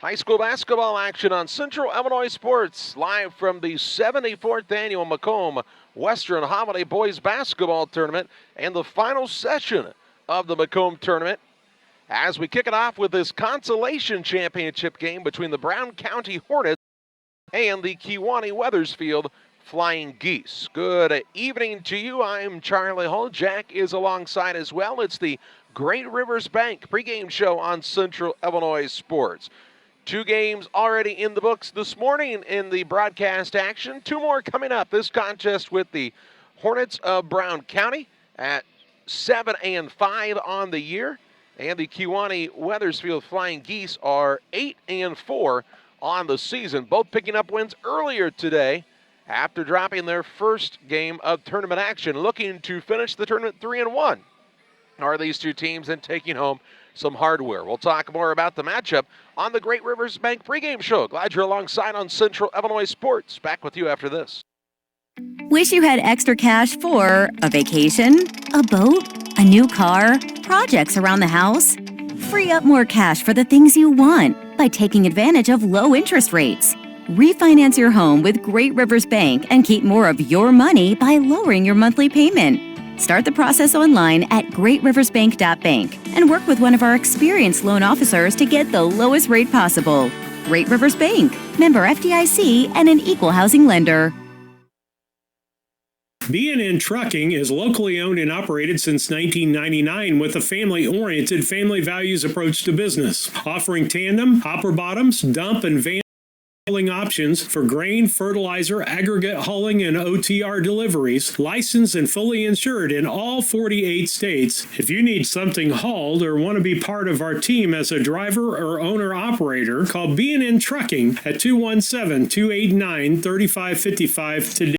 High school basketball action on Central Illinois Sports, live from the 74th annual Macomb Western Holiday Boys Basketball Tournament and the final session of the Macomb Tournament as we kick it off with this consolation championship game between the Brown County Hornets and the Kewanee Wethersfield Flying Geese. Good evening to you. I'm Charlie Hull. Jack is alongside as well. It's the Great Rivers Bank pregame show on Central Illinois Sports. 2 games already in the books this morning in the broadcast action. 2 more coming up. This contest with the Hornets of Brown County at 7-5 on the year. And the Kewanee Wethersfield Flying Geese are 8-4 on the season. Both picking up wins earlier today after dropping their first game of tournament action. Looking to finish the tournament 3-1 are these 2 teams and taking home some hardware. We'll talk more about the matchup on the Great Rivers Bank pregame show. Glad you're alongside on Central Illinois Sports. Back with you after this. Wish you had extra cash for a vacation, a boat, a new car, projects around the house? Free up more cash for the things you want by taking advantage of low interest rates. Refinance your home with Great Rivers Bank and keep more of your money by lowering your monthly payment. Start the process online at greatriversbank.bank and work with one of our experienced loan officers to get the lowest rate possible. Great Rivers Bank, member FDIC, and an equal housing lender. B&N Trucking is locally owned and operated since 1999 with a family-oriented, family values approach to business, offering tandem, hopper bottoms, dump, and van hauling options for grain, fertilizer, aggregate hauling, and OTR deliveries, licensed and fully insured in all 48 states. If you need something hauled or want to be part of our team as a driver or owner-operator, call B&N Trucking at 217-289-3555 today.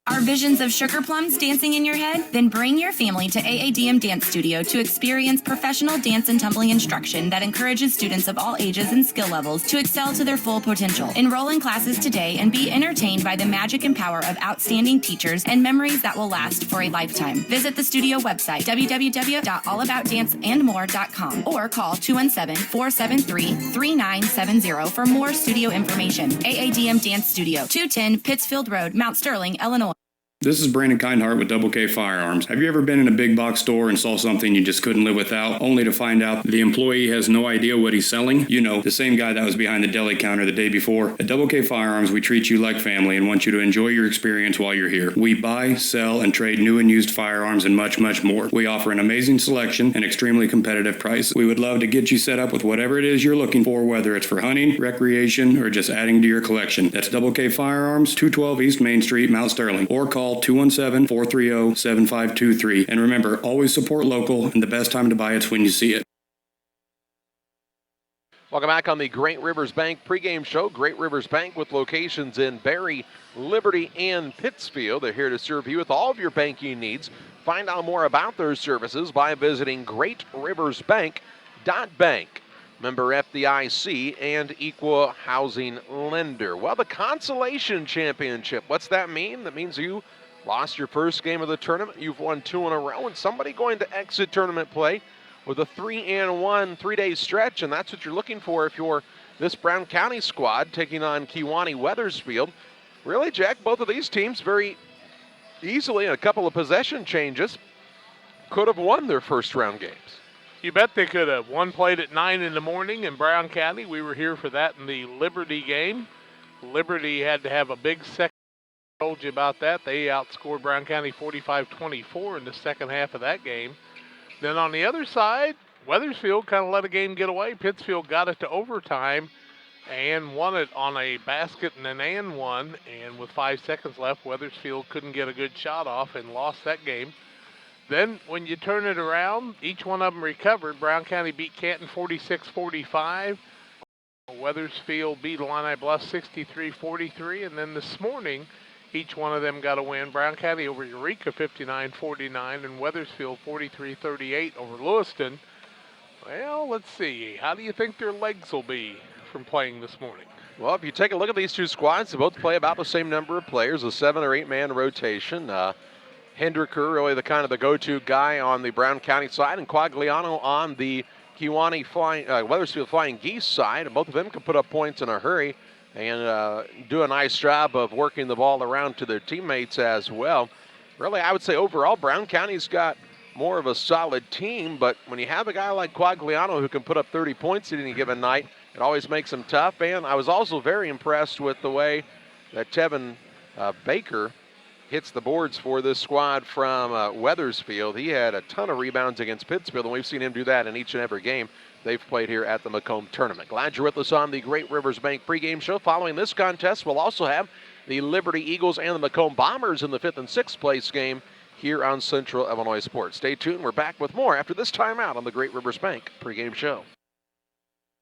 Are visions of sugar plums dancing in your head? Then bring your family to AADM Dance Studio to experience professional dance and tumbling instruction that encourages students of all ages and skill levels to excel to their full potential. Enroll in classes today and be entertained by the magic and power of outstanding teachers and memories that will last for a lifetime. Visit the studio website, www.allaboutdanceandmore.com, or call 217-473-3970 for more studio information. AADM Dance Studio, 210 Pittsfield Road, Mount Sterling, Illinois. This is Brandon Kindhart with Double K Firearms. Have you ever been in a big box store and saw something you just couldn't live without, only to find out the employee has no idea what he's selling? You know, the same guy that was behind the deli counter the day before. At Double K Firearms, we treat you like family and want you to enjoy your experience while you're here. We buy, sell, and trade new and used firearms and much, much more. We offer an amazing selection and extremely competitive prices. We would love to get you set up with whatever it is you're looking for, whether it's for hunting, recreation, or just adding to your collection. That's Double K Firearms, 212 East Main Street, Mount Sterling, or call 217-430-7523. And remember, always support local, and the best time to buy it's when you see it. Welcome back on the Great Rivers Bank pregame show. Great Rivers Bank with locations in Barry, Liberty, and Pittsfield. They're here to serve you with all of your banking needs. Find out more about their services by visiting greatriversbank.bank. Member FDIC and equal housing lender. Well, the consolation championship, what's that mean? That means you lost your first game of the tournament. You've won 2 in a row, and somebody going to exit tournament play with a 3-1 3-day stretch, and that's what you're looking for if you're this Brown County squad taking on Kewanee Wethersfield. Really, Jack, both of these teams very easily, in a couple of possession changes, could have won their first round games. You bet they could have. One played at 9 in the morning in Brown County. We were here for that in the Liberty game. Liberty had to have a big second. I told you about that. They outscored Brown County 45-24 in the second half of that game. Then on the other side, Wethersfield kind of let a game get away. Pittsfield got it to overtime and won it on a basket and an and one. And with 5 seconds left, Wethersfield couldn't get a good shot off and lost that game. Then when you turn it around, each one of them recovered. Brown County beat Canton 46-45. Wethersfield beat Illini Bluff 63-43. And then this morning, each one of them got a win. Brown County over Eureka 59-49 and Wethersfield 43-38 over Lewiston. Well, let's see. How do you think their legs will be from playing this morning? Well, if you take a look at these 2 squads, they both play about the same number of players, a 7 or 8 man rotation. Hendricker, really the kind of the go-to guy on the Brown County side, and Quagliano on the Wethersfield Flying Geese side, and both of them can put up points in a hurry and do a nice job of working the ball around to their teammates as well. Really, I would say overall, Brown County's got more of a solid team, but when you have a guy like Quagliano who can put up 30 points at any given night, it always makes them tough. And I was also very impressed with the way that Tevin Baker hits the boards for this squad from Wethersfield. He had a ton of rebounds against Pittsfield, and we've seen him do that in each and every game they've played here at the Macomb tournament. Glad you're with us on the Great Rivers Bank pregame show. Following this contest, we'll also have the Liberty Eagles and the Macomb Bombers in the 5th and 6th place game here on Central Illinois Sports. Stay tuned. We're back with more after this timeout on the Great Rivers Bank pregame show.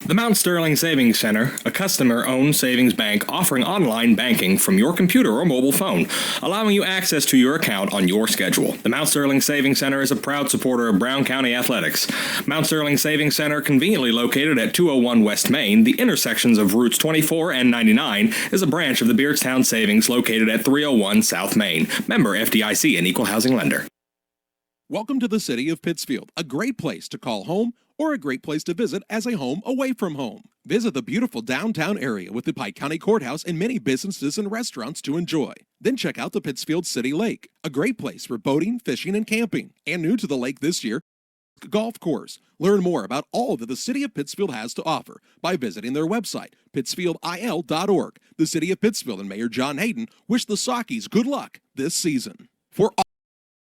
The Mount Sterling Savings Center, a customer-owned savings bank offering online banking from your computer or mobile phone, allowing you access to your account on your schedule. The Mount Sterling Savings Center is a proud supporter of Brown County athletics. Mount Sterling Savings Center, conveniently located at 201 West Main, the intersections of routes 24 and 99, is a branch of the Beardstown Savings located at 301 South Main. Member FDIC and Equal Housing Lender. Welcome to the city of Pittsfield, a great place to call home or a great place to visit as a home away from home. Visit the beautiful downtown area with the Pike County Courthouse and many businesses and restaurants to enjoy. Then check out the Pittsfield City Lake, a great place for boating, fishing, and camping. And new to the lake this year, golf course. Learn more about all that the City of Pittsfield has to offer by visiting their website, pittsfieldil.org. The City of Pittsfield and Mayor John Hayden wish the Saukeys good luck this season. For all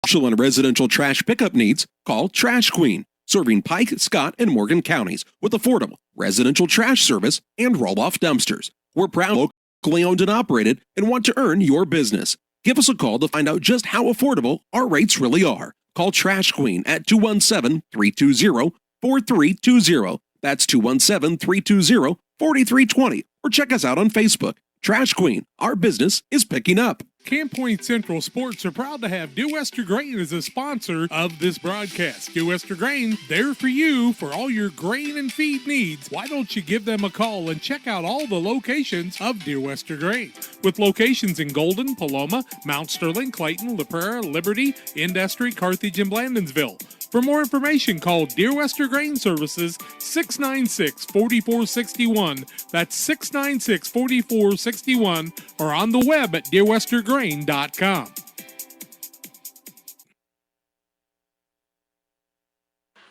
commercial and residential trash pickup needs, call Trash Queen, serving Pike, Scott, and Morgan counties with affordable residential trash service and roll-off dumpsters. We're proud, locally owned and operated, and want to earn your business. Give us a call to find out just how affordable our rates really are. Call Trash Queen at 217-320-4320. That's 217-320-4320. Or check us out on Facebook. Trash Queen, our business is picking up. Camp Point Central Sports are proud to have Dear Wester Grain as a sponsor of this broadcast. Dear Wester Grain, there for you for all your grain and feed needs. Why don't you give them a call and check out all the locations of Dear Wester Grain? With locations in Golden, Paloma, Mount Sterling, Clayton, La Prairie, Liberty, Industry, Carthage, and Blandonsville. For more information, call Dear Wester Grain Services 696-4461. That's 696-4461, or on the web at dearwestergrain.com.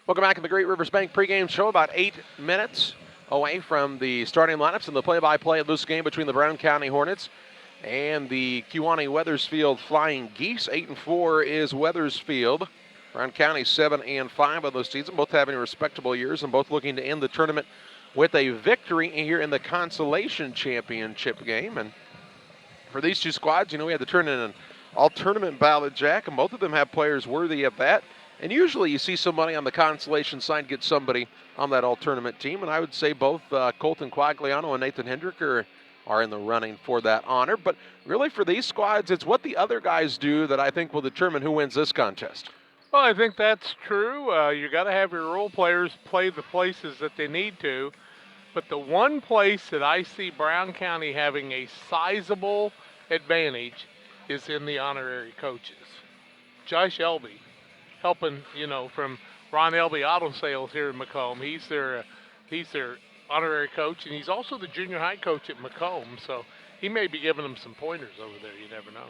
Welcome back to the Great Rivers Bank pregame show. About 8 minutes away from the starting lineups and the play-by-play of this game between the Brown County Hornets and the Kewanee Wethersfield Flying Geese. 8-4 is Wethersfield. Brown County 7-5 on the season, both having respectable years and both looking to end the tournament with a victory here in the consolation championship game. And for these two squads, we had to turn in an all-tournament ballot, Jack, and both of them have players worthy of that. And usually you see somebody on the consolation side get somebody on that all-tournament team, and I would say both Colton Quagliano and Nathan Hendrick are in the running for that honor. But really for these squads, it's what the other guys do that I think will determine who wins this contest. Well, I think that's true. You got to have your role players play the places that they need to. But the one place that I see Brown County having a sizable advantage is in the honorary coaches. Josh Elby, helping, from Ron Elby Auto Sales here in Macomb. He's their honorary coach, and he's also the junior high coach at Macomb. So he may be giving them some pointers over there. You never know.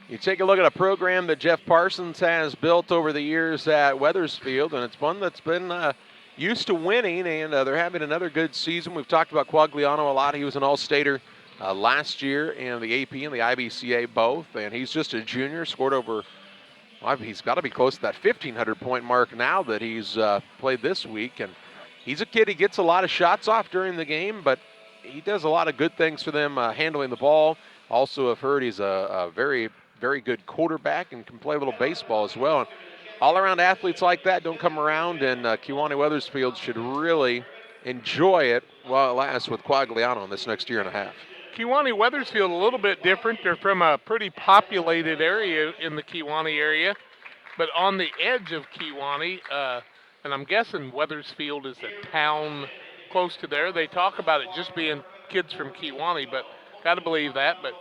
You take a look at a program that Jeff Parsons has built over the years at Wethersfield, and it's one that's been used to winning, and they're having another good season. We've talked about Quagliano a lot. He was an All-Stater last year in the AP and the IBCA both, and he's just a junior, scored over, he's got to be close to that 1,500-point mark now that he's played this week. And he's a kid, he gets a lot of shots off during the game, but he does a lot of good things for them handling the ball. Also, I've heard he's a very, very good quarterback and can play a little baseball as well. And all-around athletes like that don't come around, and Kewanee Wethersfield should really enjoy it while it lasts with Quagliano in this next year and a half. Kewanee Wethersfield a little bit different. They're from a pretty populated area in the Kewanee area, but on the edge of Kewanee, and I'm guessing Wethersfield is a town close to there. They talk about it just being kids from Kewanee, but got to believe that. But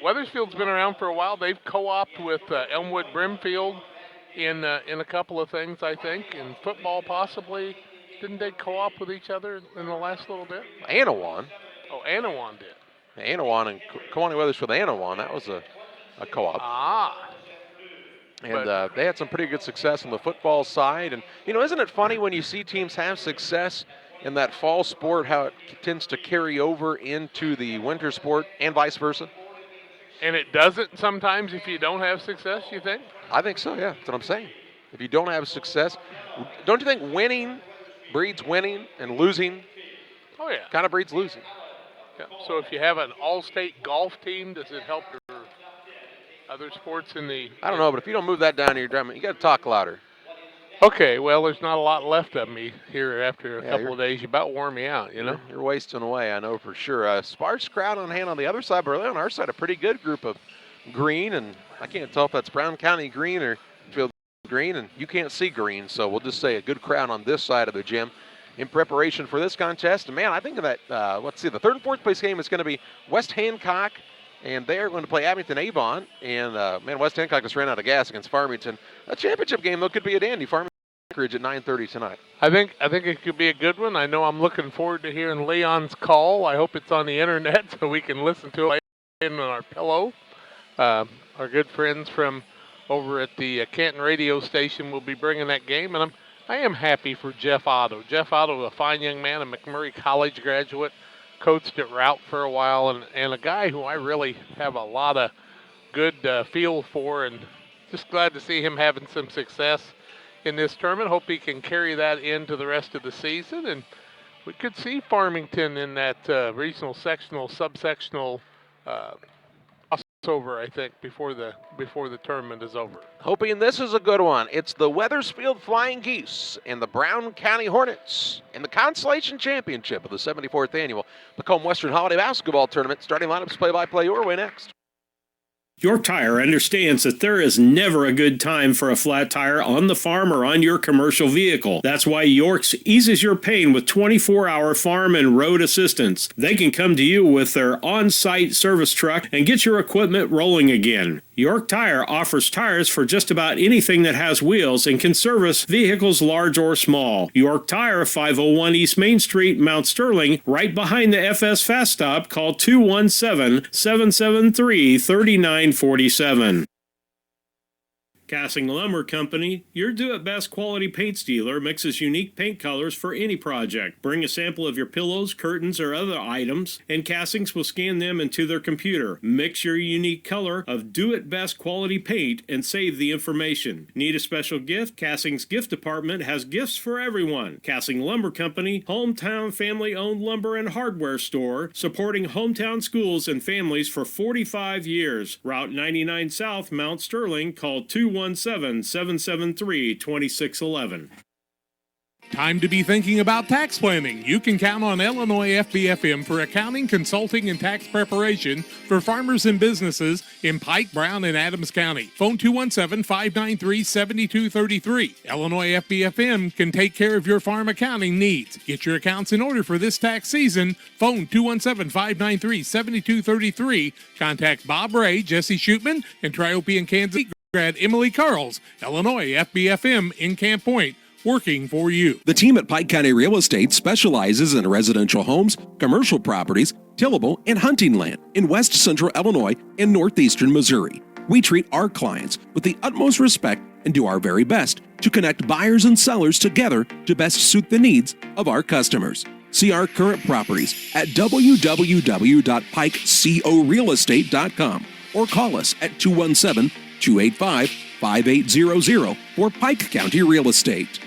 Wethersfield's been around for a while. They've co-opted with Elmwood Brimfield in a couple of things, I think, in football possibly, Didn't they co-op with each other in the last little bit? Anawan. Oh, Anawan did. Anawan and Kewanee Wethersfield Anawan. That was a co-op. Ah. And they had some pretty good success on the football side. And, isn't it funny when you see teams have success in that fall sport, how it tends to carry over into the winter sport and vice versa? And it doesn't sometimes if you don't have success, you think? I think so, yeah. That's what I'm saying. If you don't have success, don't you think winning breeds winning and losing Oh, yeah. kind of breeds losing? Yeah. So if you have an all-state golf team, does it help your other sports in the... I don't know, but if you don't move that down to your drum, you got to talk louder. Okay, well, there's not a lot left of me here after a couple you're- of days. You about wore me out, you know? You're wasting away, I know for sure. Sparse crowd on hand on the other side, but really on our side, a pretty good group of green, and I can't tell if that's Brown County green or Field green, and you can't see green, so we'll just say a good crowd on this side of the gym in preparation for this contest. And, man, I think that, let's see, the third and fourth place game is going to be West Hancock, and they are going to play Abington Avon. And, man, West Hancock just ran out of gas against Farmington. A championship game, though, could be a dandy. Farmington Anchorage at 9:30 tonight. I think it could be a good one. I know I'm looking forward to hearing Leon's call. I hope it's on the internet so we can listen to it on our pillow. Our good friends from over at the Canton radio station will be bringing that game, and I am happy for Jeff Otto. Jeff Otto, a fine young man, a McMurray College graduate, coached at Route for a while, and a guy who I really have a lot of good feel for, and just glad to see him having some success in this tournament. Hope he can carry that into the rest of the season, and we could see Farmington in that regional, sectional, subsectional crossover, I think, before the tournament is over. Hoping this is a good one. It's the Wethersfield Flying Geese and the Brown County Hornets in the Consolation Championship of the 74th Annual Macomb Western Holiday Basketball Tournament. Starting lineups play-by-play your way next. York Tire understands that there is never a good time for a flat tire on the farm or on your commercial vehicle. That's why York's eases your pain with 24-hour farm and road assistance. They can come to you with their on-site service truck and get your equipment rolling again. York Tire offers tires for just about anything that has wheels and can service vehicles large or small. York Tire, 501 East Main Street, Mount Sterling, right behind the FS Fast Stop. Call 217-773-3947. Casting Lumber Company, your do-it-best quality paint dealer, mixes unique paint colors for any project. Bring a sample of your pillows, curtains, or other items, and Castings will scan them into their computer. Mix your unique color of do-it-best quality paint and save the information. Need a special gift? Castings Gift Department has gifts for everyone. Casting Lumber Company, hometown family-owned lumber and hardware store, supporting hometown schools and families for 45 years. Route 99 South, Mount Sterling. Call 217-773-2611. Time to be thinking about tax planning. You can count on Illinois FBFM for accounting, consulting, and tax preparation for farmers and businesses in Pike, Brown, and Adams County. Phone 217-593-7233. Illinois FBFM can take care of your farm accounting needs. Get your accounts in order for this tax season. Phone 217-593-7233. Contact Bob Ray, Jesse Shootman, and Triopian Kansas grad Emily Carls. Illinois FBFM in Camp Point, working for you. The team at Pike County Real Estate specializes in residential homes, commercial properties, tillable, and hunting land in west central Illinois and northeastern Missouri. We treat our clients with the utmost respect and do our very best to connect buyers and sellers together to best suit the needs of our customers. See our current properties at www.pikecorealestate.com or call us at 217-285-5800 for Pike County Real Estate.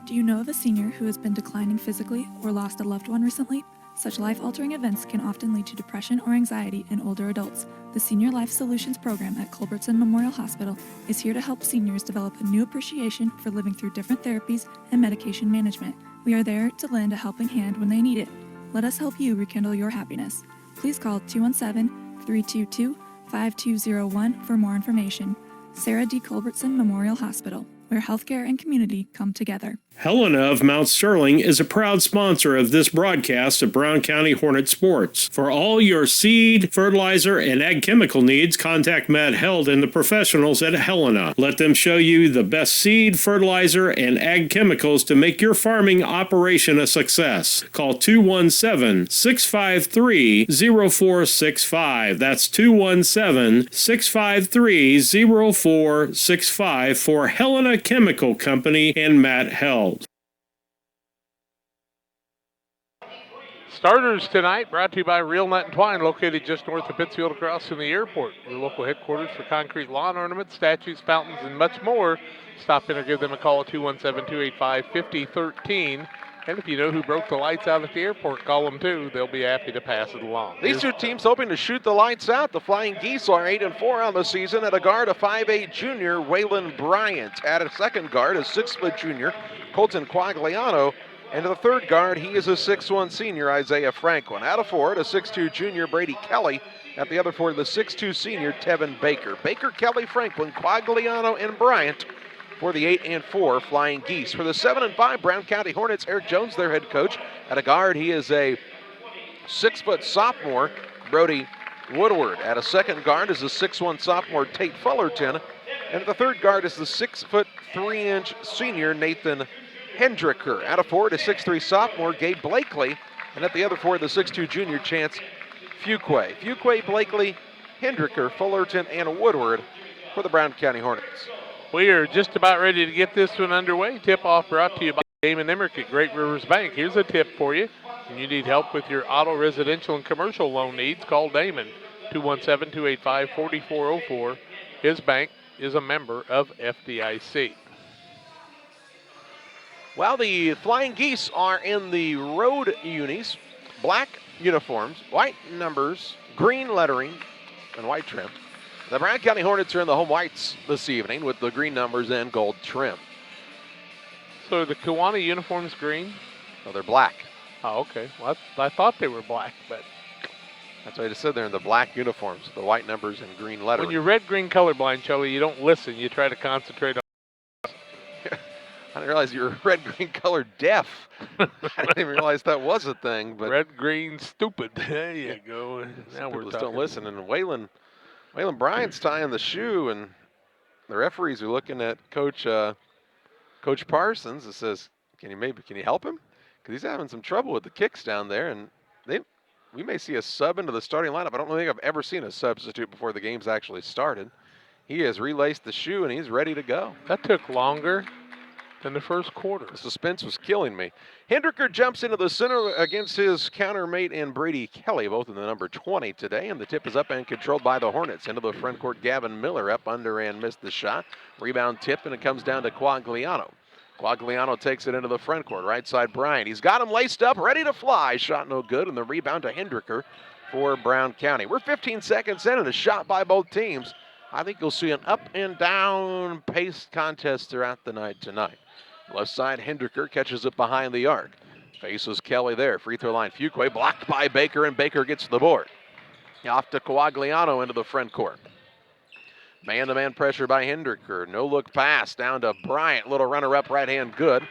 Do you know of a senior who has been declining physically or lost a loved one recently? Such life-altering events can often lead to depression or anxiety in older adults. The Senior Life Solutions Program at Culbertson Memorial Hospital is here to help seniors develop a new appreciation for living through different therapies and medication management. We are there to lend a helping hand when they need it. Let us help you rekindle your happiness. Please call 217-322-5201 for more information. Sarah D. Culbertson Memorial Hospital, where healthcare and community come together. Helena of Mount Sterling is a proud sponsor of this broadcast of Brown County Hornet Sports. For all your seed, fertilizer, and ag chemical needs, contact Matt Held and the professionals at Helena. Let them show you the best seed, fertilizer, and ag chemicals to make your farming operation a success. Call 217-653-0465. That's 217-653-0465 for Helena Chemical Company and Matt Held. Starters tonight brought to you by Real Nut and Twine, located just north of Pittsfield across from the airport. Your local headquarters for concrete lawn ornaments, statues, fountains, and much more. Stop in or give them a call at 217-285-5013. And if you know who broke the lights out at the airport, call them too. They'll be happy to pass it along. These two teams hoping to shoot the lights out. The Flying Geese are 8-4 on the season. At a guard, a 5'8 junior, Waylon Bryant. At a second guard, a 6-foot junior, Colton Quagliano. And to the third guard, he is a 6'1 senior, Isaiah Franklin. At a forward, a 6'2 junior, Brady Kelly. At the other forward, the 6'2 senior, Tevin Baker. Baker, Kelly, Franklin, Quagliano, and Bryant for the 8-4 Flying Geese. For the 7-5 Brown County Hornets, Eric Jones, their head coach. At a guard, he is a 6-foot sophomore, Brody Woodward. At a second guard is the 6'1 sophomore, Tate Fullerton. And at the third guard is the 6' 3" senior, Nathan Hendricker. At a forward, a 6'3 sophomore, Gabe Blakely. And at the other forward, the 6'2 junior, Chance Fuquay. Fuquay, Blakely, Hendricker, Fullerton, and Woodward for the Brown County Hornets. We are just about ready to get this one underway. Tip-off brought to you by Damon Emmerich at Great Rivers Bank. Here's a tip for you. When you need help with your auto, residential, and commercial loan needs, call Damon, 217-285-4404. His bank is a member of FDIC. Well, the Flying Geese are in the road unis, black uniforms, white numbers, green lettering, and white trim. The Brown County Hornets are in the home whites this evening with the green numbers and gold trim. So are the Kiwanis uniforms green? No, they're black. Oh, okay. Well, I thought they were black, but that's why I just said they're in the black uniforms, the white numbers and green lettering. when you're red-green colorblind, Charlie, you don't listen. You try to concentrate on. I didn't realize you were red-green colored deaf. I didn't even realize that was a thing. But red, green, stupid. There you go. Now we're just talking. don't listen. And Waylon Bryant's tying the shoe, and the referees are looking at Coach Parsons. It says, "Can you help him? Because he's having some trouble with the kicks down there." And we may see a sub into the starting lineup. I don't think I've ever seen a substitute before the game's actually started. He has relaced the shoe and he's ready to go. That took longer than the first quarter. The suspense was killing me. Hendricker jumps into the center against his countermate in Brady Kelly, both in the number 20 today, and the tip is up and controlled by the Hornets. Into the front court, Gavin Miller up under and missed the shot. Rebound tip, and it comes down to Quagliano. Quagliano takes it into the front court, right side Bryant. He's got him laced up, ready to fly. Shot no good, and the rebound to Hendricker for Brown County. We're 15 seconds in, and a shot by both teams. I think you'll see an up and down paced contest throughout the night tonight. Left side, Hendricker catches it behind the arc. Faces Kelly there. Free throw line, Fuquay blocked by Baker, and Baker gets the board. Off to Quagliano into the front court. Man-to-man pressure by Hendricker. No-look pass down to Bryant. Little runner-up right hand good.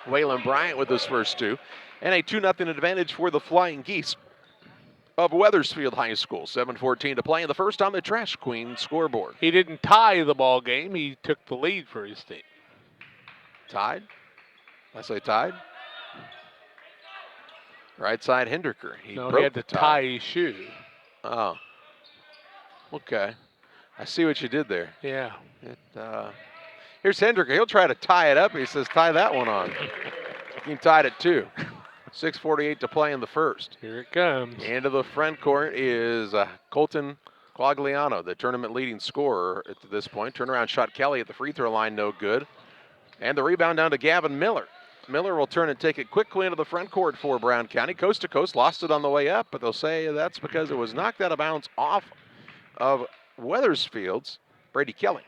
Waylon Bryant with his first two. And a 2-0 advantage for the Flying Geese of Wethersfield High School. 7:14 to play in the first on the Trash Queen scoreboard. He didn't tie the ball game. He took the lead for his team. Tied? I say tied? Right side, Hendricker. He had to tie his shoe. Oh. Okay. I see what you did there. Yeah. Here's Hendricker. He'll try to tie it up. He says, tie that one on. He tied it too. 6:48 to play in the first. Here it comes. Into the front court is Colton Quagliano, the tournament leading scorer at this point. Turnaround shot, Kelly at the free throw line, no good. And the rebound down to Gavin Miller. Miller will turn and take it quickly into the front court for Brown County. Coast to coast, lost it on the way up, but they'll say that's because it was knocked out of bounds off of Wethersfield's Brady Kelly.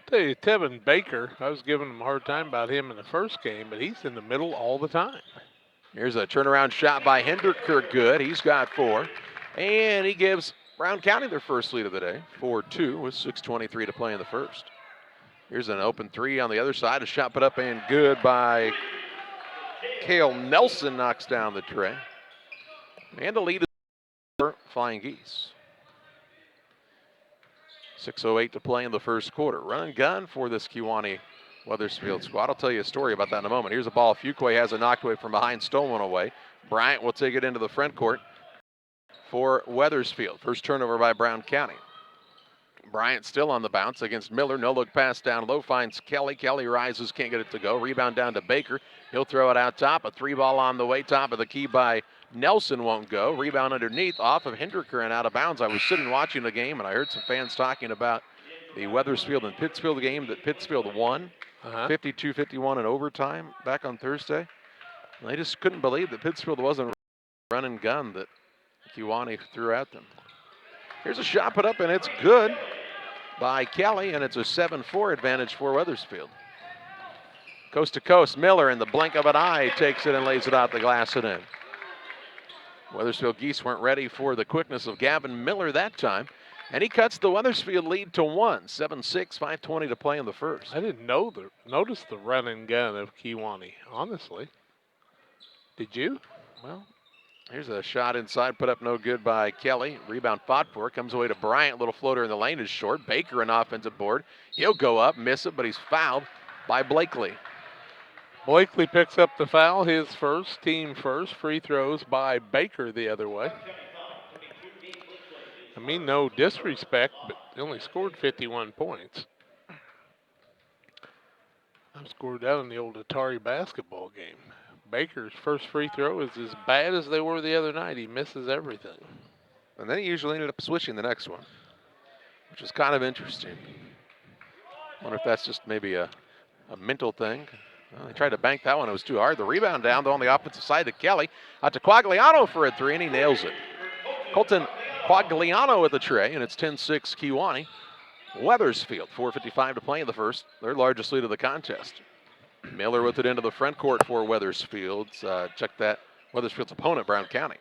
Tell you, Tevin Baker, I was giving him a hard time about him in the first game, but he's in the middle all the time. Here's a turnaround shot by Hendricker, good. He's got 4. And he gives Brown County their first lead of the day, 4-2, with 6:23 to play in the first. Here's an open three on the other side. A shot put up and good by Cale Nelson, knocks down the tray. And the lead is for Flying Geese. 6:08 to play in the first quarter. Run and gun for this Kewanee Wethersfield squad. I'll tell you a story about that in a moment. Here's a ball. Fuquay has it knocked away from behind, stolen away. Bryant will take it into the front court for Wethersfield. First turnover by Brown County. Bryant still on the bounce against Miller. No look pass down low. Finds Kelly. Kelly rises, can't get it to go. Rebound down to Baker. He'll throw it out top. A three ball on the way. Top of the key by Nelson won't go. Rebound underneath off of Hendricker and out of bounds. I was sitting watching the game and I heard some fans talking about the Wethersfield and Pittsfield game that Pittsfield won 52-51 in overtime back on Thursday. And they just couldn't believe that Pittsfield wasn't run and gun that Kewanee threw at them. Here's a shot put up and it's good by Kelly, and it's a 7-4 advantage for Wethersfield. Coast to coast, Miller in the blink of an eye takes it and lays it out the glass and in. Wethersfield Geese weren't ready for the quickness of Gavin Miller that time, and he cuts the Wethersfield lead to 1. 7-6, 5:20 to play in the first. I didn't notice the run and gun of Kewanee, honestly. Did you? Well, here's a shot inside, put up no good by Kelly. Rebound fought for, comes away to Bryant. Little floater in the lane is short. Baker an offensive board. He'll go up, miss it, but he's fouled by Blakely. Blakely picks up the foul, his first, team first. Free throws by Baker the other way. I mean, no disrespect, but they only scored 51 points. I've scored that in the old Atari basketball game. Baker's first free throw is as bad as they were the other night. He misses everything. And then he usually ended up switching the next one, which is kind of interesting. Wonder if that's just maybe a mental thing. Well, they tried to bank that one. It was too hard. The rebound down, though, on the offensive side to Kelly. Out to Quagliano for a three, and he nails it. Colton Quagliano with the tray, and it's 10-6 Kewanee. Wethersfield, 4:55 to play in the first. Their largest lead of the contest. Miller with it into the front court for Wethersfield. Check that. Wethersfield's opponent, Brown County.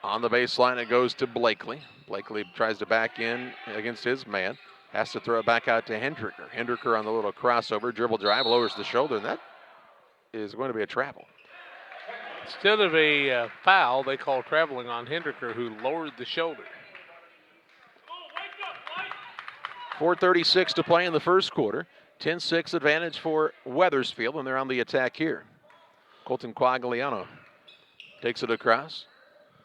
On the baseline, it goes to Blakely. Blakely tries to back in against his man. Has to throw it back out to Hendricker. Hendricker on the little crossover, dribble drive, lowers the shoulder, and that is going to be a travel. Instead of a foul, they call traveling on Hendricker, who lowered the shoulder. 4:36 to play in the first quarter. 10-6 advantage for Wethersfield, and they're on the attack here. Colton Quagliano takes it across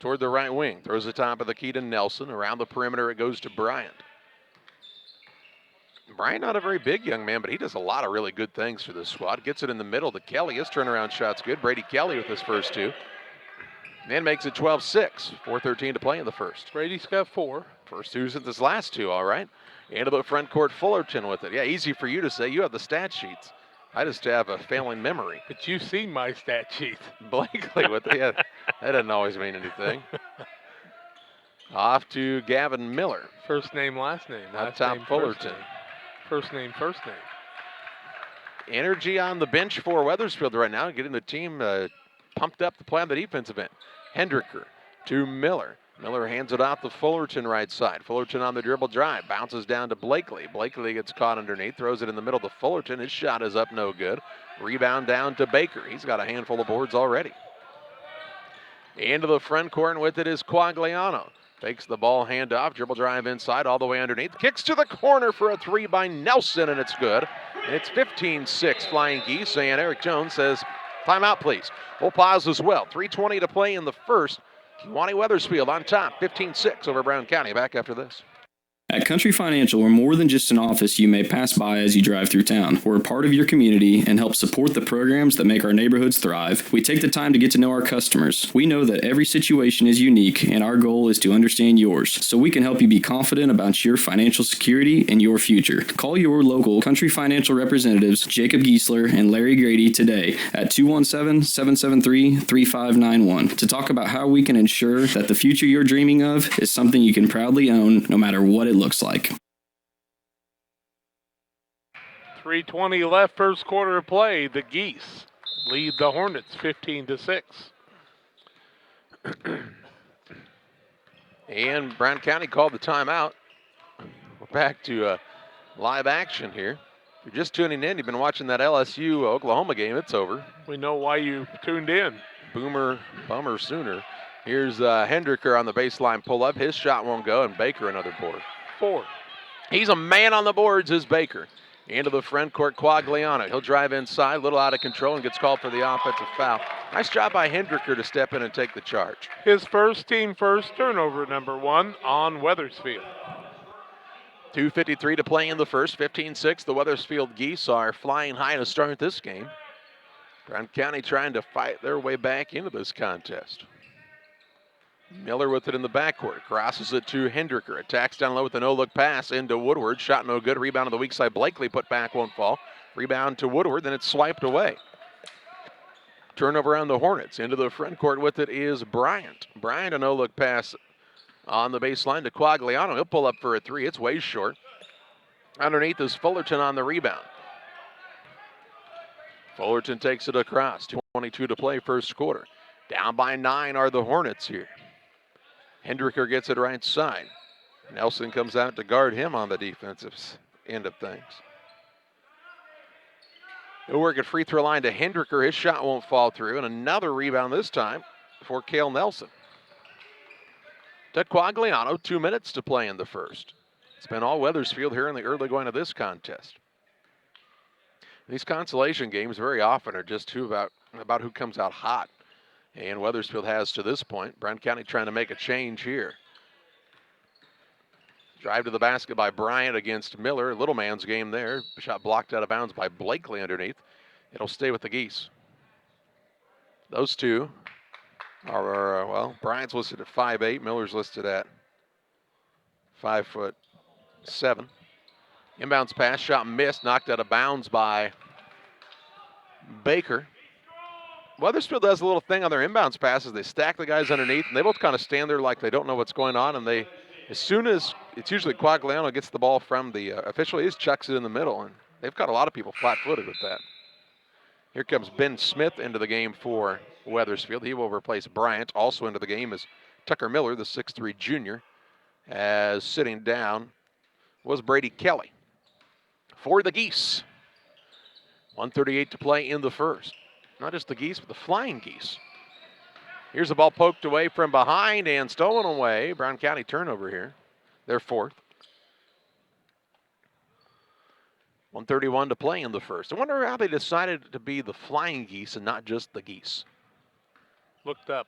toward the right wing. Throws the top of the key to Nelson. Around the perimeter, it goes to Bryant. Bryant, not a very big young man, but he does a lot of really good things for this squad. Gets it in the middle to Kelly. His turnaround shot's good. Brady Kelly with his first two. And makes it 12-6. 4:13 to play in the first. Brady's got 4. First two since his last two, all right. Into the front court, Fullerton with it. Yeah, easy for you to say. You have the stat sheets. I just have a failing memory. But you've seen my stat sheet. Blakely with it. Yeah, that doesn't always mean anything. Off to Gavin Miller. First name, last name. Up top, Fullerton. First name, first name. Energy on the bench for Wethersfield right now, getting the team pumped up to play on the defensive end. Hendricker to Miller. Miller hands it off to Fullerton right side. Fullerton on the dribble drive. Bounces down to Blakely. Blakely gets caught underneath. Throws it in the middle to Fullerton. His shot is up, no good. Rebound down to Baker. He's got a handful of boards already. Into the front court, and with it is Quagliano. Takes the ball, hand off, dribble drive inside, all the way underneath. Kicks to the corner for a three by Nelson, and it's good. And it's 15-6 Flying Geese, and Eric Jones says, timeout, please. We'll pause as well. 3:20 to play in the first. Kewanee Wethersfield on top, 15-6 over Brown County. Back after this. At Country Financial, we're more than just an office you may pass by as you drive through town. We're a part of your community and help support the programs that make our neighborhoods thrive. We take the time to get to know our customers. We know that every situation is unique, and our goal is to understand yours, so we can help you be confident about your financial security and your future. Call your local Country Financial representatives, Jacob Giesler and Larry Grady, today at 217-773-3591 to talk about how we can ensure that the future you're dreaming of is something you can proudly own, no matter what it looks like. 3:20 left, first quarter of play. The Geese lead the Hornets 15-6. And Brown County called the timeout. We're back to live action here. If you're just tuning in, you've been watching that LSU-Oklahoma game. It's over. We know why you tuned in. Bummer Sooner. Here's Hendricker on the baseline pull-up. His shot won't go, and Baker another board. 4. He's a man on the boards, is Baker. Into the front court, Quagliano. He'll drive inside, a little out of control, and gets called for the offensive foul. Nice job by Hendricker to step in and take the charge. His team first turnover, number 1 on Wethersfield. 2:53 to play in the first, 15-6. The Wethersfield Geese are flying high to start this game. Brown County trying to fight their way back into this contest. Miller with it in the backcourt. Crosses it to Hendricker. Attacks down low with a no-look pass into Woodward. Shot no good. Rebound on the weak side. Blakely put back, won't fall. Rebound to Woodward, then it's swiped away. Turnover on the Hornets. Into the front court with it is Bryant. Bryant, a no-look pass on the baseline to Quagliano. He'll pull up for a 3. It's way short. Underneath is Fullerton on the rebound. Fullerton takes it across. 2:22 to play first quarter. Down by 9 are the Hornets here. Hendricker gets it right side. Nelson comes out to guard him on the defensive end of things. He'll work at free throw line to Hendricker. His shot won't fall through. And another rebound this time for Cale Nelson. To Quagliano, 2 minutes to play in the first. It's been all Wethersfield here in the early going of this contest. These consolation games very often are just about who comes out hot. And Wethersfield has to this point. Brown County trying to make a change here. Drive to the basket by Bryant against Miller. Little man's game there. Shot blocked out of bounds by Blakely underneath. It'll stay with the Geese. Those two are, well, Bryant's listed at 5'8". Miller's listed at 5'7". Inbounds pass, shot missed, knocked out of bounds by Baker. Wethersfield does a little thing on their inbounds passes. They stack the guys underneath, and they both kind of stand there like they don't know what's going on. And they, as soon as it's usually Quagliano gets the ball from the official, he just chucks it in the middle. And they've got a lot of people flat-footed with that. Here comes Ben Smith into the game for Wethersfield. He will replace Bryant. Also into the game is Tucker Miller, the 6'3" junior, as sitting down was Brady Kelly. For the Geese, 1:38 to play in the first. Not just the Geese, but the Flying Geese. Here's the ball poked away from behind and stolen away. Brown County turnover here. Their 4th. 1:31 to play in the first. I wonder how they decided to be the Flying Geese and not just the Geese. Looked up.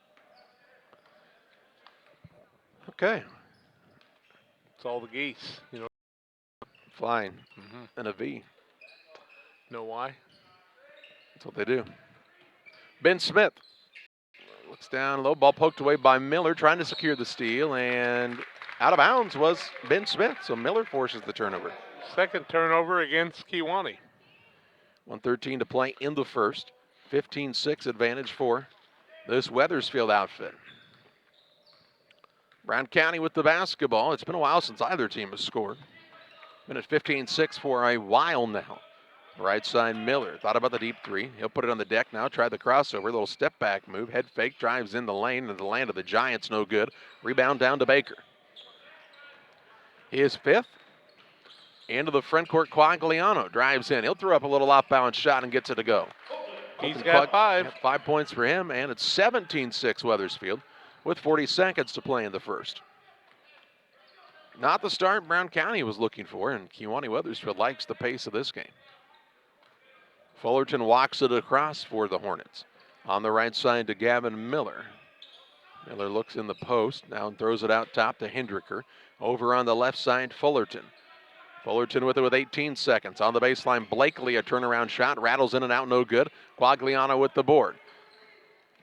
Okay. It's all the Geese, you know. Flying and a V. Know why? That's what they do. Ben Smith looks down low, ball poked away by Miller, trying to secure the steal, and out of bounds was Ben Smith, so Miller forces the turnover. Second turnover against Kewanee. 1:13 to play in the first. 15-6 advantage for this Wethersfield outfit. Brown County with the basketball. It's been a while since either team has scored. Been at 15-6 for a while now. Right side Miller, thought about the deep 3. He'll put it on the deck now, try the crossover, little step back move, head fake, drives in the lane, and the land of the Giants, no good. Rebound down to Baker. His 5th. Into the front court, Quagliano drives in. He'll throw up a little off-balance shot and gets it to go. He's got 5. 5 points for him, and it's 17-6 Wethersfield with 40 seconds to play in the first. Not the start Brown County was looking for, and Kewanee Wethersfield likes the pace of this game. Fullerton walks it across for the Hornets. On the right side to Gavin Miller. Miller looks in the post now and throws it out top to Hendricker. Over on the left side, Fullerton. Fullerton with it with 18 seconds. On the baseline, Blakely, a turnaround shot. Rattles in and out, no good. Quagliano with the board.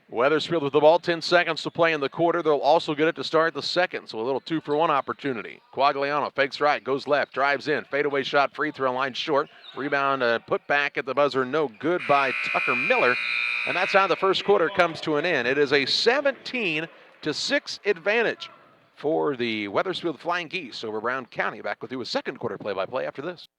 Wethersfield with the ball, 10 seconds to play in the quarter. They'll also get it to start the second, so a little 2-for-1 opportunity. Quagliano fakes right, goes left, drives in. Fadeaway shot, free throw line short. Rebound put back at the buzzer, no good by Tucker Miller. And that's how the first quarter comes to an end. It is a 17-6 advantage for the Wethersfield Flying Geese over Brown County. Back with you with second quarter play-by-play after this.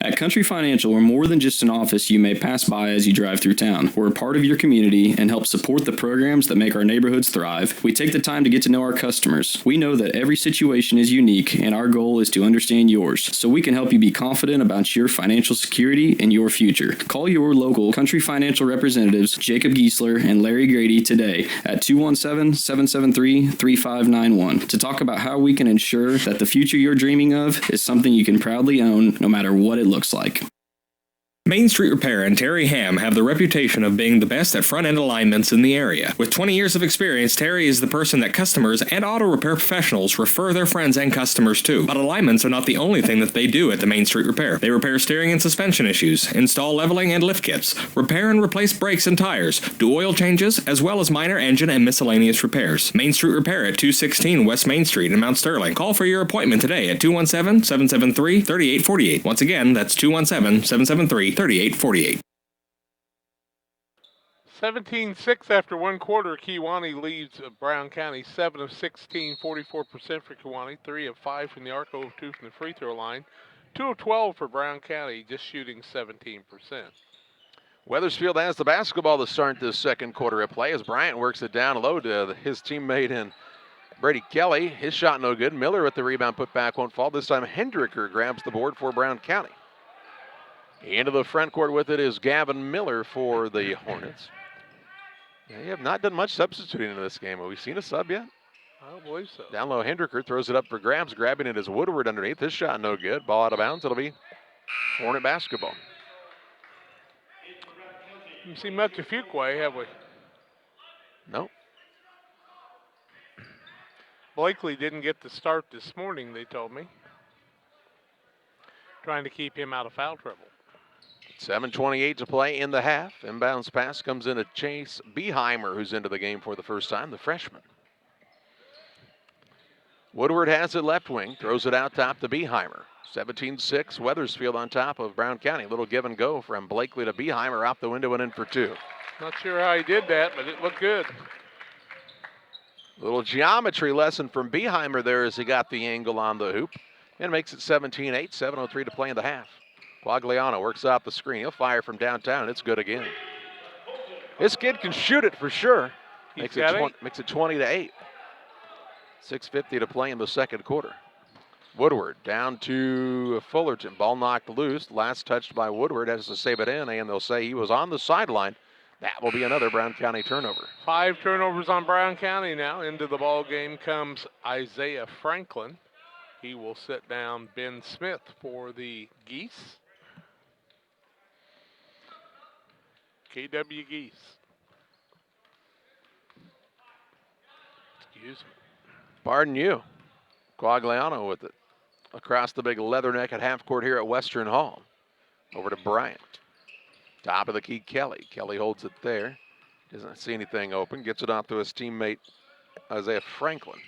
At Country Financial, we're more than just an office you may pass by as you drive through town. We're a part of your community and help support the programs that make our neighborhoods thrive. We take the time to get to know our customers. We know that every situation is unique, and our goal is to understand yours, so we can help you be confident about your financial security and your future. Call your local Country Financial representatives, Jacob Giesler and Larry Grady, today at 217-773-3591 to talk about how we can ensure that the future you're dreaming of is something you can proudly own no matter what it looks like. Main Street Repair and Terry Ham have the reputation of being the best at front-end alignments in the area. With 20 years of experience, Terry is the person that customers and auto repair professionals refer their friends and customers to. But alignments are not the only thing that they do at the Main Street Repair. They repair steering and suspension issues, install leveling and lift kits, repair and replace brakes and tires, do oil changes, as well as minor engine and miscellaneous repairs. Main Street Repair at 216 West Main Street in Mount Sterling. Call for your appointment today at 217-773-3848. Once again, that's 217-773-3848. 3848. 17-6 after one quarter. Kewanee leads Brown County 7 of 16, 44% for Kewanee, 3 of 5 from the arc, 0 of 2 from the free throw line, 2 of 12 for Brown County, just shooting 17%. Wethersfield has the basketball to start this second quarter of play as Bryant works it down low to his teammate in Brady Kelly. His shot no good. Miller with the rebound, put back, won't fall. This time Hendricker grabs the board for Brown County. Into the front court with it is Gavin Miller for the Hornets. They have not done much substituting in this game. Have we seen a sub yet? I don't believe so. Down low, Hendricker throws it up for grabs. Grabbing it is Woodward underneath. His shot no good. Ball out of bounds. It'll be Hornet basketball. Haven't seen much of Fuquay, have we? No. Blakely didn't get the start this morning, they told me. Trying to keep him out of foul trouble. 7:28 to play in the half. Inbounds pass comes in to Chase Beheimer, who's into the game for the first time, the freshman. Woodward has it left wing, throws it out top to Beheimer. 17-6, Wethersfield on top of Brown County. Little give and go from Blakely to Beheimer, off the window and in for two. Not sure how he did that, but it looked good. Little geometry lesson from Beheimer there as he got the angle on the hoop. And makes it 17-8, 7:03 to play in the half. Quagliano works off the screen. He'll fire from downtown, and it's good again. This kid can shoot it for sure. Makes it 20-8. 6:50 to play in the second quarter. Woodward down to Fullerton. Ball knocked loose. Last touched by Woodward. Has to save it in, and they'll say he was on the sideline. That will be another Brown County turnover. 5 turnovers on Brown County now. Into the ball game comes Isaiah Franklin. He will sit down Ben Smith for the Geese. KW Geese. Excuse me. Pardon you. Quagliano with it. Across the big leatherneck at half court here at Western Hall. Over to Bryant. Top of the key, Kelly. Kelly holds it there. Doesn't see anything open. Gets it off to his teammate, Isaiah Franklin.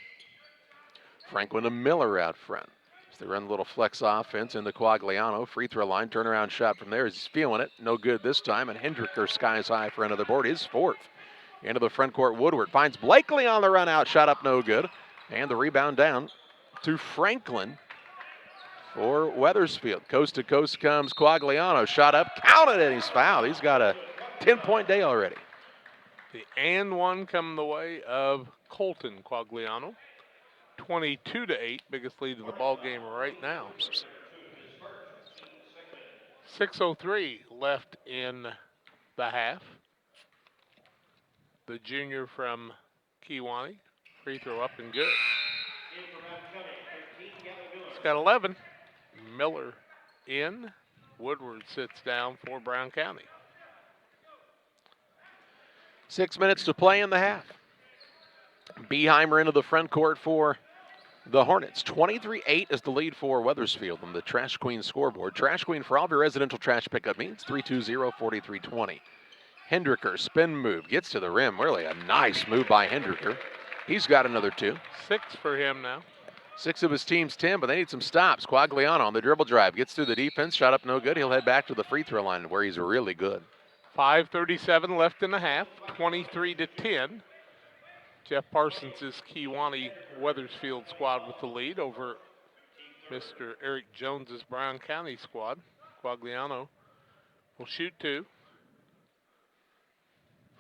Franklin to Miller out front. As they run a little flex offense into Quagliano. Free throw line, turnaround shot from there. He's feeling it. No good this time. And Hendricker skies high for another board. His fourth. Into the front court, Woodward finds Blakely on the run out. Shot up, no good. And the rebound down to Franklin for Wethersfield. Coast to coast comes Quagliano. Shot up, counted, and he's fouled. He's got a 10-point day already. The and one come the way of Colton Quagliano. 22-8, biggest lead in the ball game right now. 6:03 left in the half. The junior from Kewanee, free throw up and good. He's got 11. Miller in. Woodward sits down for Brown County. 6 minutes to play in the half. Beheimer into the front court for the Hornets. 23-8 is the lead for Wethersfield on the Trash Queen scoreboard. Trash Queen for all of your residential trash pickup needs, 320-4320. Hendricker, spin move, gets to the rim. Really a nice move by Hendricker. He's got another 2. 6 for him now. 6 of his team's 10, but they need some stops. Quagliano on the dribble drive, gets through the defense, shot up no good. He'll head back to the free throw line where he's really good. 5:37 left in the half, 23-10. Jeff Parsons' Kewanee Wethersfield squad with the lead over Mr. Eric Jones's Brown County squad. Quagliano will shoot 2.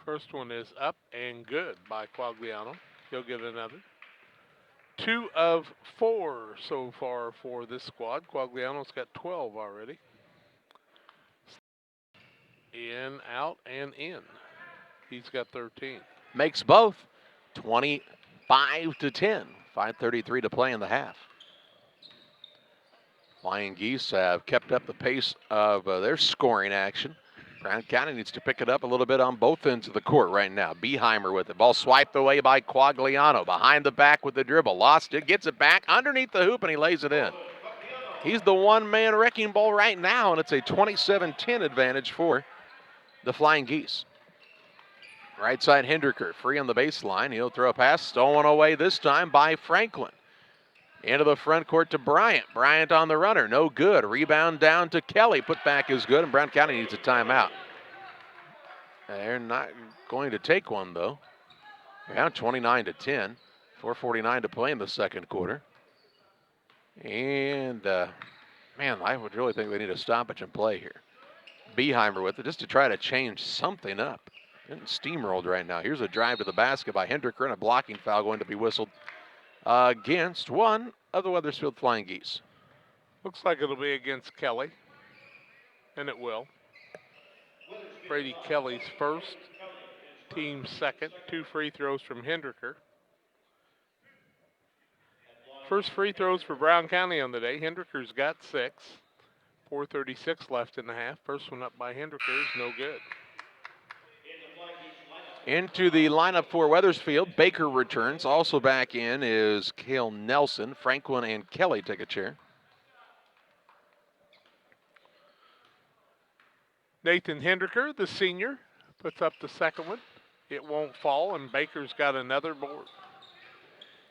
First one is up and good by Quagliano. He'll get another. 2 of 4 so far for this squad. Quagliano's got 12 already. In, out, and in. He's got 13. Makes both 25-10. 5:33 to play in the half. Flying Geese have kept up the pace of their scoring action. Brown County needs to pick it up a little bit on both ends of the court right now. Beheimer with the ball swiped away by Quagliano. Behind the back with the dribble. Lost it, gets it back underneath the hoop, and he lays it in. He's the one-man wrecking ball right now, and it's a 27-10 advantage for the Flying Geese. Right side Hendricker, free on the baseline. He'll throw a pass, stolen away this time by Franklin. Into the front court to Bryant. Bryant on the runner, no good. Rebound down to Kelly. Put back is good, and Brown County needs a timeout. They're not going to take one, though. Down 29-10. 4:49 to play in the second quarter. And, man, I would really think they need a stoppage and play here. Beheimer with it just to try to change something up. Getting steamrolled right now. Here's a drive to the basket by Hendricker and a blocking foul going to be whistled against one of the Wethersfield Flying Geese. Looks like it'll be against Kelly, and it will. Brady Kelly's first, team second. 2 free throws from Hendricker. First free throws for Brown County on the day. Hendricker's got 6. 4:36 left in the half. First one up by Hendricker is no good. Into the lineup for Wethersfield, Baker returns. Also back in is Cale Nelson. Franklin and Kelly take a chair. Nathan Hendricker, the senior, puts up the second one. It won't fall, and Baker's got another board.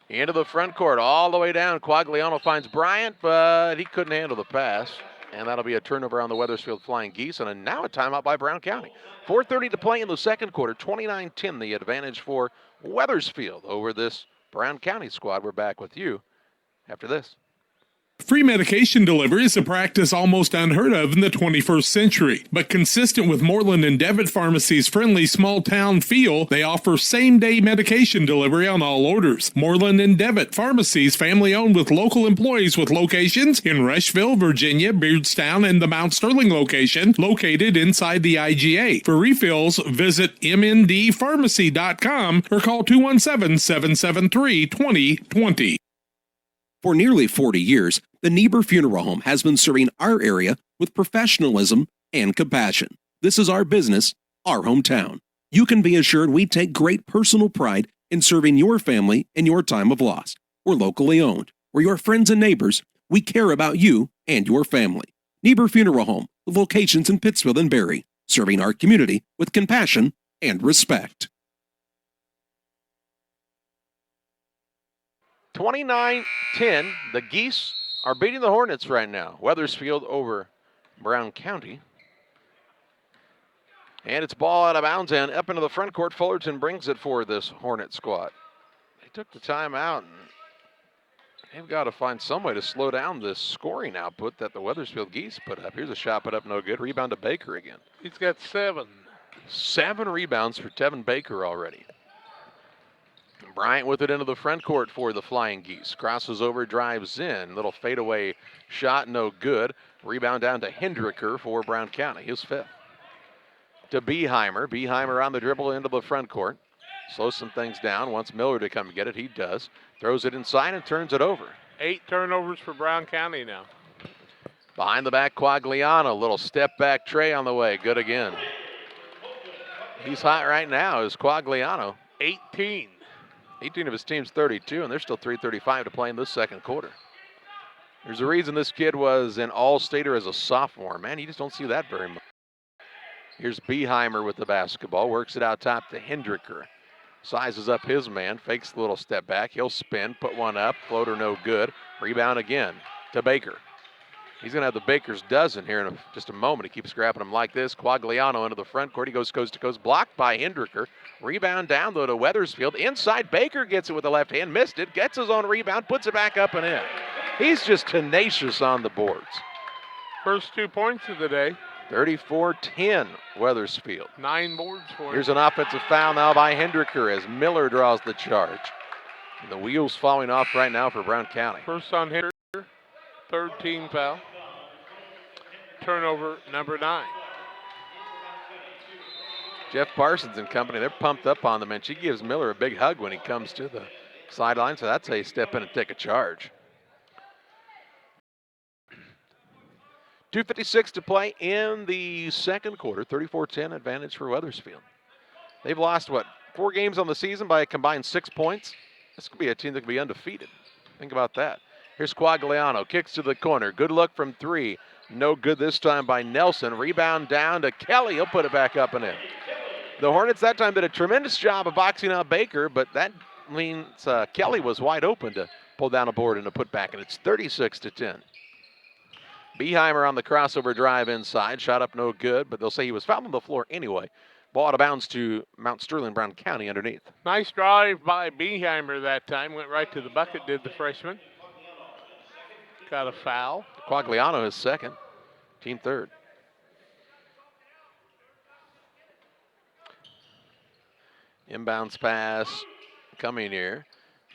Into the front court, all the way down. Quagliano finds Bryant, but he couldn't handle the pass. And that'll be a turnover on the Wethersfield Flying Geese, and now a timeout by Brown County. 4:30 to play in the second quarter, 29-10, the advantage for Wethersfield over this Brown County squad. We're back with you after this. Free medication delivery is a practice almost unheard of in the 21st century, but consistent with Moreland and Devitt Pharmacy's friendly small-town feel, they offer same-day medication delivery on all orders. Moreland and Devitt Pharmacies, family-owned with local employees with locations in Rushville, Virginia, Beardstown, and the Mount Sterling location, located inside the IGA. For refills, visit mndpharmacy.com or call 217-773-2020. For nearly 40 years, the Niebuhr Funeral Home has been serving our area with professionalism and compassion. This is our business, our hometown. You can be assured we take great personal pride in serving your family in your time of loss. We're locally owned. We're your friends and neighbors. We care about you and your family. Niebuhr Funeral Home, with locations in Pittsfield and Barry, serving our community with compassion and respect. 29-10, the Geese are beating the Hornets right now. Wethersfield over Brown County. And it's ball out of bounds and up into the front court. Fullerton brings it for this Hornet squad. They took the timeout, and they've got to find some way to slow down this scoring output that the Wethersfield Geese put up. Here's a shot put up, no good. Rebound to Baker again. He's got 7. 7 rebounds for Tevin Baker already. Bryant with it into the front court for the Flying Geese. Crosses over, drives in. Little fadeaway shot, no good. Rebound down to Hendricker for Brown County, his 5th. To Beheimer. Beheimer on the dribble into the front court. Slows some things down. Wants Miller to come get it. He does. Throws it inside and turns it over. 8 turnovers for Brown County now. Behind the back, Quagliano. Little step back tray on the way. Good again. He's hot right now is Quagliano. 18 of his team's 32, and there's still 3:35 to play in this second quarter. There's a reason this kid was an all-stater as a sophomore. Man, you just don't see that very much. Here's Beheimer with the basketball. Works it out top to Hendricker. Sizes up his man. Fakes the little step back. He'll spin. Put one up. Floater no good. Rebound again to Baker. He's going to have the Baker's dozen here in just a moment. He keeps scrapping them like this. Quagliano into the front court. He goes coast to coast. Blocked by Hendricker. Rebound down, though, to Wethersfield. Inside, Baker gets it with the left hand. Missed it. Gets his own rebound. Puts it back up and in. He's just tenacious on the boards. First 2 points of the day. 34-10 Wethersfield. 9 boards for him. Here's an offensive foul now by Hendricker as Miller draws the charge. The wheels falling off right now for Brown County. First on Hendricker, 3rd team foul. Turnover number 9. Jeff Parsons and company, they're pumped up on the bench. He gives Miller a big hug when he comes to the sideline, so that's how you step in and take a charge. 2:56 to play in the second quarter. 34-10 advantage for Wethersfield. They've lost, 4 games on the season by a combined 6 points. This could be a team that could be undefeated. Think about that. Here's Quagliano, kicks to the corner. Good look from 3. No good this time by Nelson. Rebound down to Kelly. He'll put it back up and in. The Hornets that time did a tremendous job of boxing out Baker, but that means Kelly was wide open to pull down a board and a putback, and it's 36-10. Beheimer on the crossover drive inside. Shot up no good, but they'll say he was fouled on the floor anyway. Ball out of bounds to Mount Sterling, Brown County underneath. Nice drive by Beheimer that time. Went right to the bucket, did the freshman. Got a foul. Quagliano is second. Team third. Inbounds pass coming here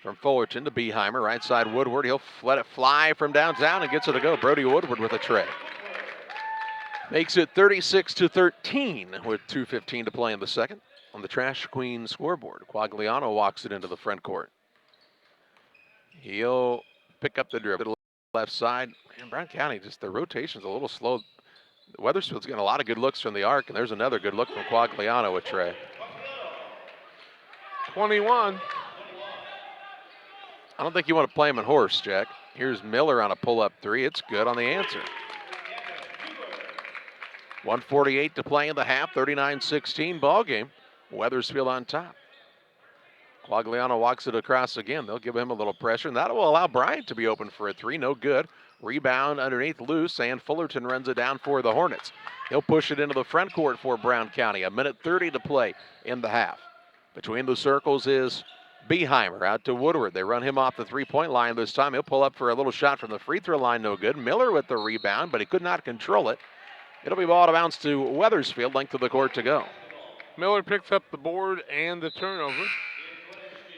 from Fullerton to Beheimer. Right side Woodward. He'll let it fly from downtown and gets it to go. Brody Woodward with a tray. Makes it 36-13 with 2:15 to play in the second on the Trash Queen scoreboard. Quagliano walks it into the front court. He'll pick up the dribble to the left side. Man, Brown County, just the rotation's a little slow. Wethersfield's getting a lot of good looks from the arc, and there's another good look from Quagliano with Trey. 21. I don't think you want to play him in horse, Jack. Here's Miller on a pull-up 3. It's good on the answer. 1:48 to play in the half. 39-16 ball game. Wethersfield on top. Quagliano walks it across again. They'll give him a little pressure, and that will allow Bryant to be open for a 3. No good. Rebound underneath loose, and Fullerton runs it down for the Hornets. He'll push it into the front court for Brown County. 1:30 to play in the half. Between the circles is Beheimer out to Woodward. They run him off the three-point line this time. He'll pull up for a little shot from the free throw line. No good. Miller with the rebound, but he could not control it. It'll be ball out of bounds to Wethersfield. Length of the court to go. Miller picks up the board and the turnover.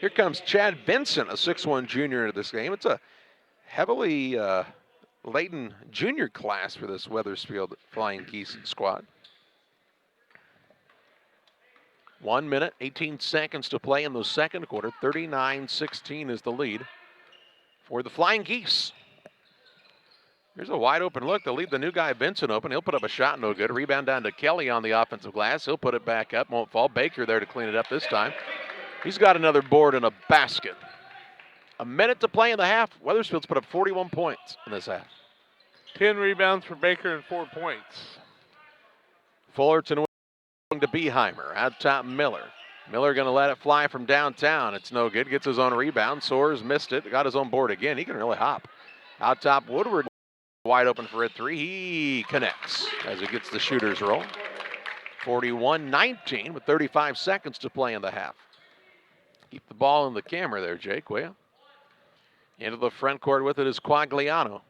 Here comes Chad Vincent, a 6'1 junior into this game. It's a heavily laden junior class for this Wethersfield Flying Geese squad. 1 minute, 18 seconds to play in the second quarter. 39-16 is the lead for the Flying Geese. Here's a wide open look. They'll leave the new guy Vincent open. He'll put up a shot, no good. Rebound down to Kelly on the offensive glass. He'll put it back up, won't fall. Baker there to clean it up this time. He's got another board and a basket. 1 minute to play in the half. Wethersfield's put up 41 points in this half. 10 rebounds for Baker and 4 points. Fullerton to Beheimer. Out top Miller. Miller going to let it fly from downtown. It's no good. Gets his own rebound. Soares missed it. Got his own board again. He can really hop. Out top Woodward. Wide open for a 3. He connects as he gets the shooter's roll. 41-19 with 35 seconds to play in the half. Keep the ball in the camera there, Jake, will you? Into the front court with it is Quagliano.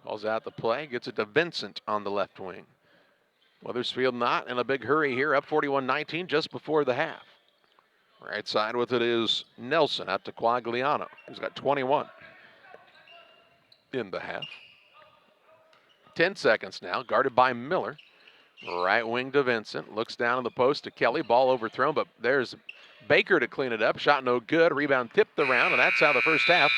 Calls out the play, gets it to Vincent on the left wing. Wethersfield not in a big hurry here, up 41-19 just before the half. Right side with it is Nelson out to Quagliano, who's got 21 in the half. 10 seconds now, guarded by Miller. Right wing to Vincent, looks down on the post to Kelly, ball overthrown, but there's Baker to clean it up. Shot no good, rebound tipped around, and that's how the first half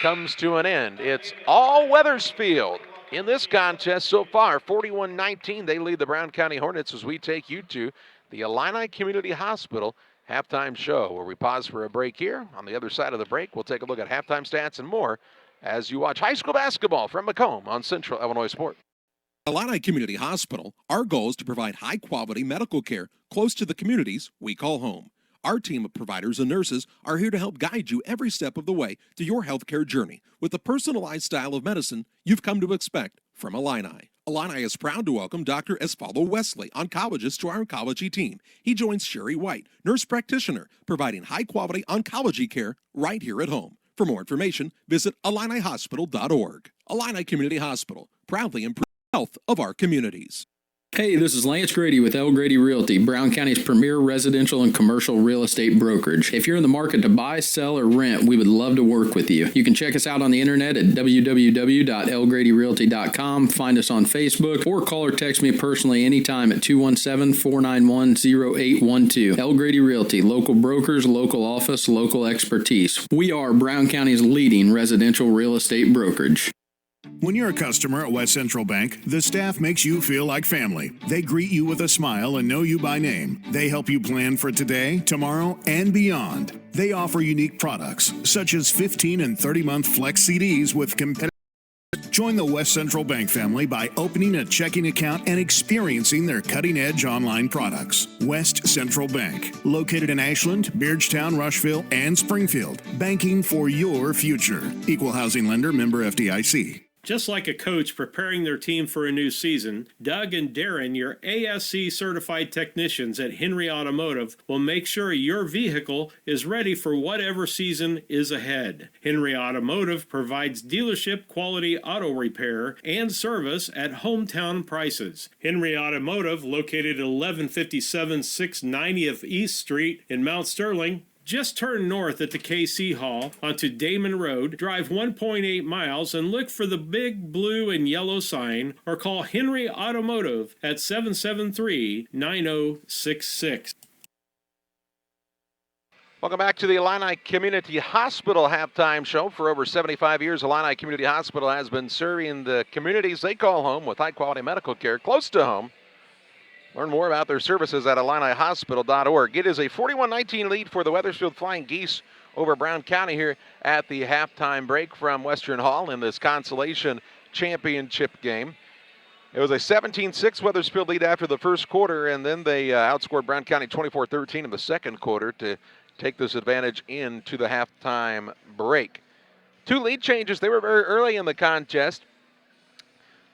comes to an end. It's all Wethersfield in this contest so far. 41-19, they lead the Brown County Hornets as we take you to the Illini Community Hospital halftime show, where we pause for a break here. On the other side of the break, we'll take a look at halftime stats and more as you watch high school basketball from Macomb on Central Illinois Sport. Illini Community Hospital, our goal is to provide high-quality medical care close to the communities we call home. Our team of providers and nurses are here to help guide you every step of the way to your healthcare journey with the personalized style of medicine you've come to expect from Illini. Illini is proud to welcome Dr. Esfaldo Wesley, oncologist, to our oncology team. He joins Sherry White, nurse practitioner, providing high-quality oncology care right here at home. For more information, visit IlliniHospital.org. Illini Community Hospital, proudly improving the health of our communities. Hey, this is Lance Grady with L. Grady Realty, Brown County's premier residential and commercial real estate brokerage. If you're in the market to buy, sell, or rent, we would love to work with you. You can check us out on the internet at www.lgradyrealty.com, find us on Facebook, or call or text me personally anytime at 217-491-0812. L. Grady Realty, local brokers, local office, local expertise. We are Brown County's leading residential real estate brokerage. When you're a customer at West Central Bank, the staff makes you feel like family. They greet you with a smile and know you by name. They help you plan for today, tomorrow, and beyond. They offer unique products, such as 15 and 30-month flex CDs with competitive. Join the West Central Bank family by opening a checking account and experiencing their cutting-edge online products. West Central Bank, located in Ashland, Beardstown, Rushville, and Springfield. Banking for your future. Equal housing lender, member FDIC. Just like a coach preparing their team for a new season, Doug and Darren, your ASC certified technicians at Henry Automotive, will make sure your vehicle is ready for whatever season is ahead. Henry Automotive provides dealership quality auto repair and service at hometown prices. Henry Automotive, located at 1157 690th East Street in Mount Sterling. Just turn north at the KC Hall onto Damon Road, drive 1.8 miles, and look for the big blue and yellow sign, or call Henry Automotive at 773-9066. Welcome back to the Illini Community Hospital halftime show. For over 75 years, Illini Community Hospital has been serving the communities they call home with high-quality medical care close to home. Learn more about their services at IlliniHospital.org. It is a 41-19 lead for the Wethersfield Flying Geese over Brown County here at the halftime break from Western Hall in this consolation championship game. It was a 17-6 Wethersfield lead after the first quarter, and then they outscored Brown County 24-13 in the second quarter to take this advantage into the halftime break. Two lead changes. They were very early in the contest.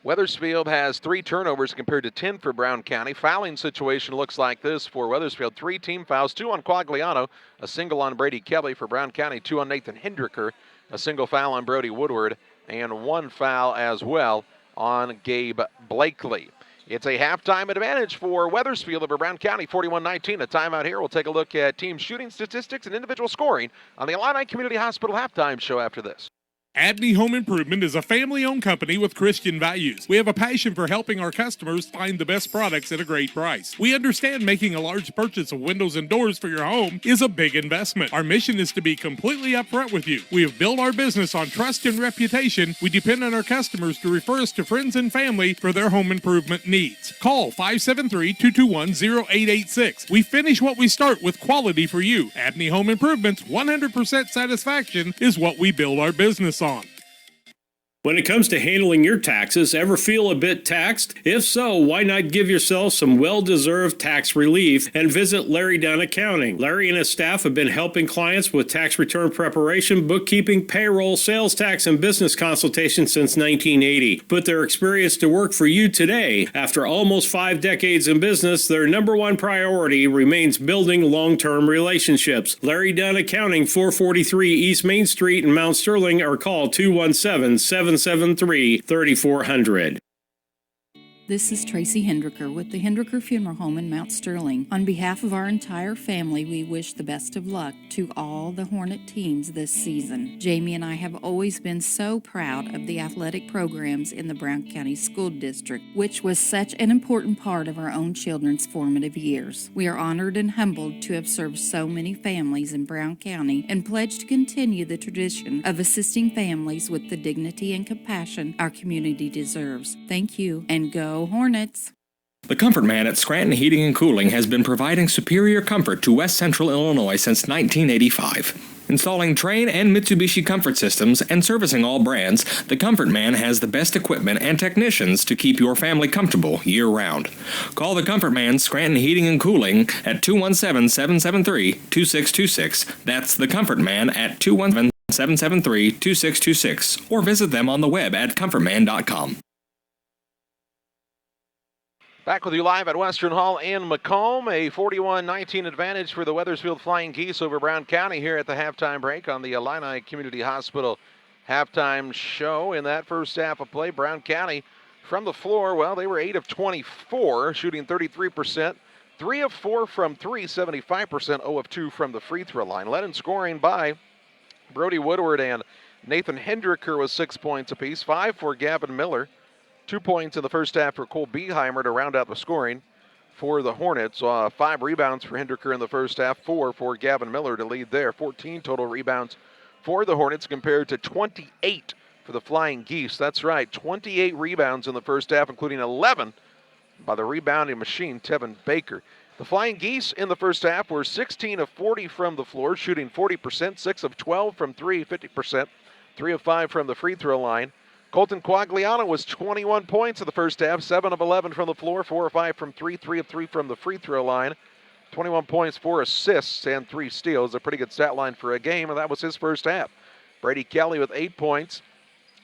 Wethersfield has 3 turnovers compared to 10 for Brown County. Fouling situation looks like this for Wethersfield. 3 team fouls, 2 on Quagliano, a single on Brady Kelly. For Brown County, 2 on Nathan Hendricker, a single foul on Brody Woodward, and 1 foul as well on Gabe Blakely. It's a halftime advantage for Wethersfield over Brown County, 41-19. A timeout here. We'll take a look at team shooting statistics and individual scoring on the Illini Community Hospital halftime show after this. Abney Home Improvement is a family-owned company with Christian values. We have a passion for helping our customers find the best products at a great price. We understand making a large purchase of windows and doors for your home is a big investment. Our mission is to be completely upfront with you. We have built our business on trust and reputation. We depend on our customers to refer us to friends and family for their home improvement needs. Call 573-221-0886. We finish what we start with quality for you. Abney Home Improvement's 100% satisfaction is what we build our business on. When it comes to handling your taxes, ever feel a bit taxed? If so, why not give yourself some well-deserved tax relief and visit Larry Dunn Accounting. Larry and his staff have been helping clients with tax return preparation, bookkeeping, payroll, sales tax, and business consultation since 1980. Put their experience to work for you today. After almost 5 decades in business, their number one priority remains building long-term relationships. Larry Dunn Accounting, 443 East Main Street in Mount Sterling, or call 217-773-3400. This is Tracy Hendricker with the Hendricker Funeral Home in Mount Sterling. On behalf of our entire family, we wish the best of luck to all the Hornet teams this season. Jamie and I have always been so proud of the athletic programs in the Brown County School District, which was such an important part of our own children's formative years. We are honored and humbled to have served so many families in Brown County and pledge to continue the tradition of assisting families with the dignity and compassion our community deserves. Thank you, and go Hornets! The Comfort Man at Scranton Heating and Cooling has been providing superior comfort to West Central Illinois since 1985. Installing Trane and Mitsubishi comfort systems and servicing all brands, the Comfort Man has the best equipment and technicians to keep your family comfortable year-round. Call the Comfort Man Scranton Heating and Cooling at 217-773-2626. That's the Comfort Man at 217-773-2626. Or visit them on the web at comfortman.com. Back with you live at Western Hall in Macomb, a 41-19 advantage for the Wethersfield Flying Geese over Brown County here at the halftime break on the Illini Community Hospital halftime show in that first half of play. Brown County from the floor, well, they were 8 of 24, shooting 33%. 3 of 4 from 3, 75%, 0 of 2 from the free throw line. Led in scoring by Brody Woodward and Nathan Hendricker with 6 points apiece. 5 for Gavin Miller. 2 points in the first half for Cole Beheimer to round out the scoring for the Hornets. 5 rebounds for Hendricker in the first half. 4 for Gavin Miller to lead there. 14 total rebounds for the Hornets compared to 28 for the Flying Geese. That's right, 28 rebounds in the first half, including 11 by the rebounding machine, Tevin Baker. The Flying Geese in the first half were 16 of 40 from the floor, shooting 40%, 6 of 12 from 3, 50%, 3 of 5 from the free throw line. Colton Quagliano was 21 points in the first half, 7 of 11 from the floor, 4 of 5 from 3, 3 of 3 from the free throw line. 21 points, 4 assists, and 3 steals. A pretty good stat line for a game, and that was his first half. Brady Kelly with 8 points,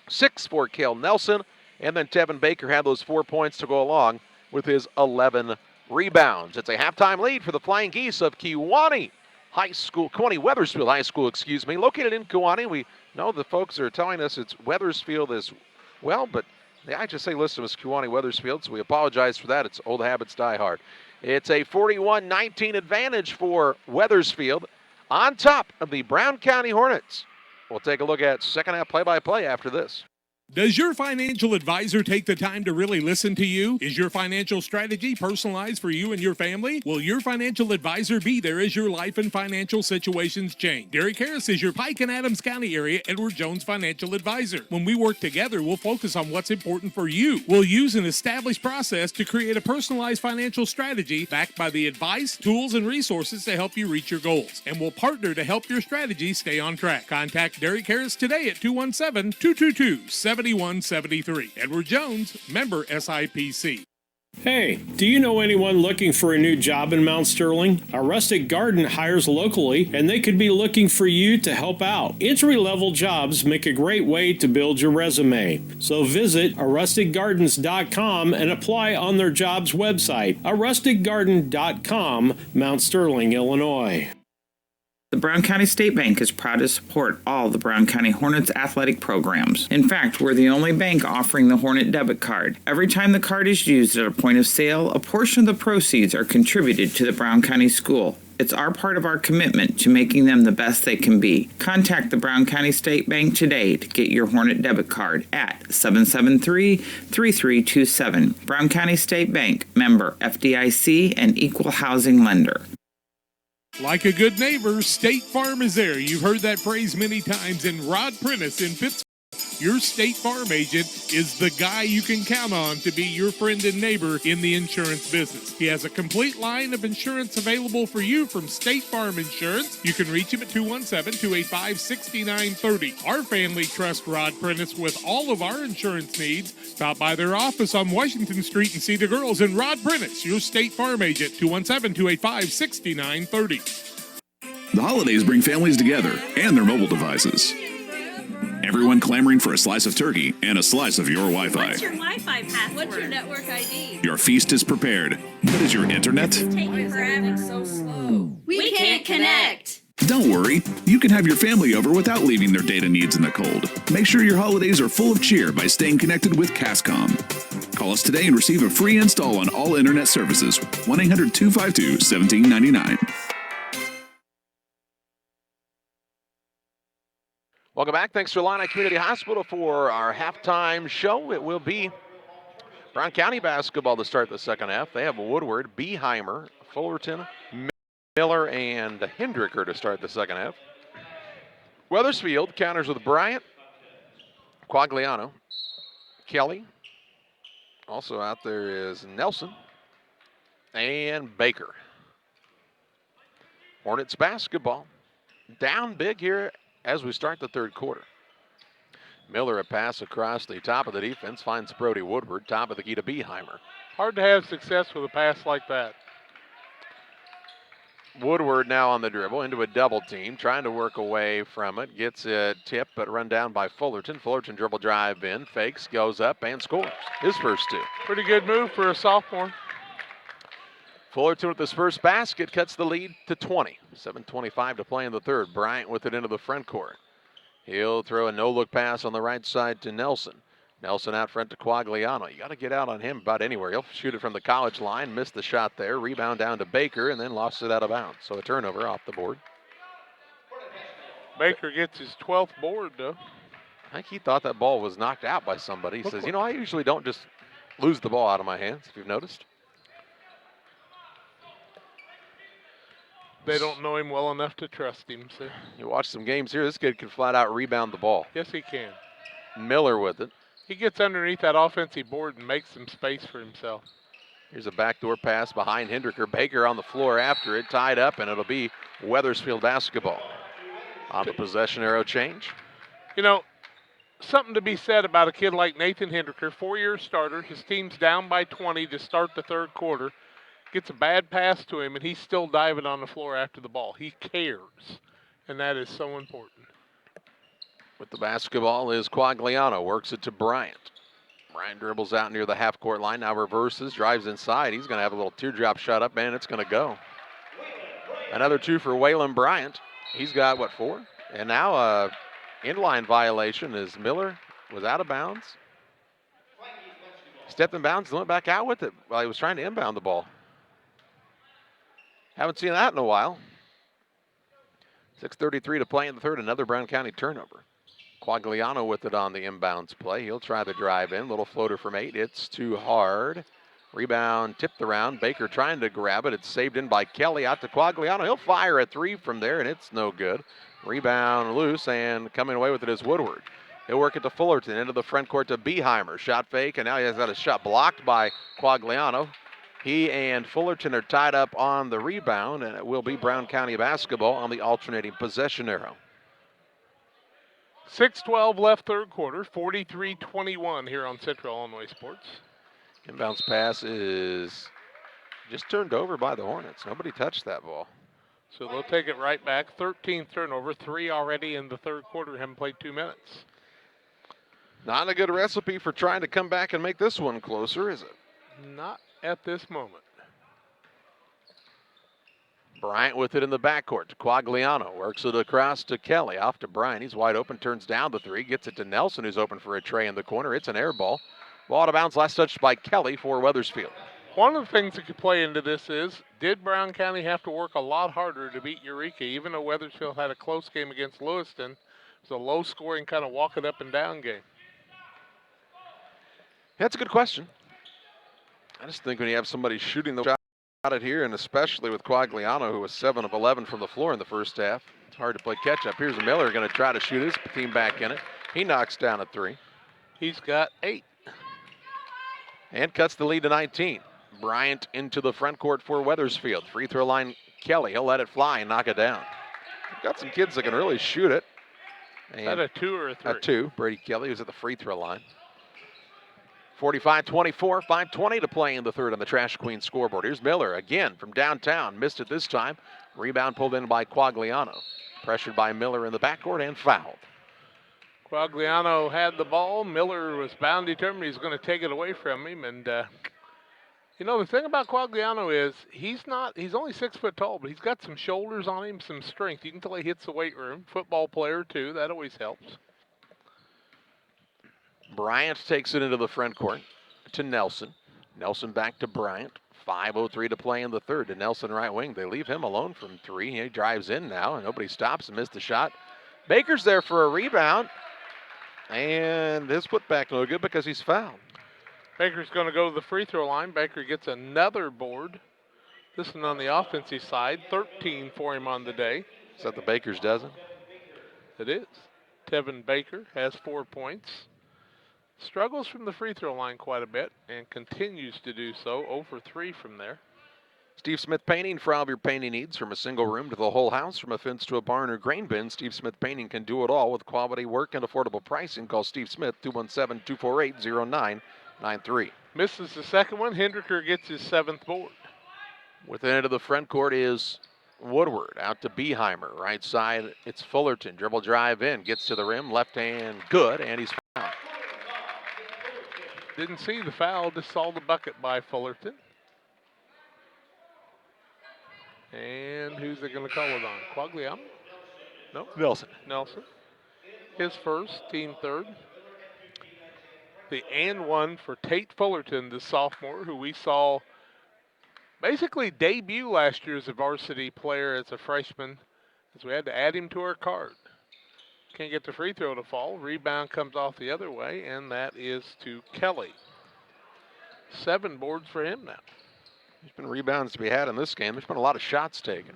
6 for Cale Nelson, and then Tevin Baker had those 4 points to go along with his 11 rebounds. It's a halftime lead for the Flying Geese of Kewanee Wethersfield High School, located in Kewanee. We know the folks are telling us it's Wethersfield as well, but they actually say listed as Kewanee Wethersfield, so we apologize for that. It's old habits die hard. It's a 41-19 advantage for Wethersfield on top of the Brown County Hornets. We'll take a look at second half play-by-play after this. Does your financial advisor take the time to really listen to you? Is your financial strategy personalized for you and your family? Will your financial advisor be there as your life and financial situations change? Derek Harris is your Pike and Adams County area Edward Jones financial advisor. When we work together, we'll focus on what's important for you. We'll use an established process to create a personalized financial strategy backed by the advice, tools, and resources to help you reach your goals. And we'll partner to help your strategy stay on track. Contact Derek Harris today at 217-222-7173. Edward Jones, member SIPC. Hey, do you know anyone looking for a new job in Mount Sterling? A Rustic Garden hires locally, and they could be looking for you to help out. Entry-level jobs make a great way to build your resume. So visit arusticgardens.com and apply on their jobs website, arusticgarden.com, Mount Sterling, Illinois. The Brown County State Bank is proud to support all the Brown County Hornets athletic programs. In fact, we're the only bank offering the Hornet debit card. Every time the card is used at a point of sale, a portion of the proceeds are contributed to the Brown County School. It's our part of our commitment to making them the best they can be. Contact the Brown County State Bank today to get your Hornet debit card at 773-3327. Brown County State Bank, member FDIC and equal housing lender. Like a good neighbor, State Farm is there. You've heard that phrase many times. And Rod Prentice in Pittsburgh, your State Farm agent, is the guy you can count on to be your friend and neighbor in the insurance business. He has a complete line of insurance available for you from State Farm Insurance. You can reach him at 217-285-6930. Our family trusts Rod Prentice with all of our insurance needs. Stop by their office on Washington Street and see the girls. And Rod Prentice, your State Farm agent, 217-285-6930. The holidays bring families together and their mobile devices. Everyone clamoring for a slice of turkey and a slice of your Wi-Fi. What's your Wi-Fi password? What's your network ID? Your feast is prepared, but is your internet? It's taking forever. So slow. We can't connect. Don't worry, you can have your family over without leaving their data needs in the cold. Make sure your holidays are full of cheer by staying connected with Cascom. Call us today and receive a free install on all internet services. 1-800-252-1799. Welcome back. Thanks to Illini Community Hospital for our halftime show. It will be Brown County basketball to start the second half. They have Woodward, Beheimer, Fullerton, Miller, and Hendricker to start the second half. Wethersfield counters with Bryant, Quagliano, Kelly. Also out there is Nelson and Baker. Hornets basketball down big here as we start the third quarter. Miller, a pass across the top of the defense, finds Brody Woodward, top of the key to Beheimer. Hard to have success with a pass like that. Woodward now on the dribble into a double team, trying to work away from it. Gets it tipped, but run down by Fullerton. Fullerton dribble drive in, fakes, goes up, and scores his first two. Pretty good move for a sophomore. Fullerton with his first basket cuts the lead to 20. 7:25 to play in the third. Bryant with it into the front court. He'll throw a no-look pass on the right side to Nelson. Nelson out front to Quagliano. You got to get out on him about anywhere. He'll shoot it from the college line, missed the shot there, rebound down to Baker, and then lost it out of bounds. So a turnover off the board. Baker gets his 12th board, though. I think he thought that ball was knocked out by somebody. He says, you know, I usually don't just lose the ball out of my hands, if you've noticed. They don't know him well enough to trust him. So. You watch some games here, this kid can flat out rebound the ball. Yes, he can. Miller with it. He gets underneath that offensive board and makes some space for himself. Here's a backdoor pass behind Hindricker. Baker on the floor after it, tied up, and it'll be Wethersfield basketball. On the possession arrow change. You know, something to be said about a kid like Nathan Hindricker, 4-year starter. His team's down by 20 to start the third quarter. Gets a bad pass to him, and he's still diving on the floor after the ball. He cares, and that is so important. With the basketball is Quagliano, works it to Bryant. Bryant dribbles out near the half-court line, now reverses, drives inside. He's going to have a little teardrop shot up, and it's going to go. Another 2 for Waylon Bryant. He's got, what, 4? And now a inline violation as Miller was out of bounds. Stepped in bounds and went back out with it while he was trying to inbound the ball. Haven't seen that in a while. 6:33 to play in the third, another Brown County turnover. Quagliano with it on the inbounds play. He'll try the drive in, little floater from 8. It's too hard. Rebound tipped around. Baker trying to grab it. It's saved in by Kelly out to Quagliano. He'll fire a 3 from there, and it's no good. Rebound loose, and coming away with it is Woodward. He'll work it to Fullerton, into the front court to Beheimer. Shot fake, and now he has got a shot blocked by Quagliano. He and Fullerton are tied up on the rebound, and it will be Brown County basketball on the alternating possession arrow. 6:12 left third quarter, 43-21 here on Central Illinois Sports. Inbounds pass is just turned over by the Hornets. Nobody touched that ball. So they'll take it right back. 13th turnover, 3 already in the third quarter. Haven't played 2 minutes. Not a good recipe for trying to come back and make this one closer, is it? Not at this moment. Bryant with it in the backcourt to Quagliano. Works it across to Kelly. Off to Bryant. He's wide open. Turns down the 3. Gets it to Nelson, who's open for a tray in the corner. It's an air ball. Ball out of bounds. Last touched by Kelly for Wethersfield. One of the things that could play into this is, did Brown County have to work a lot harder to beat Eureka? Even though Wethersfield had a close game against Lewiston, it was a low-scoring kind of walk it up and down game. That's a good question. I just think when you have somebody shooting the shot at here, and especially with Quagliano, who was 7 of 11 from the floor in the first half, it's hard to play catch-up. Here's Miller going to try to shoot his team back in it. He knocks down a 3. He's got 8. And cuts the lead to 19. Bryant into the front court for Wethersfield. Free throw line, Kelly. He'll let it fly and knock it down. We've got some kids that can really shoot it. Is that a 2 or a 3? A 2. Brady Kelly was at the free throw line. 45-24, 5:20 to play in the third on the Trash Queen scoreboard. Here's Miller again from downtown. Missed it this time. Rebound pulled in by Quagliano. Pressured by Miller in the backcourt and fouled. Quagliano had the ball. Miller was bound determined he's going to take it away from him. And, you know, the thing about Quagliano is he's only 6 foot tall, but he's got some shoulders on him, some strength. You can tell he hits the weight room. Football player, too. That always helps. Bryant takes it into the front court to Nelson. Nelson back to Bryant. 5:03 to play in the third to Nelson right wing. They leave him alone from 3. He drives in now, and nobody stops him. Missed the shot. Baker's there for a rebound. And his putback no good because he's fouled. Baker's going to go to the free throw line. Baker gets another board. This one on the offensive side. 13 for him on the day. Is that the Baker's dozen? It is. Tevin Baker has 4 points. Struggles from the free throw line quite a bit and continues to do so. 0 for 3 from there. Steve Smith Painting, for all of your painting needs, from a single room to the whole house, from a fence to a barn or grain bin, Steve Smith Painting can do it all with quality work and affordable pricing. Call Steve Smith, 217-248-0993. Misses the second one. Hindricker gets his 7th board. With the end of the front court is Woodward, out to Beheimer. Right side, it's Fullerton. Dribble drive in, gets to the rim, left hand good, and he's fouled. Didn't see the foul, just saw the bucket by Fullerton. And who's they going to call it on? Quagliano? No? Nelson. Nelson. his first, team third. The and one for Tate Fullerton, the sophomore, who we saw basically debut last year as a varsity player as a freshman, as we had to add him to our card. Can't get the free throw to fall. Rebound comes off the other way, and that is to Kelly. 7 boards for him now. There's been rebounds to be had in this game. There's been a lot of shots taken.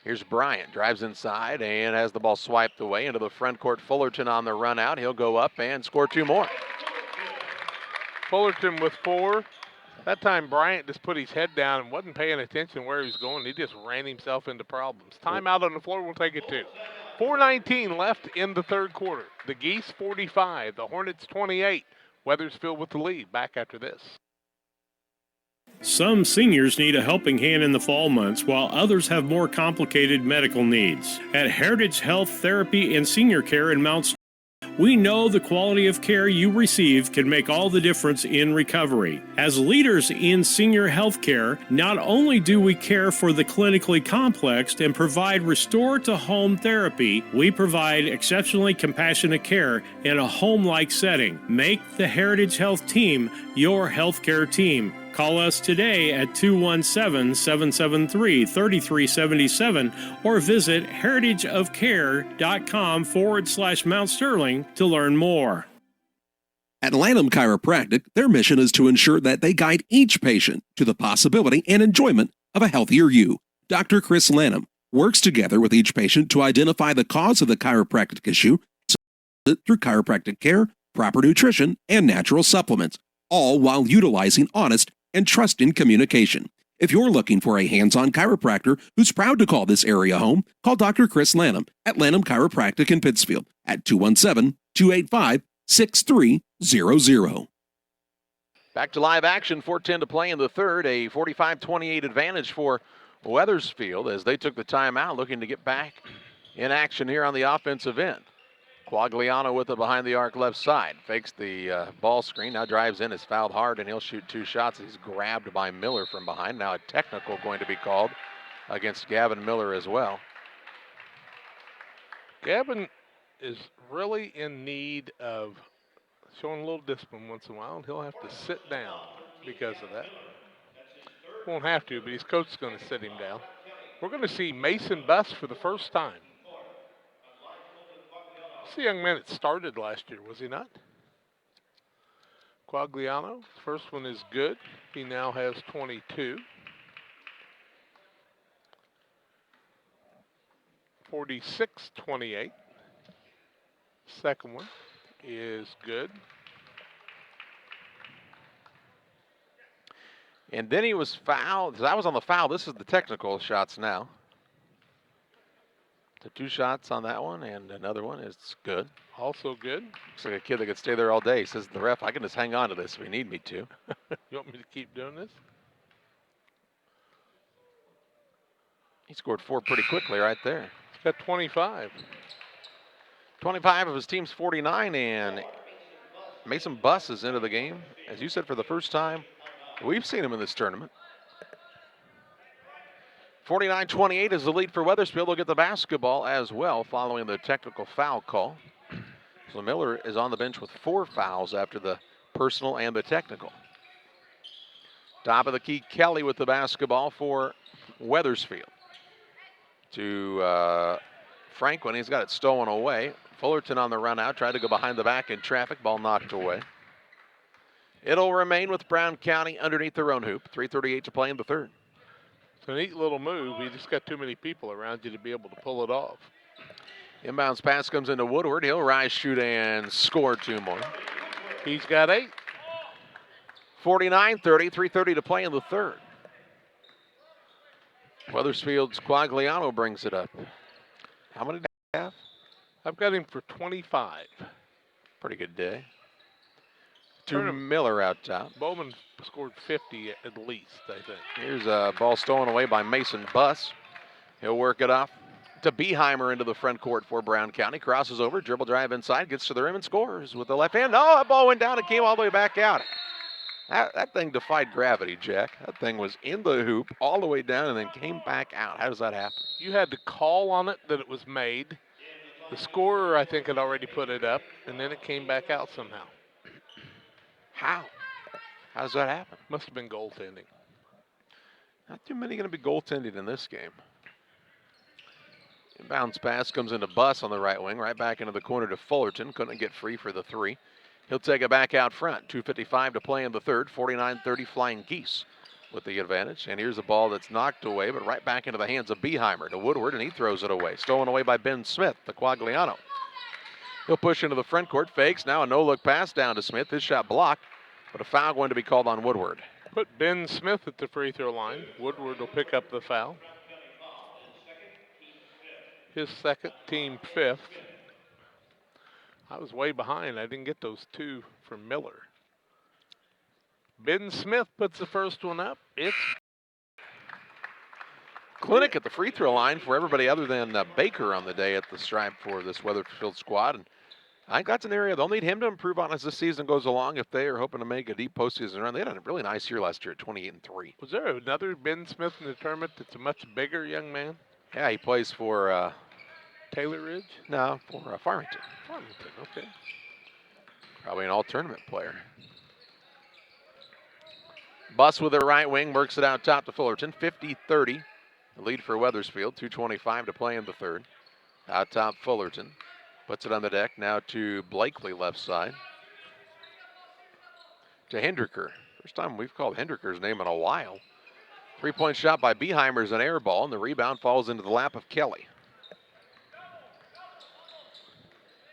Here's Bryant, drives inside and has the ball swiped away into the front court. Fullerton on the run out. He'll go up and score 2 more. Fullerton with 4. That time Bryant just put his head down and wasn't paying attention where he was going. He just ran himself into problems. Timeout on the floor, we'll take it 2. 4:19 left in the third quarter. The Geese 45, the Hornets 28. Wethersfield with the lead. Back after this. Some seniors need a helping hand in the fall months, while others have more complicated medical needs. At Heritage Health Therapy and Senior Care in Mount Sterling, we know the quality of care you receive can make all the difference in recovery. As leaders in senior health care, not only do we care for the clinically complex and provide restore-to-home therapy, we provide exceptionally compassionate care in a home-like setting. Make the Heritage Health team your healthcare team. Call us today at 217-773-3377 or visit heritageofcare.com/Mount Sterling to learn more. At Lanham Chiropractic, their mission is to ensure that they guide each patient to the possibility and enjoyment of a healthier you. Dr. Chris Lanham works together with each patient to identify the cause of the chiropractic issue through chiropractic care, proper nutrition, and natural supplements, all while utilizing honest and trusting communication. If you're looking for a hands-on chiropractor who's proud to call this area home, call Dr. Chris Lanham at Lanham Chiropractic in Pittsfield at 217-285-6300. Back to live action, 4:10 to play in the third, a 45-28 advantage for Wethersfield as they took the timeout looking to get back in action here on the offensive end. Quagliano with it behind the arc left side. Fakes the ball screen, now drives in, is fouled hard, and he'll shoot 2 shots. He's grabbed by Miller from behind. Now a technical going to be called against Gavin Miller as well. Gavin is really in need of showing a little discipline once in a while, and he'll have to sit down because of that. Won't have to, but his coach is going to sit him down. We're going to see Mason Buss for the first time. He's a young man that started last year, was he not? Quagliano, first one is good. He now has 22. 46-28. Second one is good. And then he was fouled. That was on the foul. This is the technical shots now. So 2 shots on that one, and another one is good. Also good. Looks like a kid that could stay there all day. Says the ref, I can just hang on to this if you need me to. You want me to keep doing this? He scored 4 pretty quickly right there. He's got 25. 25 of his team's 49, and Mason Buss is into the game. As you said, for the first time, we've seen him in this tournament. 49-28 is the lead for Wethersfield. They'll get the basketball as well following the technical foul call. So Miller is on the bench with 4 fouls after the personal and the technical. Top of the key, Kelly with the basketball for Wethersfield. To Franklin, he's got it stolen away. Fullerton on the run out, tried to go behind the back in traffic, ball knocked away. It'll remain with Brown County underneath their own hoop. 3:38 to play in the third. It's a neat little move. You just got too many people around you to be able to pull it off. Inbounds pass comes into Woodward. He'll rise, shoot, and score 2 more. He's got 8. 49-30, 3:30 to play in the third. Wethersfield's Quagliano brings it up. How many do you have? I've got him for 25. Pretty good day. To Miller out top. Bowman scored 50 at least, I think. Here's a ball stolen away by Mason Buss. He'll work it off to Beheimer into the front court for Brown County. Crosses over, dribble drive inside, gets to the rim and scores with the left hand. No, that ball went down and came all the way back out. That thing defied gravity, Jack. That thing was in the hoop all the way down and then came back out. How does that happen? You had to call on it that it was made. The scorer, I think, had already put it up, and then it came back out somehow. How? How does that happen? Must have been goaltending. Not too many going to be goaltending in this game. Inbounds pass comes into Buss on the right wing, right back into the corner to Fullerton. Couldn't get free for the 3. He'll take it back out front. 2:55 to play in the third. 49-30 Flying Geese with the advantage. And here's a ball that's knocked away, but right back into the hands of Beheimer to Woodward, and he throws it away. Stolen away by Ben Smith, the Quagliano. He'll push into the front court, fakes. Now a no-look pass down to Smith. His shot blocked, but a foul going to be called on Woodward. Put Ben Smith at the free throw line. Woodward will pick up the foul. His second, team 5th. I was way behind. I didn't get those 2 from Miller. Ben Smith puts the first one up. It's clinic at the free throw line for everybody other than Baker on the day at the stripe for this Wethersfield squad. And I think that's an area they'll need him to improve on as this season goes along if they are hoping to make a deep postseason run. They had a really nice year last year at 28-3. Was there another Ben Smith in the tournament that's a much bigger young man? Yeah, he plays for Taylor Ridge? No, for Farmington. Farmington, okay. Probably an all-tournament player. Buss with the right wing, works it out top to Fullerton. 50-30, the lead for Wethersfield. 2:25 to play in the third. Out top Fullerton. Puts it on the deck, now to Blakely left side. To Hendricker. First time we've called Hendricker's name in a while. 3-point shot by Beheimer's an air ball, and the rebound falls into the lap of Kelly.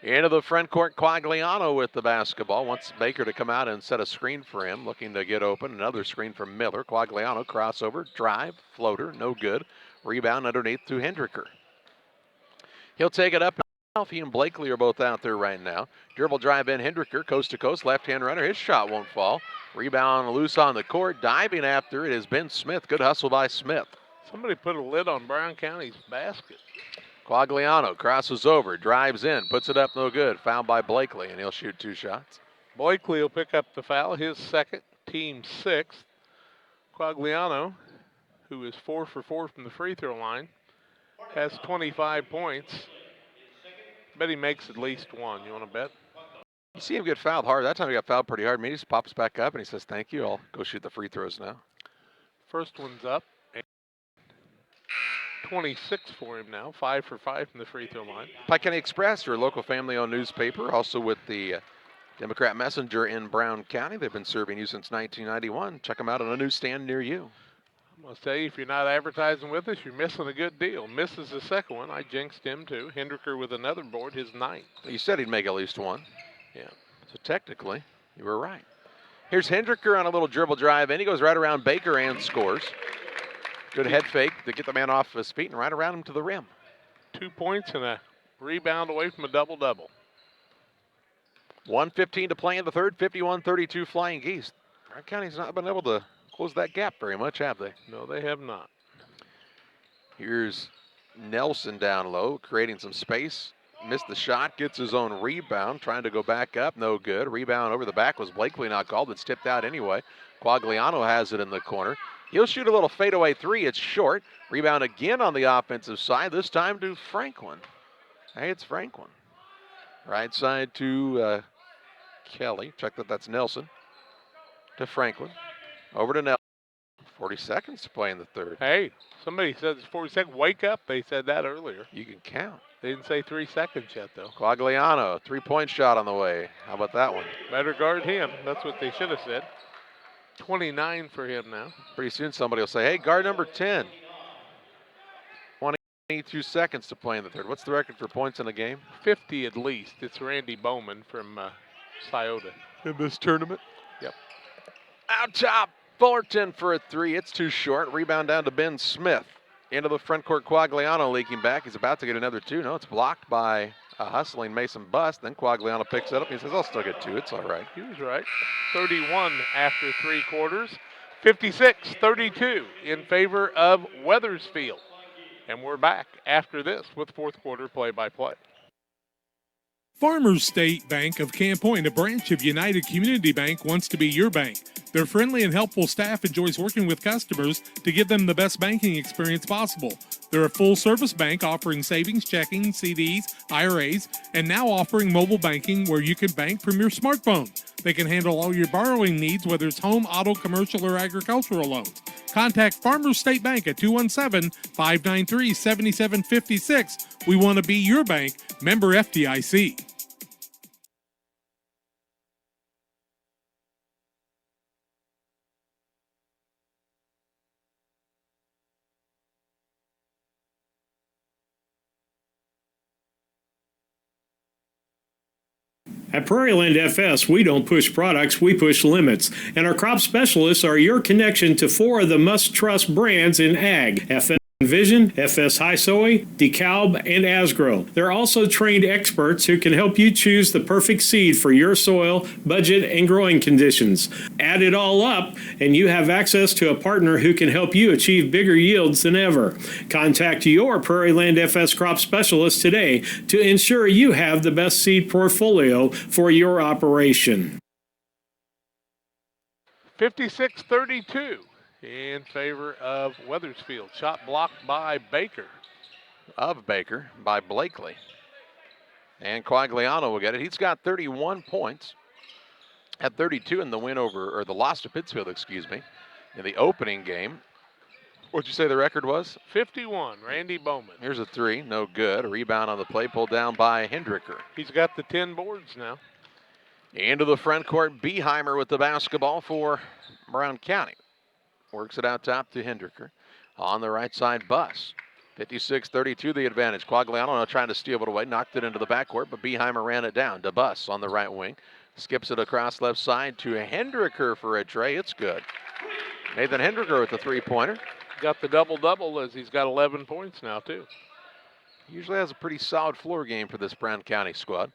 Into the front court, Quagliano with the basketball. Wants Baker to come out and set a screen for him. Looking to get open. Another screen from Miller. Quagliano crossover, drive, floater, no good. Rebound underneath to Hendricker. He'll take it up. He and Blakely are both out there right now. Dribble drive in, Hendricker, coast to coast, left-hand runner. His shot won't fall. Rebound loose on the court. Diving after it is Ben Smith. Good hustle by Smith. Somebody put a lid on Brown County's basket. Quagliano crosses over, drives in, puts it up, no good. Fouled by Blakely, and he'll shoot 2 shots. Blakely will pick up the foul, his second, team 6th. Quagliano, who is 4 for 4 from the free throw line, has 25 points. Bet he makes at least 1. You want to bet? You see him get fouled hard. That time he got fouled pretty hard. He just pops back up and he says, "Thank you. I'll go shoot the free throws now." First one's up. 26 for him now, 5 for 5 from the free throw line. Pike County Express, your local family-owned newspaper, also with the Democrat Messenger in Brown County. They've been serving you since 1991. Check them out on a newsstand near you. I'm going to say, if you're not advertising with us, you're missing a good deal. Misses the second one. I jinxed him too. Hendricker with another board, his 9th. You said he'd make at least 1. Yeah. So technically, you were right. Here's Hendricker on a little dribble drive, and he goes right around Baker and scores. Good head fake to get the man off his feet and right around him to the rim. 2 points and a rebound away from a double-double. 1:15 to play in the third, 51-32 Flying Geese. Brown County's not been able to close that gap very much, have they? No, they have not. Here's Nelson down low, creating some space. Missed the shot, gets his own rebound, trying to go back up, no good. Rebound over the back was Blakely not called, it's tipped out anyway. Quagliano has it in the corner. He'll shoot a little fadeaway 3. It's short. Rebound again on the offensive side, this time to Franklin. Hey, it's Franklin. Right side to Kelly. Check that that's Nelson. To Franklin. Over to Nelson. 40 seconds to play in the third. Hey, somebody said it's 40 seconds. Wake up. They said that earlier. You can count. They didn't say 3 seconds yet, though. Quagliano, 3-point shot on the way. How about that one? Better guard him. That's what they should have said. 29 for him now. Pretty soon somebody will say, hey, guard number 10. 22 seconds to play in the third. What's the record for points in a game? 50 at least. It's Randy Bowman from Scioto. In this tournament? Yep. Out top, Fullerton for a 3. It's too short. Rebound down to Ben Smith. Into the front court, Quagliano leaking back. He's about to get another 2. No, it's blocked by a hustling Mason Bust. Then Quagliano picks it up. He says, I'll still get 2. It's all right. He was right. 31 after 3 quarters. 56-32 in favor of Wethersfield. And we're back after this with fourth quarter play-by-play. Farmers State Bank of Camp Point, a branch of United Community Bank, wants to be your bank. Their friendly and helpful staff enjoys working with customers to give them the best banking experience possible. They're a full-service bank offering savings, checking, CDs, IRAs, and now offering mobile banking where you can bank from your smartphone. They can handle all your borrowing needs, whether it's home, auto, commercial, or agricultural loans. Contact Farmers State Bank at 217-593-7756. We want to be your bank. Member FDIC. At Prairieland FS, we don't push products, we push limits. And our crop specialists are your connection to 4 of the must-trust brands in ag: FS Vision, FS High Soy, DeKalb, and Asgrow. They're also trained experts who can help you choose the perfect seed for your soil, budget, and growing conditions. Add it all up, and you have access to a partner who can help you achieve bigger yields than ever. Contact your Prairieland FS crop specialist today to ensure you have the best seed portfolio for your operation. 56-32 in favor of Wethersfield. Shot blocked by Baker. Of Baker by Blakely. And Quagliano will get it. He's got 31 points. Had 32 in the win over, or the loss to Pittsfield, excuse me, in the opening game. What'd you say the record was? 51, Randy Bowman. Here's a 3, no good. A rebound on the play, pulled down by Hendricker. He's got the 10 boards now. Into the front court, Beheimer with the basketball for Brown County. Works it out top to Hendricker. On the right side, Buss. 56-32 the advantage. Quagliano now trying to steal it away. Knocked it into the backcourt, but Beheimer ran it down to Buss on the right wing. Skips it across left side to Hendricker for a tray. It's good. Nathan Hendricker with the three-pointer. Got the double-double as he's got 11 points now, too. He usually has a pretty solid floor game for this Brown County squad.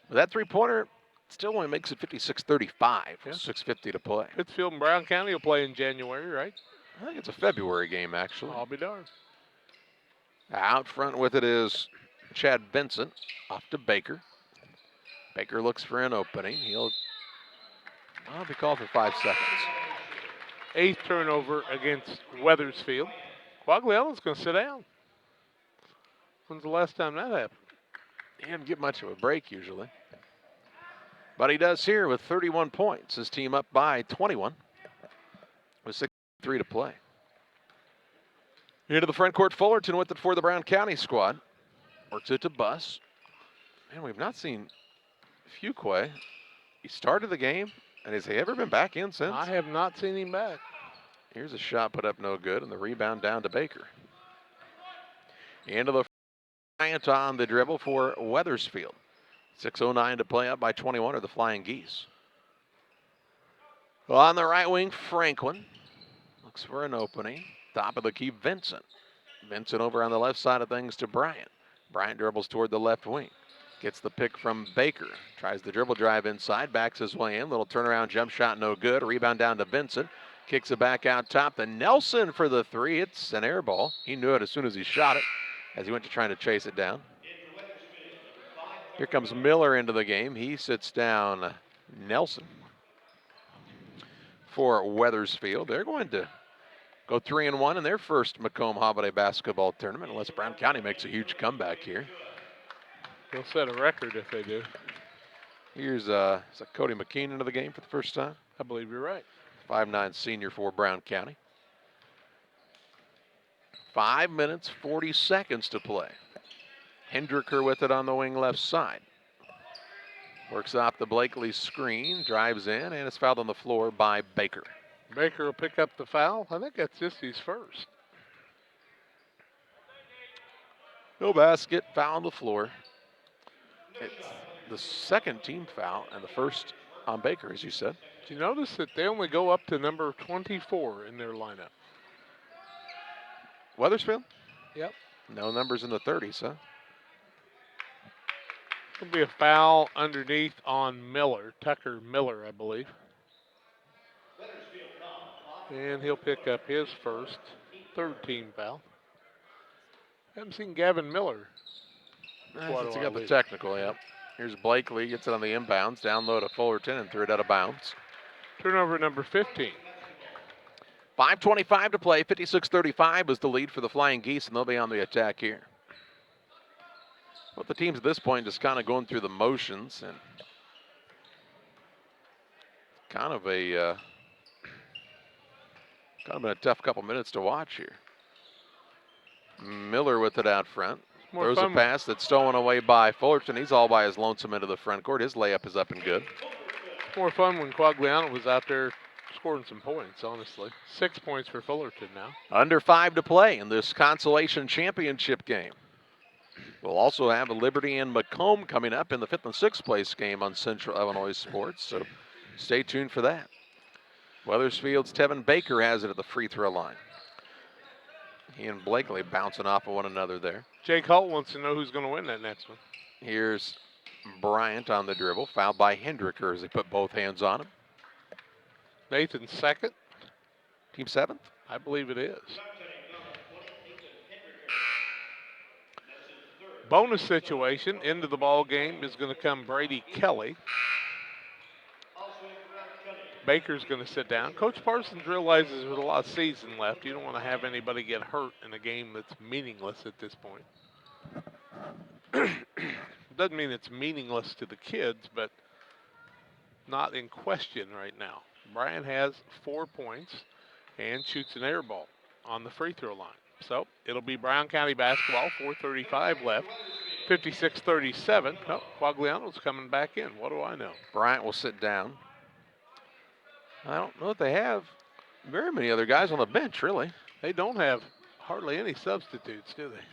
But that three-pointer still only makes it 56-35. Yeah. 6:50 to play. Pittsfield and Brown County will play in January, right? I think it's a February game, actually. I'll be darned. Out front with it is Chad Vincent. Off to Baker. Baker looks for an opening. He'll be called for 5 seconds. 8th turnover against Wethersfield. Quagliano's going to sit down. When's the last time that happened? He didn't get much of a break usually. But he does here with 31 points. His team up by 21 with 6:03 to play. Into the front court, Fullerton with it for the Brown County squad. Works it to Buss. Man, we've not seen Fuquay. He started the game, and has he ever been back in since? I have not seen him back. Here's a shot put up no good, and the rebound down to Baker. Into the front on the dribble for Wethersfield. 6:09 to play, up by 21 are the Flying Geese. On the right wing, Franklin looks for an opening. Top of the key, Vincent. Vincent over on the left side of things to Bryant. Bryant dribbles toward the left wing. Gets the pick from Baker. Tries the dribble drive inside, backs his way in. Little turnaround jump shot, no good. Rebound down to Vincent. Kicks it back out top to Nelson for the 3. It's an air ball. He knew it as soon as he shot it, as he went to trying to chase it down. Here comes Miller into the game. He sits down Nelson for Wethersfield. They're going to go 3-1 in their first Macomb Holiday basketball tournament, unless Brown County makes a huge comeback here. They'll set a record if they do. Here's is that Cody McKean into the game for the first time? I believe you're right. 5'9" senior for Brown County. 5 minutes, 40 seconds to play. Hendricker with it on the wing left side. Works off the Blakely screen, drives in, and is fouled on the floor by Baker. Baker will pick up the foul. I think that's just his first. No basket, foul on the floor. It's the second team foul and the first on Baker, as you said. Did you notice that they only go up to number 24 in their lineup? Wethersfield? Yep. No numbers in the 30s, huh? There'll be a foul underneath on Miller, Tucker Miller, I believe. And he'll pick up his first, third team foul. Haven't seen Gavin Miller. Since he got the technical, yep. Here's Blakely, gets it on the inbounds, down low to Fullerton and threw it out of bounds. Turnover number 15. 5:25 to play. 56-35 is the lead for the Flying Geese, and they'll be on the attack here. But the teams at this point just kind of going through the motions, and kind of been a tough couple minutes to watch here. Miller with it out front. Throws a pass that's stolen away by Fullerton. He's all by his lonesome into the front court. His layup is up and good. More fun when Quagliano was out there scoring some points, honestly. 6 points for Fullerton now. Under 5 to play in this consolation championship game. We'll also have a Liberty and Macomb coming up in the 5th and 6th place game on Central Illinois Sports, so stay tuned for that. Wethersfield's Tevin Baker has it at the free throw line. He and Blakely bouncing off of one another there. Jake Holt wants to know who's going to win that next one. Here's Bryant on the dribble, fouled by Hendricker as they put both hands on him. Nathan's second. Team 7th? I believe it is. Bonus situation into the ball game is going to come Brady Kelly. Baker's going to sit down. Coach Parsons realizes with a lot of season left, you don't want to have anybody get hurt in a game that's meaningless at this point. Doesn't mean it's meaningless to the kids, but not in question right now. Brian has 4 points and shoots an air ball on the free throw line. So it'll be Brown County basketball, 4:35 left, 56-37. Oh, Quagliano's coming back in. What do I know? Bryant will sit down. I don't know if they have very many other guys on the bench, really. They don't have hardly any substitutes, do they?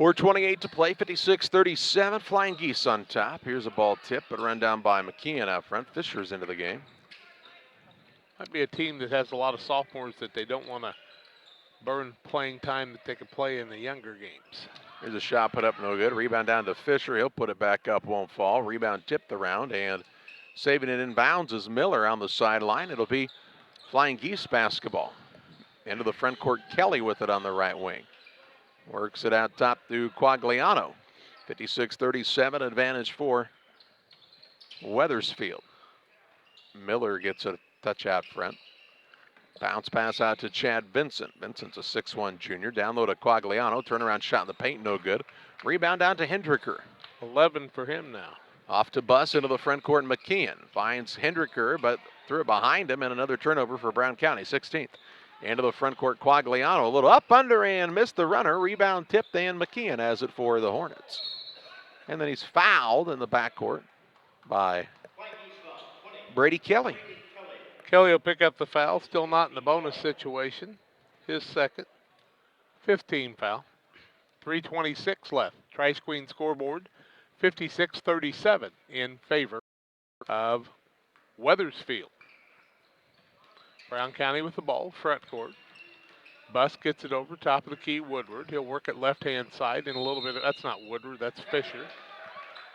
4:28 to play, 56-37. Flying Geese on top. Here's a ball tip, but run down by McKeon out front. Fisher's into the game. Might be a team that has a lot of sophomores that they don't want to burn playing time that they could play in the younger games. Here's a shot put up, no good. Rebound down to Fisher. He'll put it back up, won't fall. Rebound tipped around, and saving it in bounds is Miller on the sideline. It'll be Flying Geese basketball. Into the front court, Kelly with it on the right wing. Works it out top to Quagliano. 56-37 advantage for Wethersfield. Miller gets a touch out front. Bounce pass out to Chad Vincent. Vincent's a 6'1 junior. Down low to Quagliano. Turnaround shot in the paint, no good. Rebound down to Hendricker. 11 for him now. Off to Buss into the front court, McKeon finds Hendricker, but threw it behind him, and another turnover for Brown County, 16th. Into the front court, Quagliano, a little up under and missed the runner. Rebound tipped, and McKeon has it for the Hornets. And then he's fouled in the backcourt by Brady Kelly. Kelly will pick up the foul, still not in the bonus situation. His second, 15 foul. 3:26 left. Trice Queen scoreboard, 56-37 in favor of Wethersfield. Brown County with the ball, front court. Buss gets it over top of the key, Woodward. He'll work it left-hand side in a little bit. That's not Woodward, that's Fisher.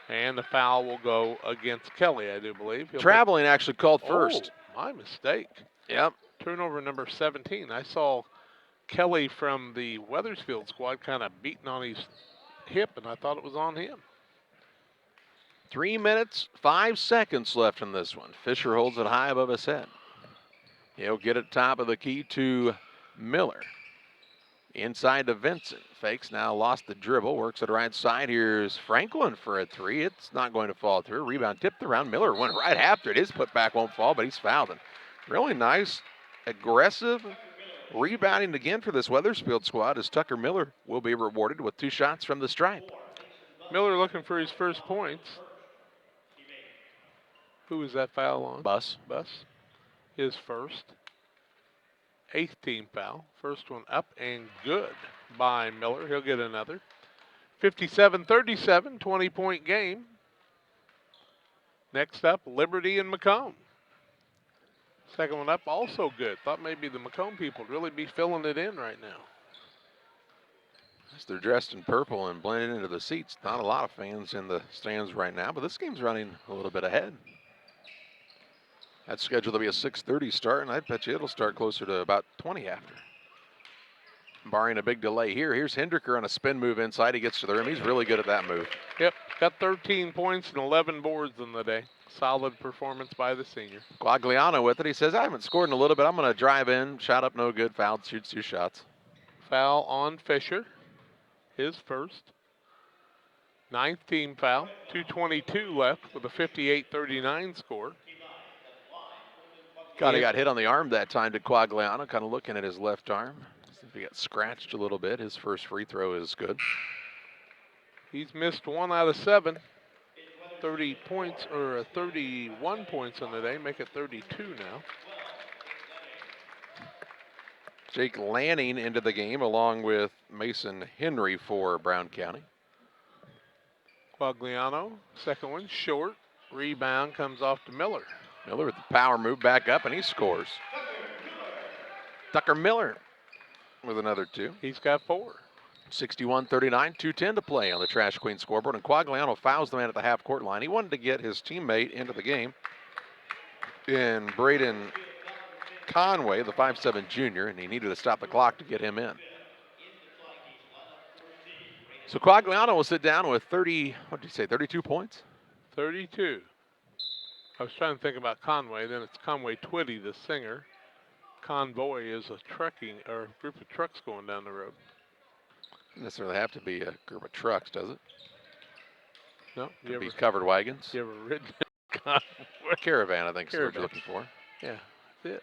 And the foul will go against Kelly, I do believe. Traveling actually called first. Oh, my mistake. Yep. Turnover number 17. I saw Kelly from the Wethersfield squad kind of beating on his hip, and I thought it was on him. 3 minutes, 5 seconds left in this one. Fisher holds it high above his head. He'll get it top of the key to Miller. Inside to Vincent. Fakes, now lost the dribble. Works it right side. Here's Franklin for a three. It's not going to fall through. Rebound tipped around. Miller went right after it. His putback won't fall, but he's fouled. And really nice, aggressive rebounding again for this Wethersfield squad as Tucker Miller will be rewarded with 2 shots from the stripe. Miller looking for his first points. Who was that foul on? Buss. Buss. His first. 8th team foul. First one up and good by Miller. He'll get another. 57-37, 20-point game. Next up, Liberty and Macomb. Second one up, also good. Thought maybe the Macomb people would really be filling it in right now. As they're dressed in purple and blended into the seats. Not a lot of fans in the stands right now, but this game's running a little bit ahead. That's scheduled to be a 6:30 start, and I bet you it'll start closer to about 20 after. Barring a big delay here. Here's Hendricker on a spin move inside. He gets to the rim. He's really good at that move. Yep, Got 13 points and 11 boards in the day. Solid performance by the senior. Quagliano with it. He says, I haven't scored in a little bit. I'm going to drive in. Shot up no good. Fouled. Shoots 2 shots. Foul on Fisher. His first. 9th team foul. 2:22 left with a 58-39 score. Kind of got hit on the arm that time to Quagliano. Kind of looking at his left arm. He got scratched a little bit. His first free throw is good. He's missed 1 out of 7. 30 points, or 31 points on the day, make it 32 now. Jake Lanning into the game along with Mason Henry for Brown County. Quagliano, second one, short. Rebound comes off to Miller. Miller with the power move back up, and he scores. Tucker Miller with another 2. He's got 4. 61-39, 2:10 to play on the Trash Queen scoreboard, and Quagliano fouls the man at the half-court line. He wanted to get his teammate into the game in Braden Conway, the 5'7" junior, and he needed to stop the clock to get him in. So Quagliano will sit down with 32 points? 32. I was trying to think about Conway, then it's Conway Twitty, the singer. Convoy is a trucking, or a group of trucks going down the road. Doesn't necessarily have to be a group of trucks, does it? No. Could be covered wagons. You ever ridden a caravan, I think is what you're looking for. Yeah, that's it.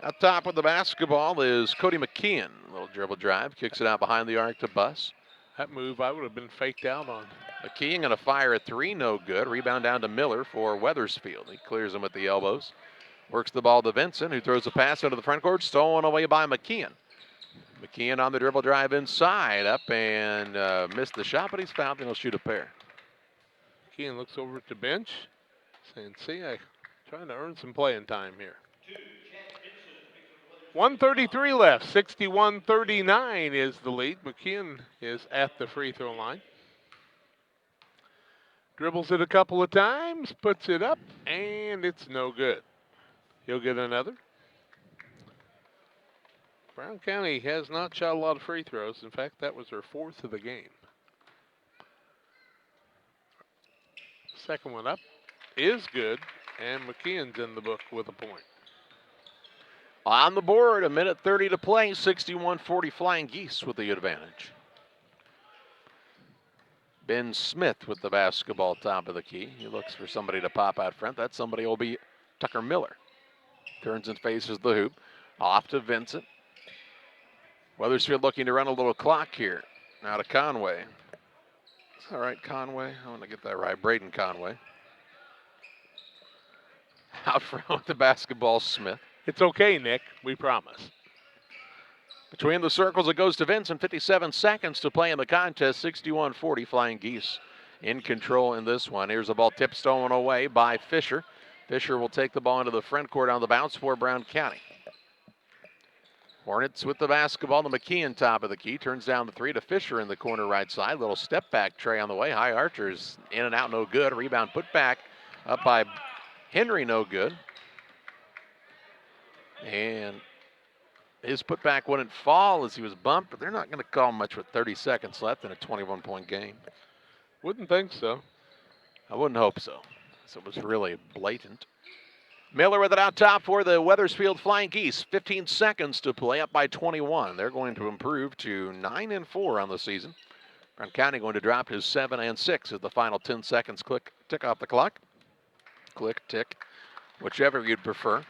Up top with the basketball is Cody McKeon. A little dribble drive, kicks it out behind the arc to Buss. That move I would have been faked out on. McKeon going to fire a 3, no good. Rebound down to Miller for Wethersfield. He clears him with the elbows. Works the ball to Vincent, who throws a pass into the front court, stolen away by McKeon. McKeon on the dribble drive inside, up and missed the shot, but he's fouled and he'll shoot a pair. McKeon looks over at the bench, saying, see, I'm trying to earn some playing time here. 1:33 left, 61-39 is the lead. McKeon is at the free throw line. Dribbles it a couple of times, puts it up, and it's no good. He'll get another. Brown County has not shot a lot of free throws. In fact, that was their 4th of the game. Second one up is good, and McKeon's in the book with a point. On the board, 1:30 to play, 61-40 Flying Geese with the advantage. Ben Smith with the basketball top of the key. He looks for somebody to pop out front. That somebody will be Tucker Miller. Turns and faces the hoop. Off to Vincent. Wethersfield looking to run a little clock here. Now to Conway. It's all right, Conway. I want to get that right. Braden Conway. Out front with the basketball, Smith. It's okay, Nick. We promise. Between the circles, it goes to Vincent. 57 seconds to play in the contest. 61-40 Flying Geese in control in this one. Here's the ball tip stolen away by Fisher. Fisher will take the ball into the front court on the bounce for Brown County. Hornets with the basketball. The McKeon top of the key. Turns down the 3 to Fisher in the corner right side. Little step back tray on the way. High archers in and out, no good. Rebound put back up by Henry, no good. And his putback wouldn't fall as he was bumped, but they're not going to call much with 30 seconds left in a 21-point game. Wouldn't think so. I wouldn't hope so. So it was really blatant. Miller with it out top for the Wethersfield Flying Geese. 15 seconds to play, up by 21. They're going to improve to 9-4 on the season. Brown County going to drop to 7-6 as the final 10 seconds tick off the clock. Click, tick, whichever you'd prefer.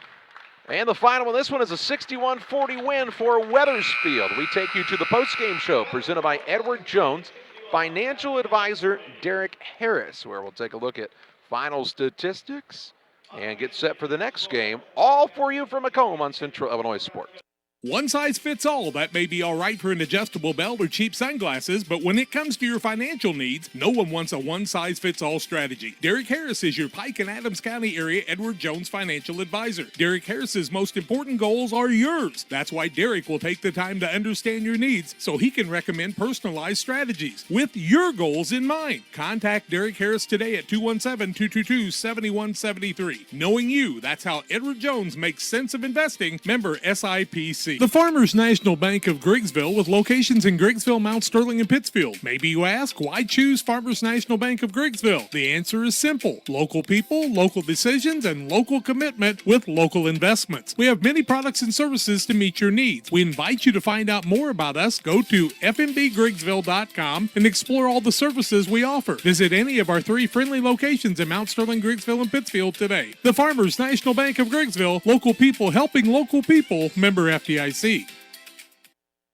And the final one, this one is a 61-40 win for Wethersfield. We take you to the postgame show presented by Edward Jones, financial advisor Derek Harris, where we'll take a look at final statistics and get set for the next game. All for you from Macomb on Central Illinois Sports. One size fits all. That may be all right for an adjustable belt or cheap sunglasses, but when it comes to your financial needs, no one wants a one-size-fits-all strategy. Derek Harris is your Pike and Adams County area Edward Jones financial advisor. Derek Harris's most important goals are yours. That's why Derek will take the time to understand your needs so he can recommend personalized strategies with your goals in mind. Contact Derek Harris today at 217-222-7173. Knowing you, that's how Edward Jones makes sense of investing. Member SIPC. FDIC. The Farmers National Bank of Griggsville, with locations in Griggsville, Mount Sterling, and Pittsfield. Maybe you ask, why choose Farmers National Bank of Griggsville? The answer is simple. Local people, local decisions, and local commitment with local investments. We have many products and services to meet your needs. We invite you to find out more about us. Go to fmbgriggsville.com and explore all the services we offer. Visit any of our 3 friendly locations in Mount Sterling, Griggsville, and Pittsfield today. The Farmers National Bank of Griggsville, local people helping local people, member FDIC.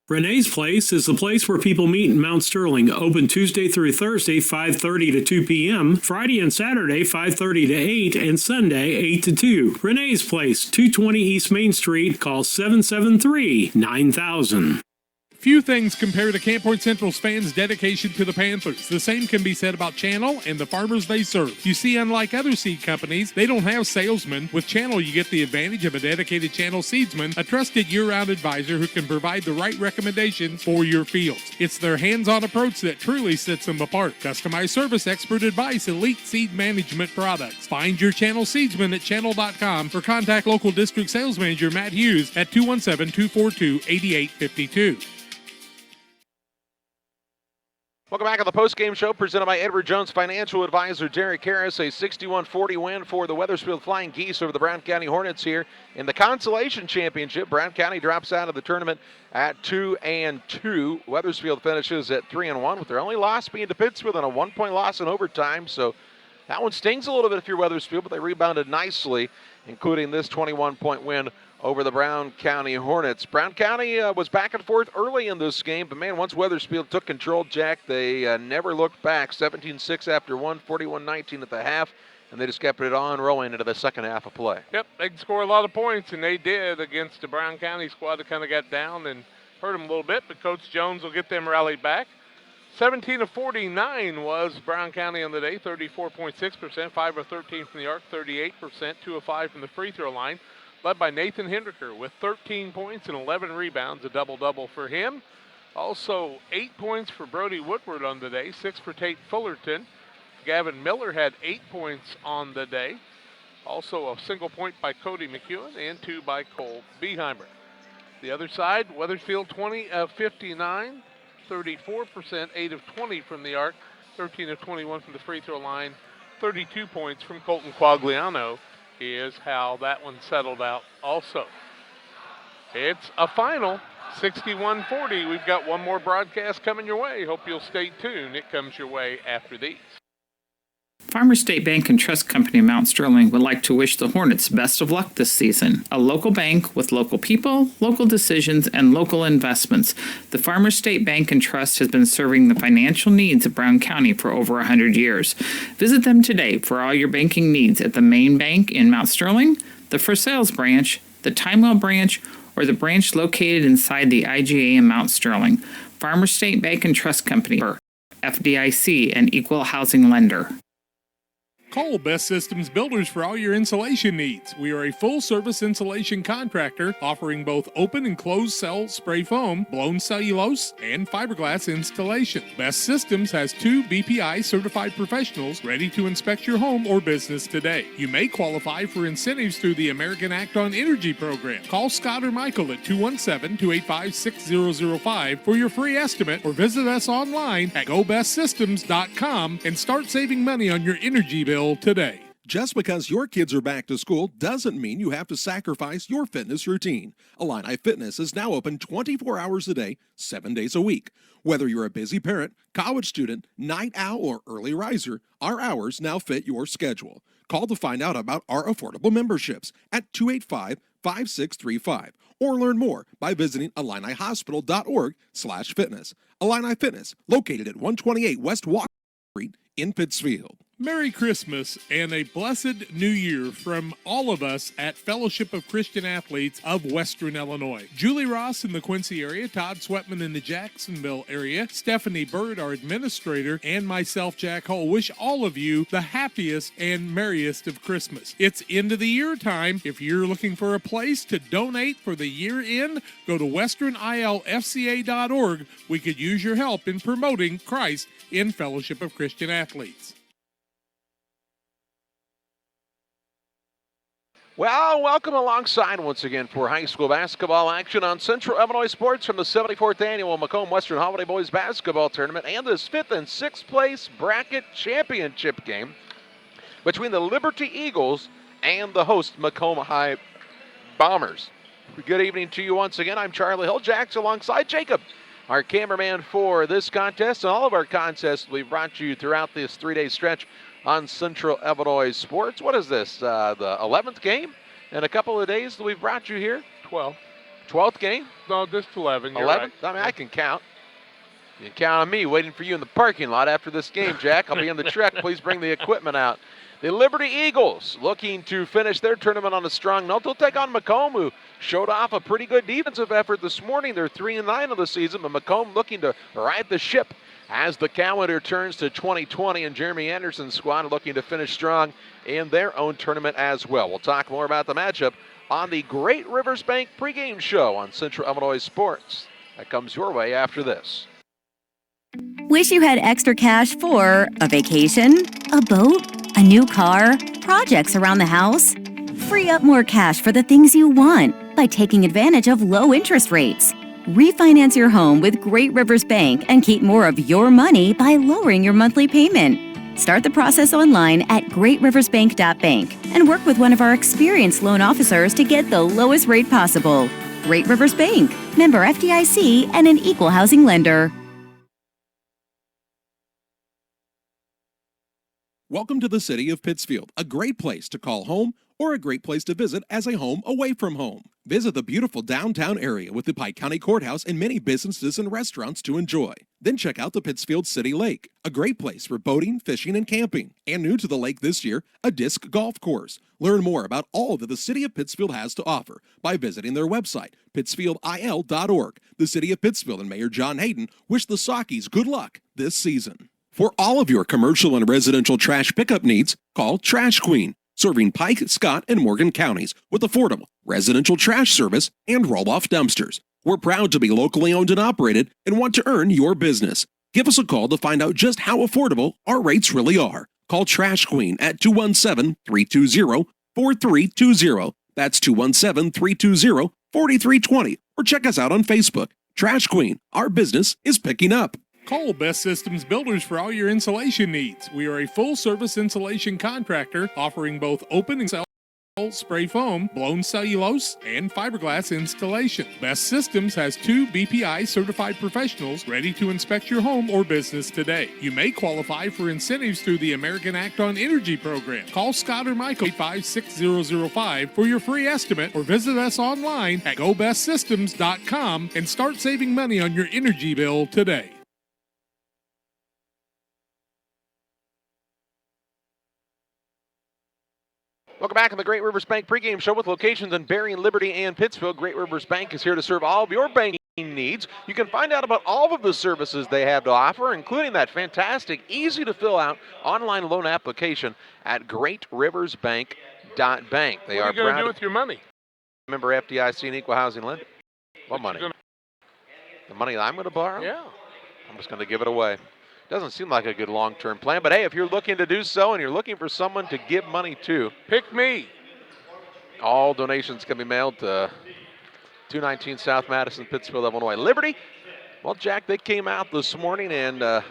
Renee's Place is the place where people meet in Mount Sterling. Open Tuesday through Thursday, 5:30 to 2 p.m., Friday and Saturday, 5:30 to 8, and Sunday, 8 to 2. Renee's Place, 220 East Main Street. Call 773-9000. Few things compare to Camp Point Central's fans' dedication to the Panthers. The same can be said about Channel and the farmers they serve. You see, unlike other seed companies, they don't have salesmen. With Channel, you get the advantage of a dedicated Channel seedsman, a trusted year-round advisor who can provide the right recommendations for your fields. It's their hands-on approach that truly sets them apart. Customized service, expert advice, elite seed management products. Find your Channel seedsman at channel.com or contact local district sales manager Matt Hughes at 217-242-8852. Welcome back to the postgame show presented by Edward Jones Financial Advisor Derek Harris. A 61-40 win for the Wethersfield Flying Geese over the Brown County Hornets here in the Consolation Championship. Brown County drops out of the tournament at 2-2. Wethersfield finishes at 3-1 with their only loss being to Pittsfield and a 1-point loss in overtime. So that one stings a little bit if you're Wethersfield, but they rebounded nicely, including this 21-point win over the Brown County Hornets. Brown County was back and forth early in this game, but man, once Wethersfield took control, Jack, they never looked back. 17-6 after one, 41-19 at the half, and they just kept it on rolling into the second half of play. Yep, they can score a lot of points, and they did against the Brown County squad that kind of got down and hurt them a little bit, but Coach Jones will get them rallied back. 17-49 was Brown County on the day, 34.6%, 5 of 13 from the arc, 38%, 2 of 5 from the free throw line. Led by Nathan Hendricker with 13 points and 11 rebounds, a double-double for him. Also 8 points for Brody Woodward on the day, 6 for Tate Fullerton. Gavin Miller had 8 points on the day. Also a single point by Cody McEwen and 2 by Cole Beheimer. The other side, Wethersfield 20 of 59, 34%, 8 of 20 from the arc, 13 of 21 from the free throw line, 32 points from Colton Quagliano is how that one settled out also. It's a final, 61-40. We've got one more broadcast coming your way. Hope you'll stay tuned. It comes your way after these. Farmers State Bank and Trust Company of Mount Sterling would like to wish the Hornets best of luck this season. A local bank with local people, local decisions, and local investments. The Farmers State Bank and Trust has been serving the financial needs of Brown County for over 100 years. Visit them today for all your banking needs at the main bank in Mount Sterling, the For Sales branch, the Timewell branch, or the branch located inside the IGA in Mount Sterling. Farmers State Bank and Trust Company, FDIC, and equal housing lender. Call Best Systems Builders for all your insulation needs. We are a full-service insulation contractor offering both open and closed cell spray foam, blown cellulose, and fiberglass installation. Best Systems has 2 BPI certified professionals ready to inspect your home or business today. You may qualify for incentives through the American Act on Energy program. Call Scott or Michael at 217-285-6005 for your free estimate, or visit us online at gobestsystems.com and start saving money on your energy bill today. Just because your kids are back to school doesn't mean you have to sacrifice your fitness routine. Illini Fitness is now open 24 hours a day, 7 days a week. Whether you're a busy parent, college student, night owl, or early riser, our hours now fit your schedule. Call to find out about our affordable memberships at 285-5635 or learn more by visiting IlliniHospital.org/fitness. Illini Fitness, located at 128 West Walker Street in Pittsfield. Merry Christmas and a blessed New Year from all of us at Fellowship of Christian Athletes of Western Illinois. Julie Ross in the Quincy area, Todd Sweatman in the Jacksonville area, Stephanie Bird, our administrator, and myself, Jack Hull, wish all of you the happiest and merriest of Christmas. It's end of the year time. If you're looking for a place to donate for the year end, go to westernilfca.org. We could use your help in promoting Christ in Fellowship of Christian Athletes. Well, welcome alongside once again for high school basketball action on Central Illinois Sports from the 74th Annual Macomb Western Holiday Boys Basketball Tournament and this 5th and 6th place bracket championship game between the Liberty Eagles and the host Macomb High Bombers. Good evening to you once again. I'm Charlie Hill Jacks alongside Jacob, our cameraman for this contest and all of our contests we've brought you throughout this 3-day stretch on Central Illinois Sports. What is this, the 11th game in a couple of days that we've brought you here? 12th game? No, just 11. You're 11? right. I mean, I can count. You can count on me waiting for you in the parking lot after this game, Jack. I'll be in the truck. Please bring the equipment out. The Liberty Eagles looking to finish their tournament on a strong note. They'll take on Macomb, who showed off a pretty good defensive effort this morning. They're 3-9 of the season, but Macomb looking to right the ship as the calendar turns to 2020, and Jeremy Anderson's squad looking to finish strong in their own tournament as well. We'll talk more about the matchup on the Great Rivers Bank pregame show on Central Illinois Sports. That comes your way after this. Wish you had extra cash for a vacation, a boat, a new car, projects around the house? Free up more cash for the things you want by taking advantage of low interest rates. Refinance your home with Great Rivers Bank and keep more of your money by lowering your monthly payment. Start the process online at greatriversbank.bank and work with one of our experienced loan officers to get the lowest rate possible. Great Rivers Bank, member FDIC, and an equal housing lender. Welcome to the city of Pittsfield, a great place to call home or a great place to visit as a home away from home. Visit the beautiful downtown area with the Pike County Courthouse and many businesses and restaurants to enjoy. Then check out the Pittsfield City Lake, a great place for boating, fishing, and camping. And new to the lake this year, a disc golf course. Learn more about all that the city of Pittsfield has to offer by visiting their website, pittsfieldil.org. The city of Pittsfield and Mayor John Hayden wish the Sockies good luck this season. For all of your commercial and residential trash pickup needs, call Trash Queen, serving Pike, Scott, and Morgan counties with affordable residential trash service and roll-off dumpsters. We're proud to be locally owned and operated and want to earn your business. Give us a call to find out just how affordable our rates really are. Call Trash Queen at 217-320-4320. That's 217-320-4320. Or check us out on Facebook. Trash Queen, our business is picking up. Call Best Systems Builders for all your insulation needs. We are a full-service insulation contractor offering both open and spray foam, blown cellulose, and fiberglass installation. Best Systems has 2 BPI certified professionals ready to inspect your home or business today. You may qualify for incentives through the American Act on Energy program. Call Scott or Michael 856-0005 for your free estimate or visit us online at gobestsystems.com and start saving money on your energy bill today. Welcome back on the Great Rivers Bank pregame show with locations in Berrien, Liberty, and Pittsfield. Great Rivers Bank is here to serve all of your banking needs. You can find out about all of the services they have to offer, including that fantastic, easy-to-fill-out online loan application at greatriversbank.bank. What are you going to do with your money? Member FDIC and equal housing lender. What money? The money I'm going to borrow? Yeah. I'm just going to give it away. Doesn't seem like a good long-term plan, but hey, if you're looking to do so and you're looking for someone to give money to, pick me. All donations can be mailed to 219 South Madison, Pittsfield, Illinois. Liberty, well, Jack, they came out this morning and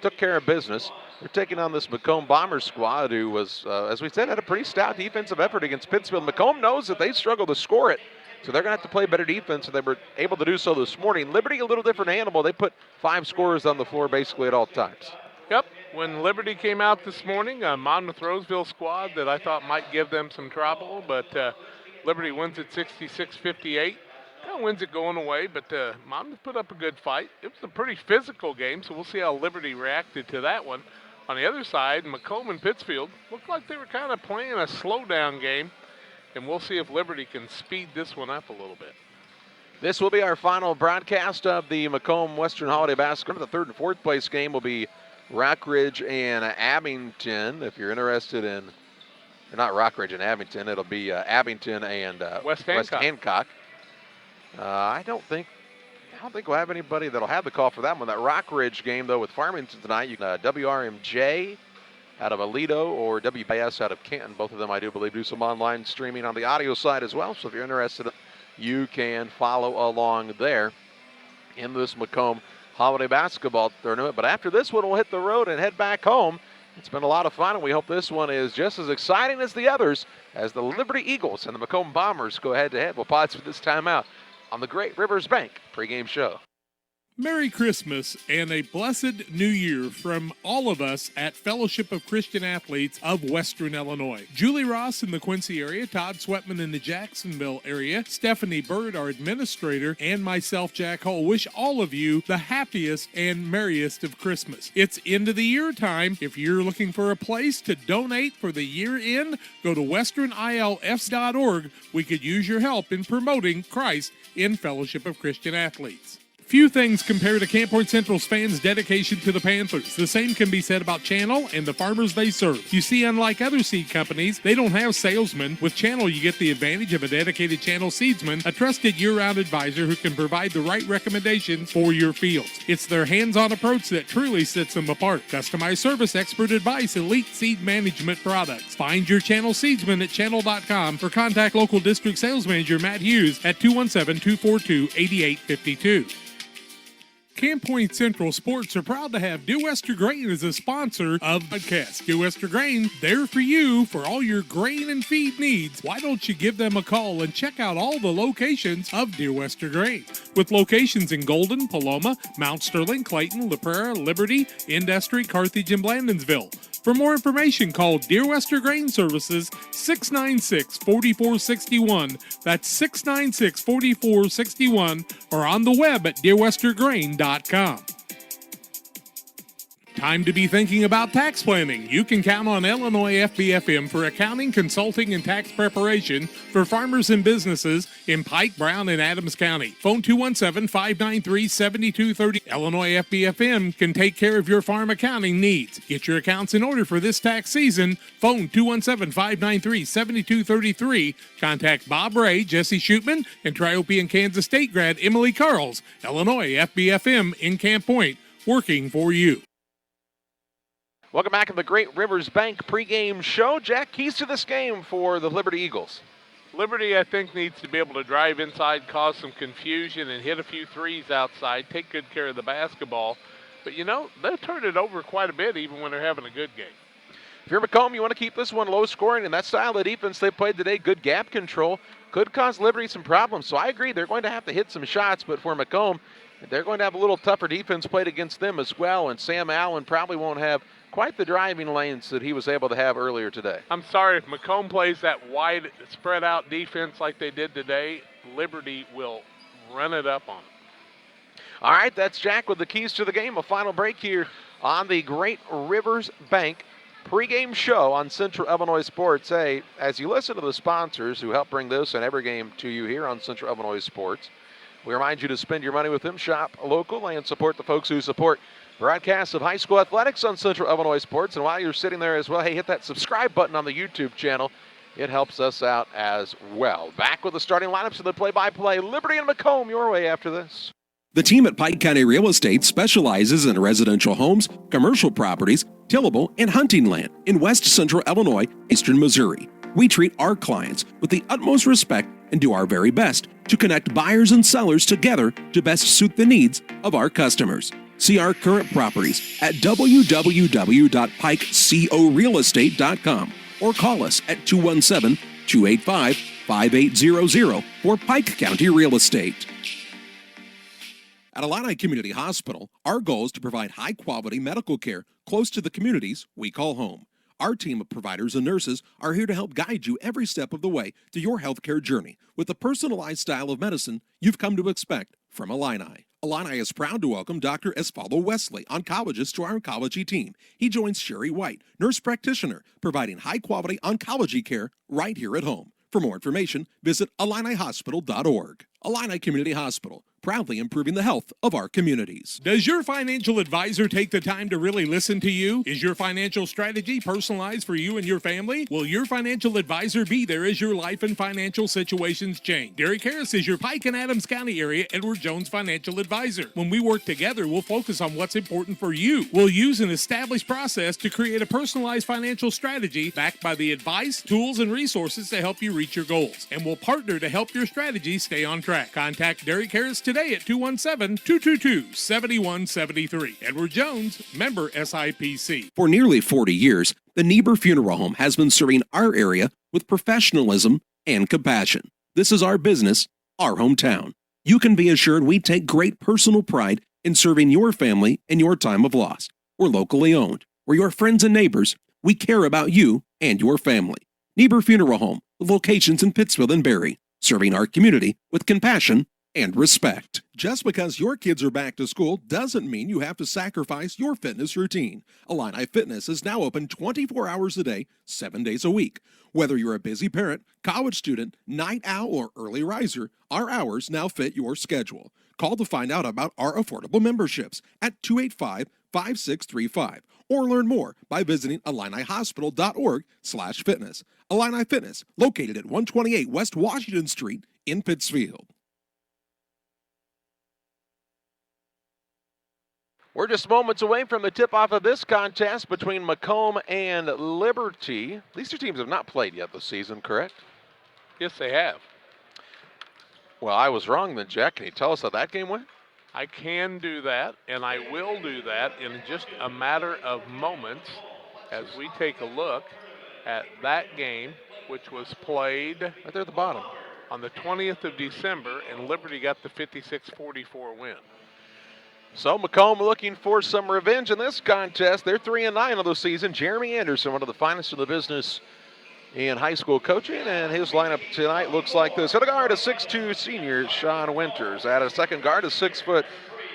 took care of business. They're taking on this Macomb Bombers squad who was, as we said, had a pretty stout defensive effort against Pittsfield. Macomb knows that they struggle to score it, so they're going to have to play better defense, and they were able to do so this morning. Liberty, a little different animal. They put 5 scorers on the floor basically at all times. Yep. When Liberty came out this morning, a Monmouth Roseville squad that I thought might give them some trouble, but Liberty wins at 66-58. Kind of wins it going away, but Monmouth put up a good fight. It was a pretty physical game, so we'll see how Liberty reacted to that one. On the other side, Macomb and Pittsfield looked like they were kind of playing a slow-down game, and we'll see if Liberty can speed this one up a little bit. This will be our final broadcast of the Macomb Western Holiday Basketball. The 3rd and 4th place game will be Rockridge and Abington. If you're interested in, or not Rockridge and Abington, it'll be Abington and West Hancock. I don't think we'll have anybody that'll have the call for that one. That Rockridge game, though, with Farmington tonight, you can WRMJ out of Aledo or WBS out of Canton. Both of them, I do believe, do some online streaming on the audio side as well. So if you're interested, you can follow along there in this Macomb Holiday Basketball Tournament. But after this one, we'll hit the road and head back home. It's been a lot of fun, and we hope this one is just as exciting as the others as the Liberty Eagles and the Macomb Bombers go head-to-head. We'll pause for this time out on the Great Rivers Bank pregame show. Merry Christmas and a blessed New Year from all of us at Fellowship of Christian Athletes of Western Illinois. Julie Ross in the Quincy area, Todd Sweatman in the Jacksonville area, Stephanie Bird, our administrator, and myself, Jack Hull, wish all of you the happiest and merriest of Christmas. It's end of the year time. If you're looking for a place to donate for the year end, go to westernilfs.org. We could use your help in promoting Christ in Fellowship of Christian Athletes. Few things compare to Camp Point Central's fans' dedication to the Panthers. The same can be said about Channel and the farmers they serve. You see, unlike other seed companies, they don't have salesmen. With Channel, you get the advantage of a dedicated Channel seedsman, a trusted year-round advisor who can provide the right recommendations for your fields. It's their hands-on approach that truly sets them apart. Customized service, expert advice, elite seed management products. Find your Channel seedsman at channel.com or contact local district sales manager Matt Hughes at 217-242-8852. Camp Point Central Sports are proud to have Dear Western Grain as a sponsor of the podcast. Dear Western Grain, there for you for all your grain and feed needs. Why don't you give them a call and check out all the locations of Dear Western Grain? With locations in Golden, Paloma, Mount Sterling, Clayton, La Prairie, Liberty, Industry, Carthage, and Blandonsville. For more information, call Dear Western Grain Services 696-4461. That's 696-4461, or on the web at dearwesterngrain.com. Time to be thinking about tax planning. You can count on Illinois FBFM for accounting, consulting, and tax preparation for farmers and businesses in Pike, Brown, and Adams County. Phone 217-593-7230. Illinois FBFM can take care of your farm accounting needs. Get your accounts in order for this tax season. Phone 217-593-7233. Contact Bob Ray, Jesse Shootman, and Triopian Kansas State grad Emily Carls. Illinois FBFM in Camp Point, working for you. Welcome back to the Great Rivers Bank pregame show. Jack, keys to this game for the Liberty Eagles. Liberty, I think, needs to be able to drive inside, cause some confusion, and hit a few threes outside, take good care of the basketball. But, you know, they'll turn it over quite a bit even when they're having a good game. If you're Macomb, you want to keep this one low scoring, and that style of defense they played today, good gap control, could cause Liberty some problems. So I agree they're going to have to hit some shots, but for Macomb, they're going to have a little tougher defense played against them as well, and Sam Allen probably won't have quite the driving lanes that he was able to have earlier today. I'm sorry, if Macomb plays that wide, spread-out defense like they did today, Liberty will run it up on them. All right, that's Jack with the keys to the game. A final break here on the Great Rivers Bank pregame show on Central Illinois Sports. Hey, as you listen to the sponsors who help bring this and every game to you here on Central Illinois Sports, we remind you to spend your money with them, shop local, and support the folks who support broadcasts of high school athletics on Central Illinois Sports. And while you're sitting there as well, hey, hit that subscribe button on the YouTube channel. It helps us out as well. Back with the starting lineups of the play-by-play. Liberty and Macomb your way after this. The team at Pike County Real Estate specializes in residential homes, commercial properties, tillable, and hunting land in West Central Illinois, Eastern Missouri. We treat our clients with the utmost respect and do our very best to connect buyers and sellers together to best suit the needs of our customers. See our current properties at www.pikecorealestate.com or call us at 217-285-5800 for Pike County Real Estate. At Illini Community Hospital, our goal is to provide high-quality medical care close to the communities we call home. Our team of providers and nurses are here to help guide you every step of the way to your healthcare journey with the personalized style of medicine you've come to expect from Illini. Illini is proud to welcome Dr. Esfaldo Wesley, oncologist, to our oncology team. He joins Sherry White, nurse practitioner, providing high-quality oncology care right here at home. For more information, visit IlliniHospital.org. Illini Community Hospital, proudly improving the health of our communities. Does your financial advisor take the time to really listen to you? Is your financial strategy personalized for you and your family? Will your financial advisor be there as your life and financial situations change? Derek Harris is your Pike and Adams County area Edward Jones financial advisor. When we work together, we'll focus on what's important for you. We'll use an established process to create a personalized financial strategy backed by the advice, tools, and resources to help you reach your goals. And we'll partner to help your strategy stay on track. Contact Derek Harris today at 217-222-7173. Edward Jones, member SIPC. For nearly 40 years, the Niebuhr Funeral Home has been serving our area with professionalism and compassion. This is our business, our hometown. You can be assured we take great personal pride in serving your family in your time of loss. We're locally owned. We're your friends and neighbors. We care about you and your family. Niebuhr Funeral Home, with locations in Pittsfield and Barry, serving our community with compassion and respect. Just because your kids are back to school doesn't mean you have to sacrifice your fitness routine. Illini Fitness is now open 24 hours a day, 7 days a week. Whether you're a busy parent, college student, night owl, or early riser, our hours now fit your schedule. Call to find out about our affordable memberships at 285-5635 or learn more by visiting IlliniHospital.org/fitness. Illini Fitness, located at 128 West Washington Street in Pittsfield. We're just moments away from the tip-off of this contest between Macomb and Liberty. These two teams have not played yet this season, correct? Yes, they have. Well, I was wrong then, Jack. Can you tell us how that game went? I can do that, and I will do that in just a matter of moments as we take a look at that game, which was played right there at the bottom on the 20th of December, and Liberty got the 56-44 win. So Macomb looking for some revenge in this contest. They're 3-9 of the season. Jeremy Anderson, one of the finest in the business in high school coaching, and his lineup tonight looks like this. At a guard, a 6'2" senior, Sean Winters. At a second guard, a 6-foot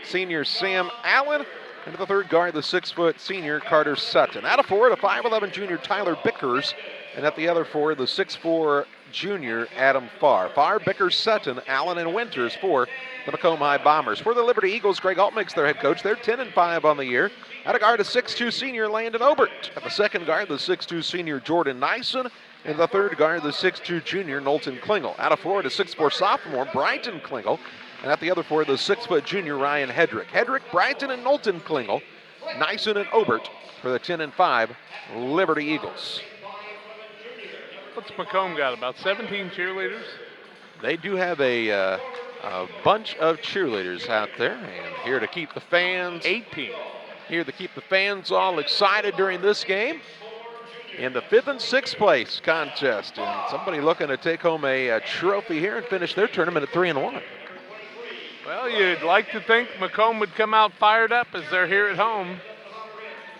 senior, Sam Allen. And at the third guard, the 6-foot senior, Carter Sutton. At a forward, a 5'11" junior, Tyler Bickers. And at the other forward, the 6'4" junior, Adam Farr. Farr, Bickers, Sutton, Allen, and Winters for the Macomb High Bombers. For the Liberty Eagles, Greg Altmix, their head coach. They're 10-5 on the year. At a guard, a 6'2" senior, Landon Obert. At the second guard, the 6'2" senior, Jordan Nyson. And the third guard, the 6'2" junior, Knowlton Klingel. At a forward, a 6'4" sophomore, Brighton Klingel. And at the other forward, the 6-foot junior, Ryan Hedrick. Hedrick, Brighton, and Knowlton Klingel. Nyson and Obert for the 10-5 Liberty Eagles. What's Macomb got, about 17 cheerleaders? They do have a bunch of cheerleaders out there, and here to keep the fans. 18. Here to keep the fans all excited during this game. In the 5th and 6th place contest, and somebody looking to take home a trophy here and finish their tournament at 3-1. Well, you'd like to think Macomb would come out fired up as they're here at home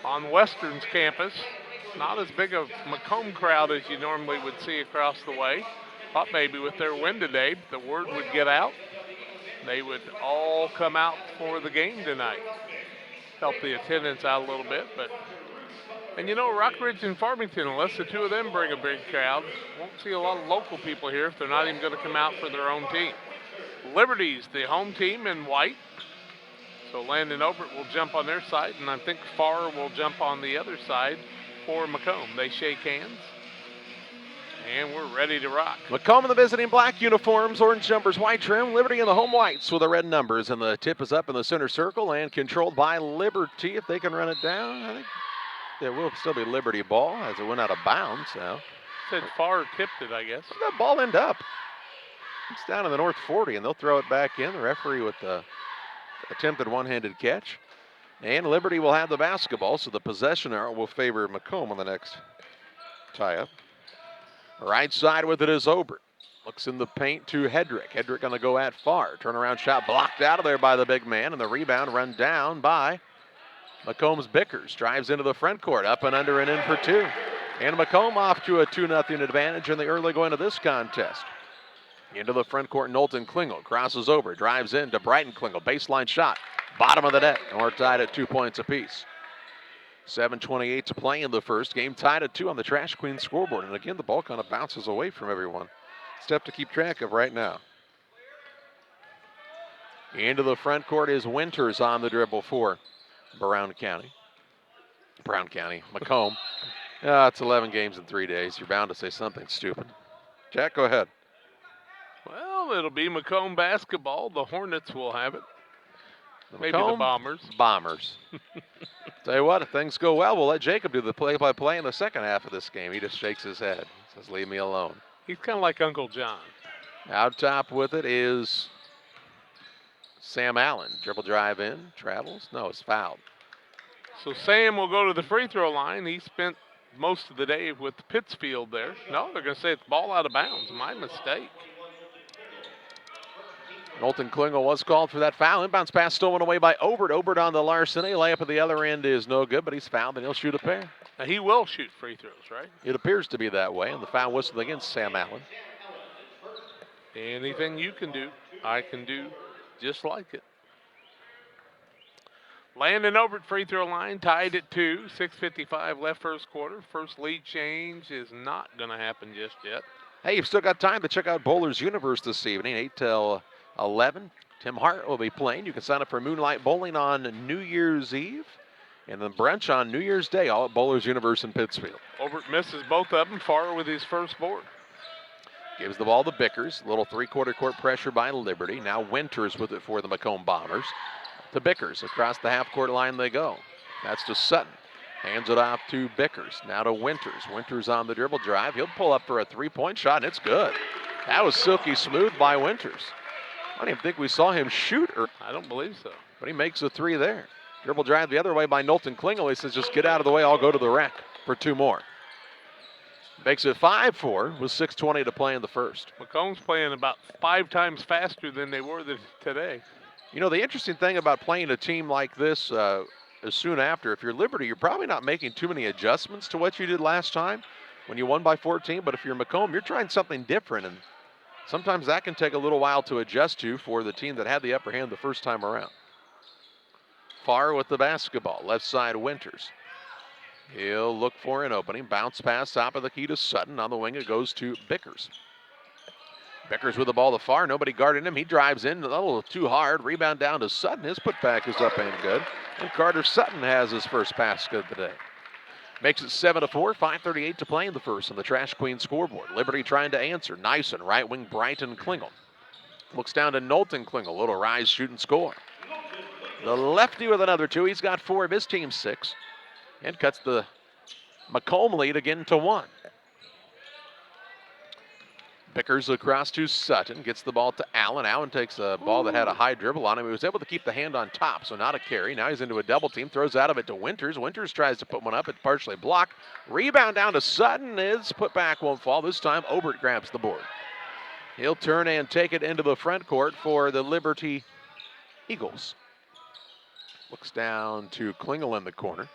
on Western's campus. Not as big a Macomb crowd as you normally would see across the way. Thought maybe with their win today, the word would get out. They would all come out for the game tonight. Help the attendance out a little bit, but. And you know, Rockridge and Farmington, unless the two of them bring a big crowd, won't see a lot of local people here if they're not even going to come out for their own team. Liberty's the home team in white. So Landon Obert will jump on their side, and I think Farr will jump on the other side for Macomb. They shake hands, and we're ready to rock. Macomb in the visiting black uniforms, orange jumpers, white trim. Liberty in the home whites with the red numbers, and the tip is up in the center circle and controlled by Liberty. If they can run it down, I think there will still be Liberty ball as it went out of bounds now. Said Farr tipped it, I guess. Where'd that ball end up? It's down in the north 40, and they'll throw it back in. The referee with the attempted one-handed catch. And Liberty will have the basketball, so the possession arrow will favor Macomb on the next tie-up. Right side with it is Obert. Looks in the paint to Hedrick. Hedrick going to go at Farr. Turnaround shot blocked out of there by the big man, and the rebound run down by Macomb's Bickers. Drives into the front court, up and under and in for two. And Macomb off to a 2-0 advantage in the early going of this contest. Into the front court, Knowlton Klingel crosses over, drives in to Brighton Klingel. Baseline shot, bottom of the net, and we're tied at 2 points apiece. 7:28 to play in the first. Game tied at 2 on the Trash Queen scoreboard. And again, the ball kind of bounces away from everyone. It's tough to keep track of right now. Into the front court is Winters on the dribble for Brown County. Macomb. It's 11 games in 3 days. You're bound to say something stupid. Jack, go ahead. Well, it'll be Macomb basketball. The Hornets will have it. Maybe the Macomb Bombers. Bombers. Tell you what, if things go well, we'll let Jacob do the play-by-play in the second half of this game. He just shakes his head. Says, leave me alone. He's kind of like Uncle John. Out top with it is Sam Allen. Dribble drive in, travels. No, it's fouled. So Sam will go to the free throw line. He spent most of the day with Pittsfield there. No, they're going to say it's ball out of bounds. My mistake. Knowlton Klingel was called for that foul. Inbounds pass stolen away by Obert. Obert on the larceny. Layup at the other end is no good, but he's fouled and he'll shoot a pair. Now he will shoot free throws, right? It appears to be that way, and the foul whistle against Sam Allen. Anything you can do, I can do just like it. Landon Obert free throw line, tied at 2. 6:55 left first quarter. First lead change is not going to happen just yet. Hey, you've still got time to check out Bowlers Universe this evening, 8 till 11. Tim Hart will be playing. You can sign up for Moonlight Bowling on New Year's Eve and then brunch on New Year's Day, all at Bowlers Universe in Pittsfield. Obert misses both of them. Farr with his first board. Gives the ball to Bickers. Little three-quarter court pressure by Liberty. Now Winters with it for the Macomb Bombers. To Bickers. Across the half-court line they go. That's to Sutton. Hands it off to Bickers. Now to Winters. Winters on the dribble drive. He'll pull up for a three-point shot, and it's good. That was silky smooth by Winters. I don't even think we saw him shoot. I don't believe so. But he makes a three there. Dribble drive the other way by Knowlton Klingel. He says, just get out of the way. I'll go to the rack for 2 more. Makes it 5-4 with 6:20 to play in the first. Macomb's playing about 5 times faster than they were today. You know, the interesting thing about playing a team like this soon after, if you're Liberty, you're probably not making too many adjustments to what you did last time when you won by 14. But if you're Macomb, you're trying something different. And sometimes that can take a little while to adjust to for the team that had the upper hand the first time around. Farr with the basketball. Left side, Winters. He'll look for an opening. Bounce pass, top of the key to Sutton. On the wing, it goes to Bickers. Bickers with the ball to Farr. Nobody guarding him. He drives in a little too hard. Rebound down to Sutton. His putback is up and good. And Carter Sutton has his first basket of the day. Makes it 7-4, 5:38 to play in the first on the Trash Queen scoreboard. Liberty trying to answer. Nyson, right wing, Brighton Klingel. Looks down to Knowlton Klingel. Little rise, shoot, and score. The lefty with another 2. He's got 4 of his team's 6. And cuts the Macomb lead again to 1. Bickers across to Sutton. Gets the ball to Allen. Allen takes a ball that had a high dribble on him. He was able to keep the hand on top, so not a carry. Now he's into a double team. Throws out of it to Winters. Winters tries to put one up. It's partially blocked. Rebound down to Sutton. His putback won't fall. This time Obert grabs the board. He'll turn and take it into the front court for the Liberty Eagles. Looks down to Klingel in the corner.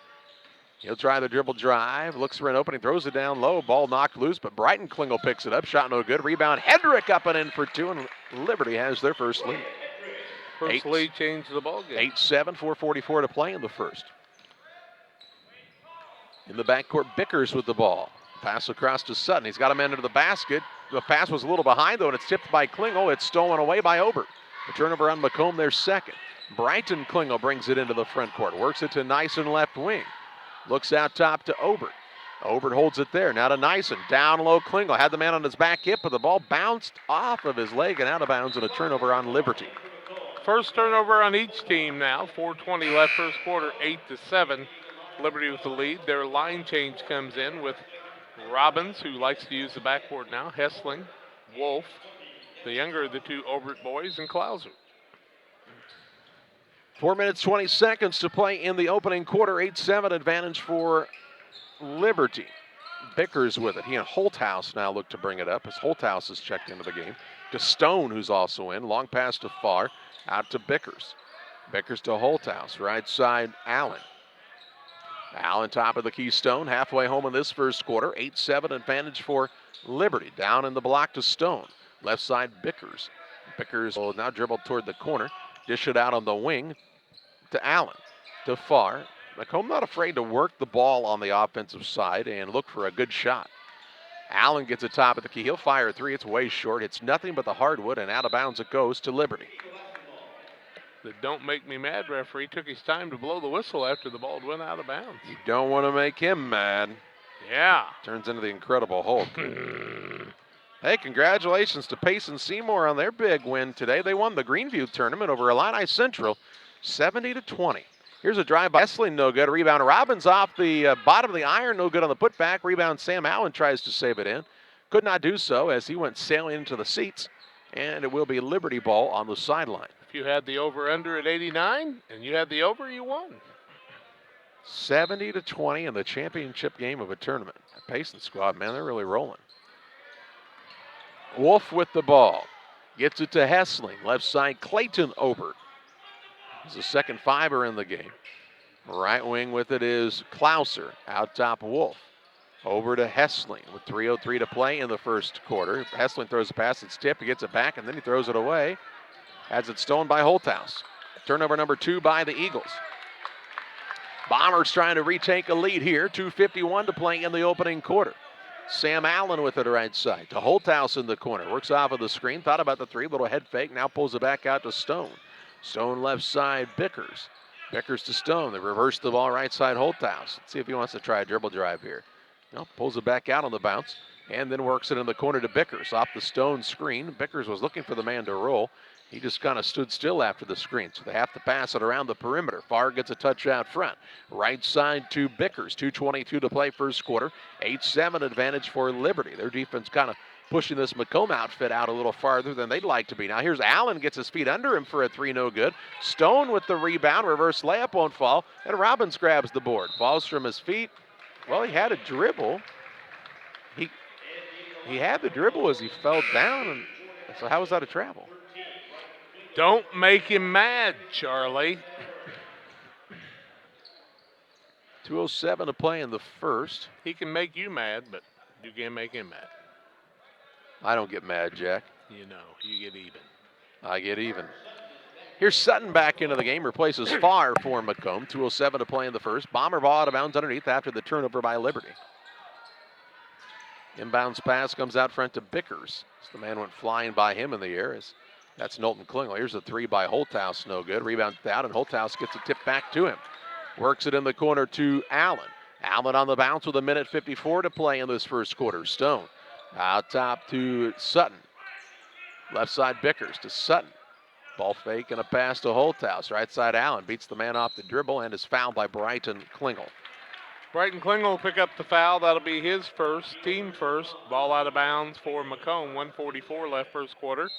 He'll try the dribble drive, looks for an opening, throws it down low. Ball knocked loose, but Brighton Klingel picks it up. Shot no good. Rebound. Hedrick up and in for 2, and Liberty has their first lead. First lead changed the ball game. 8-7, 4:44 to play in the first. In the backcourt, Bickers with the ball. Pass across to Sutton. He's got a man into the basket. The pass was a little behind, though, and it's tipped by Klingel. It's stolen away by Obert. The turnover on Macomb, their second. Brighton Klingel brings it into the front court. Works it to Nyson left wing. Looks out top to Obert. Obert holds it there. Now to Nyson. Down low, Klingel. Had the man on his back hip, but the ball bounced off of his leg and out of bounds, and a turnover on Liberty. First turnover on each team now. 4:20 left first quarter, 8-7. Liberty with the lead. Their line change comes in with Robbins, who likes to use the backboard now. Hessling, Wolf, the younger of the 2 Obert boys, and Klauser. 4 minutes, 20 seconds to play in the opening quarter. 8-7 advantage for Liberty. Bickers with it. He and Holthouse now look to bring it up as Holthouse is checked into the game. To Stone, who's also in. Long pass to Farr. Out to Bickers. Bickers to Holthouse. Right side, Allen. Allen top of the key, Stone. Halfway home in this first quarter. 8-7 advantage for Liberty. Down in the block to Stone. Left side, Bickers. Bickers will now dribble toward the corner. Dish it out on the wing to Allen. To Farr. Macomb not afraid to work the ball on the offensive side and look for a good shot. Allen gets it top of the key. He'll fire a 3. It's way short. It's nothing but the hardwood, and out of bounds it goes to Liberty. The don't make me mad referee took his time to blow the whistle after the ball went out of bounds. You don't want to make him mad. Yeah. Turns into the Incredible Hulk. Hey, congratulations to Pace and Seymour on their big win today. They won the Greenview tournament over Illini Central 70-20. Here's a drive by Essling, no good. Rebound Robbins off the bottom of the iron, no good on the putback. Rebound Sam Allen tries to save it in. Could not do so as he went sailing into the seats, and it will be Liberty ball on the sideline. If you had the over-under at 89 and you had the over, you won. 70-20 in the championship game of a tournament. The Payson squad, man, they're really rolling. Wolf with the ball. Gets it to Hessling. Left side, Clayton Obert. He's the second fiver in the game. Right wing with it is Klauser. Out top, Wolf. Over to Hessling with 3:03 to play in the first quarter. Hessling throws a pass, it's tipped, he gets it back, and then he throws it away. Has it stolen by Holthouse. Turnover number 2 by the Eagles. Bombers trying to retake a lead here. 2:51 to play in the opening quarter. Sam Allen with it right side to Holthouse in the corner. Works off of the screen, thought about the three, little head fake, now pulls it back out to Stone. Stone left side, Bickers. Bickers to Stone. They reverse the ball right side, Holthouse. Let's see if he wants to try a dribble drive here. No, pulls it back out on the bounce and then works it in the corner to Bickers off the Stone screen. Bickers was looking for the man to roll. He just kind of stood still after the screen, so they have to pass it around the perimeter. Farr gets a touch out front. Right side to Bickers. 2:22 to play first quarter. 8-7 advantage for Liberty. Their defense kind of pushing this Macomb outfit out a little farther than they'd like to be. Now here's Allen, gets his feet under him for a three, no good. Stone with the rebound, reverse layup won't fall, and Robbins grabs the board. Falls from his feet. Well, he had a dribble. He had the dribble as he fell down, and so how was that a travel? Don't make him mad, Charlie. 2:07 to play in the first. He can make you mad, but you can't make him mad. I don't get mad, Jack. You know, you get even. I get even. Here's Sutton back into the game, replaces Farr for Macomb. 2:07 to play in the first. Bomber ball out of bounds underneath after the turnover by Liberty. Inbounds pass comes out front to Bickers. So the man went flying by him in the air. That's Knowlton Klingel. Here's a three by Holthouse, no good. Rebound out, and Holthouse gets a tip back to him. Works it in the corner to Allen. Allen on the bounce with 1:54 to play in this first quarter. Stone out top to Sutton. Left side Bickers to Sutton. Ball fake and a pass to Holthouse. Right side Allen beats the man off the dribble and is fouled by Brighton Klingel. Brighton Klingel will pick up the foul. That'll be his first, team first. Ball out of bounds for Macomb. 1:44 left first quarter.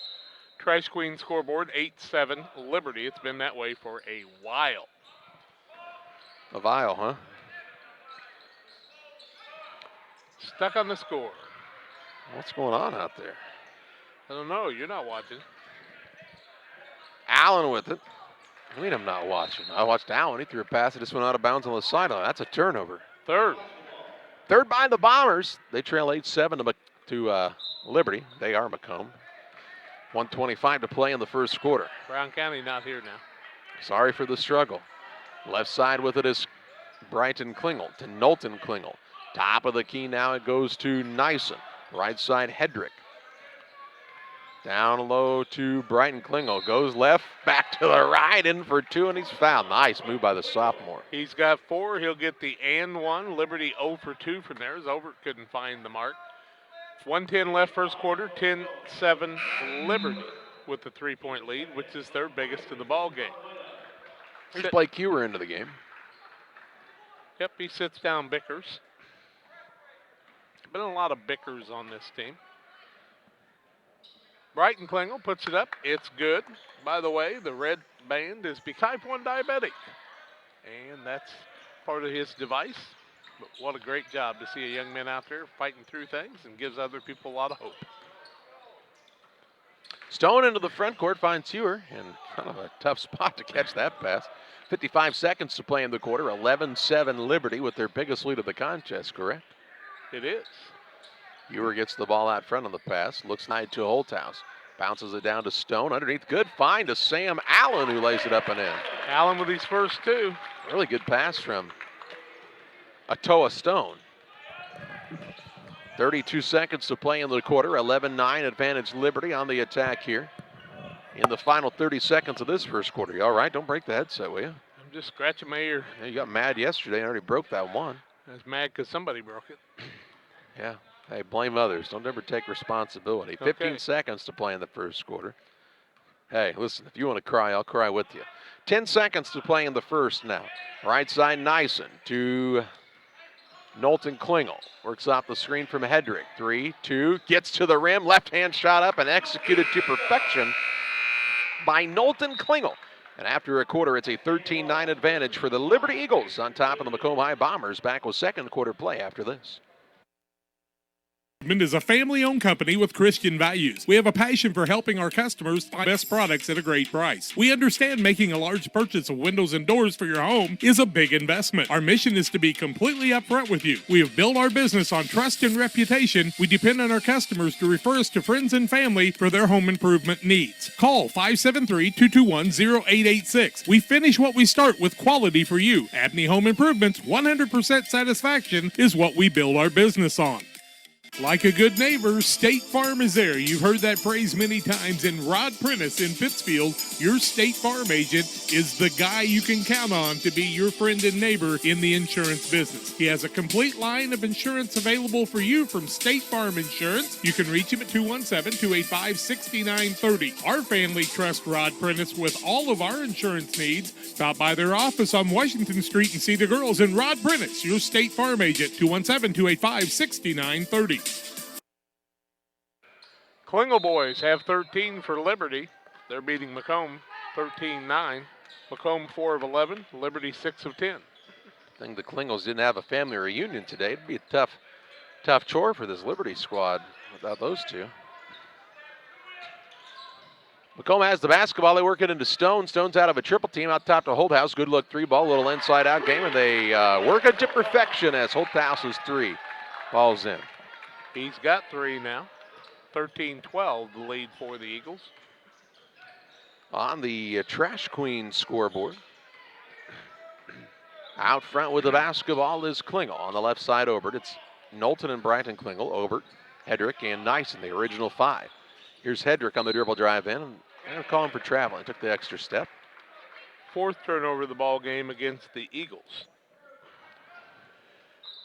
Trash Queen scoreboard 8-7 Liberty. It's been that way for a while. A while, huh? Stuck on the score. What's going on out there? I don't know. You're not watching. Allen with it. I mean, I'm not watching. I watched Allen. He threw a pass. It just went out of bounds on the sideline. That's a turnover. Third by the Bombers. They trail 8-7 to Liberty. They are Macomb. 1:25 to play in the first quarter. Brown County not here now. Sorry for the struggle. Left side with it is Brighton Klingel to Knowlton Klingel. Top of the key now it goes to Nyson. Right side Hedrick. Down low to Brighton Klingel. Goes left, back to the right, in for two, and he's fouled. Nice move by the sophomore. He's got 4. He'll get the and 1. Liberty 0 for 2 from there. Overt couldn't find the mark. 1:10 left first quarter. 10-7 Liberty with the 3-point lead, which is their biggest in the ball game. Here's Blake Ewer into the game. Yep, he sits down Bickers. Been a lot of Bickers on this team. Brighton Klingel puts it up. It's good. By the way, the red band is type 1 diabetic. And that's part of his device. But what a great job to see a young man out there fighting through things and gives other people a lot of hope. Stone into the front court finds Hewer, and kind of a tough spot to catch that pass. 55 seconds to play in the quarter. 11-7 Liberty with their biggest lead of the contest, correct? It is. Ewer gets the ball out front on the pass. Looks nice to Holthouse. Bounces it down to Stone. Underneath, good find to Sam Allen, who lays it up and in. Allen with his first 2. Really good pass from Atoa Stone. 32 seconds to play in the quarter. 11-9 advantage Liberty on the attack here. in the final 30 seconds of this first quarter. You all right? Don't break the headset, will you? I'm just scratching my ear. Yeah, you got mad yesterday and already broke that one. I was mad because somebody broke it. Yeah. Hey, blame others. Don't ever take responsibility. 15 seconds to play in the first quarter. Hey, listen, if you want to cry, I'll cry with you. 10 seconds to play in the first now. Right side, Nyson to Knowlton Klingel. Works off the screen from Hedrick. 3-2, gets to the rim. Left-hand shot up and executed to perfection by Knowlton Klingel. And after a quarter, it's a 13-9 advantage for the Liberty Eagles on top of the Macomb High Bombers. Back with second quarter play after this. Is a family-owned company with Christian values. We have a passion for helping our customers find best products at a great price. We understand making a large purchase of windows and doors for your home is a big investment. Our mission is to be completely upfront with you. We have built our business on trust and reputation. We depend on our customers to refer us to friends and family for their home improvement needs. Call 573-221-0886. We finish what we start with quality for you. Abney Home Improvements, 100% satisfaction is what we build our business on. Like a good neighbor, State Farm is there. You've heard that phrase many times. And Rod Prentice in Pittsfield, your State Farm agent, is the guy you can count on to be your friend and neighbor in the insurance business. He has a complete line of insurance available for you from State Farm Insurance. You can reach him at 217-285-6930. Our family trusts Rod Prentice with all of our insurance needs. Stop by their office on Washington Street and see the girls. And Rod Prentice, your State Farm agent, 217-285-6930. Klingel boys have 13 for Liberty. They're beating Macomb 13-9. Macomb 4 of 11, Liberty 6 of 10. I think the Klingels didn't have a family reunion today. It'd be a tough chore for this Liberty squad without those two. Macomb has the basketball. They work it into Stone. Stone's out of a triple team out top to Holthouse. Good look three ball, little inside out game, and they work it to perfection as Holthouse's three falls in. He's got three now. 13-12, the lead for the Eagles. On the Trash Queen scoreboard. Out front with the basketball is Klingel. On the left side, Obert. It's Knowlton and Brighton Klingel. Obert, Hedrick, and Nyson, the original five. Here's Hedrick on the dribble drive in. And they're calling for traveling. Took the extra step. Fourth turnover of the ball game against the Eagles.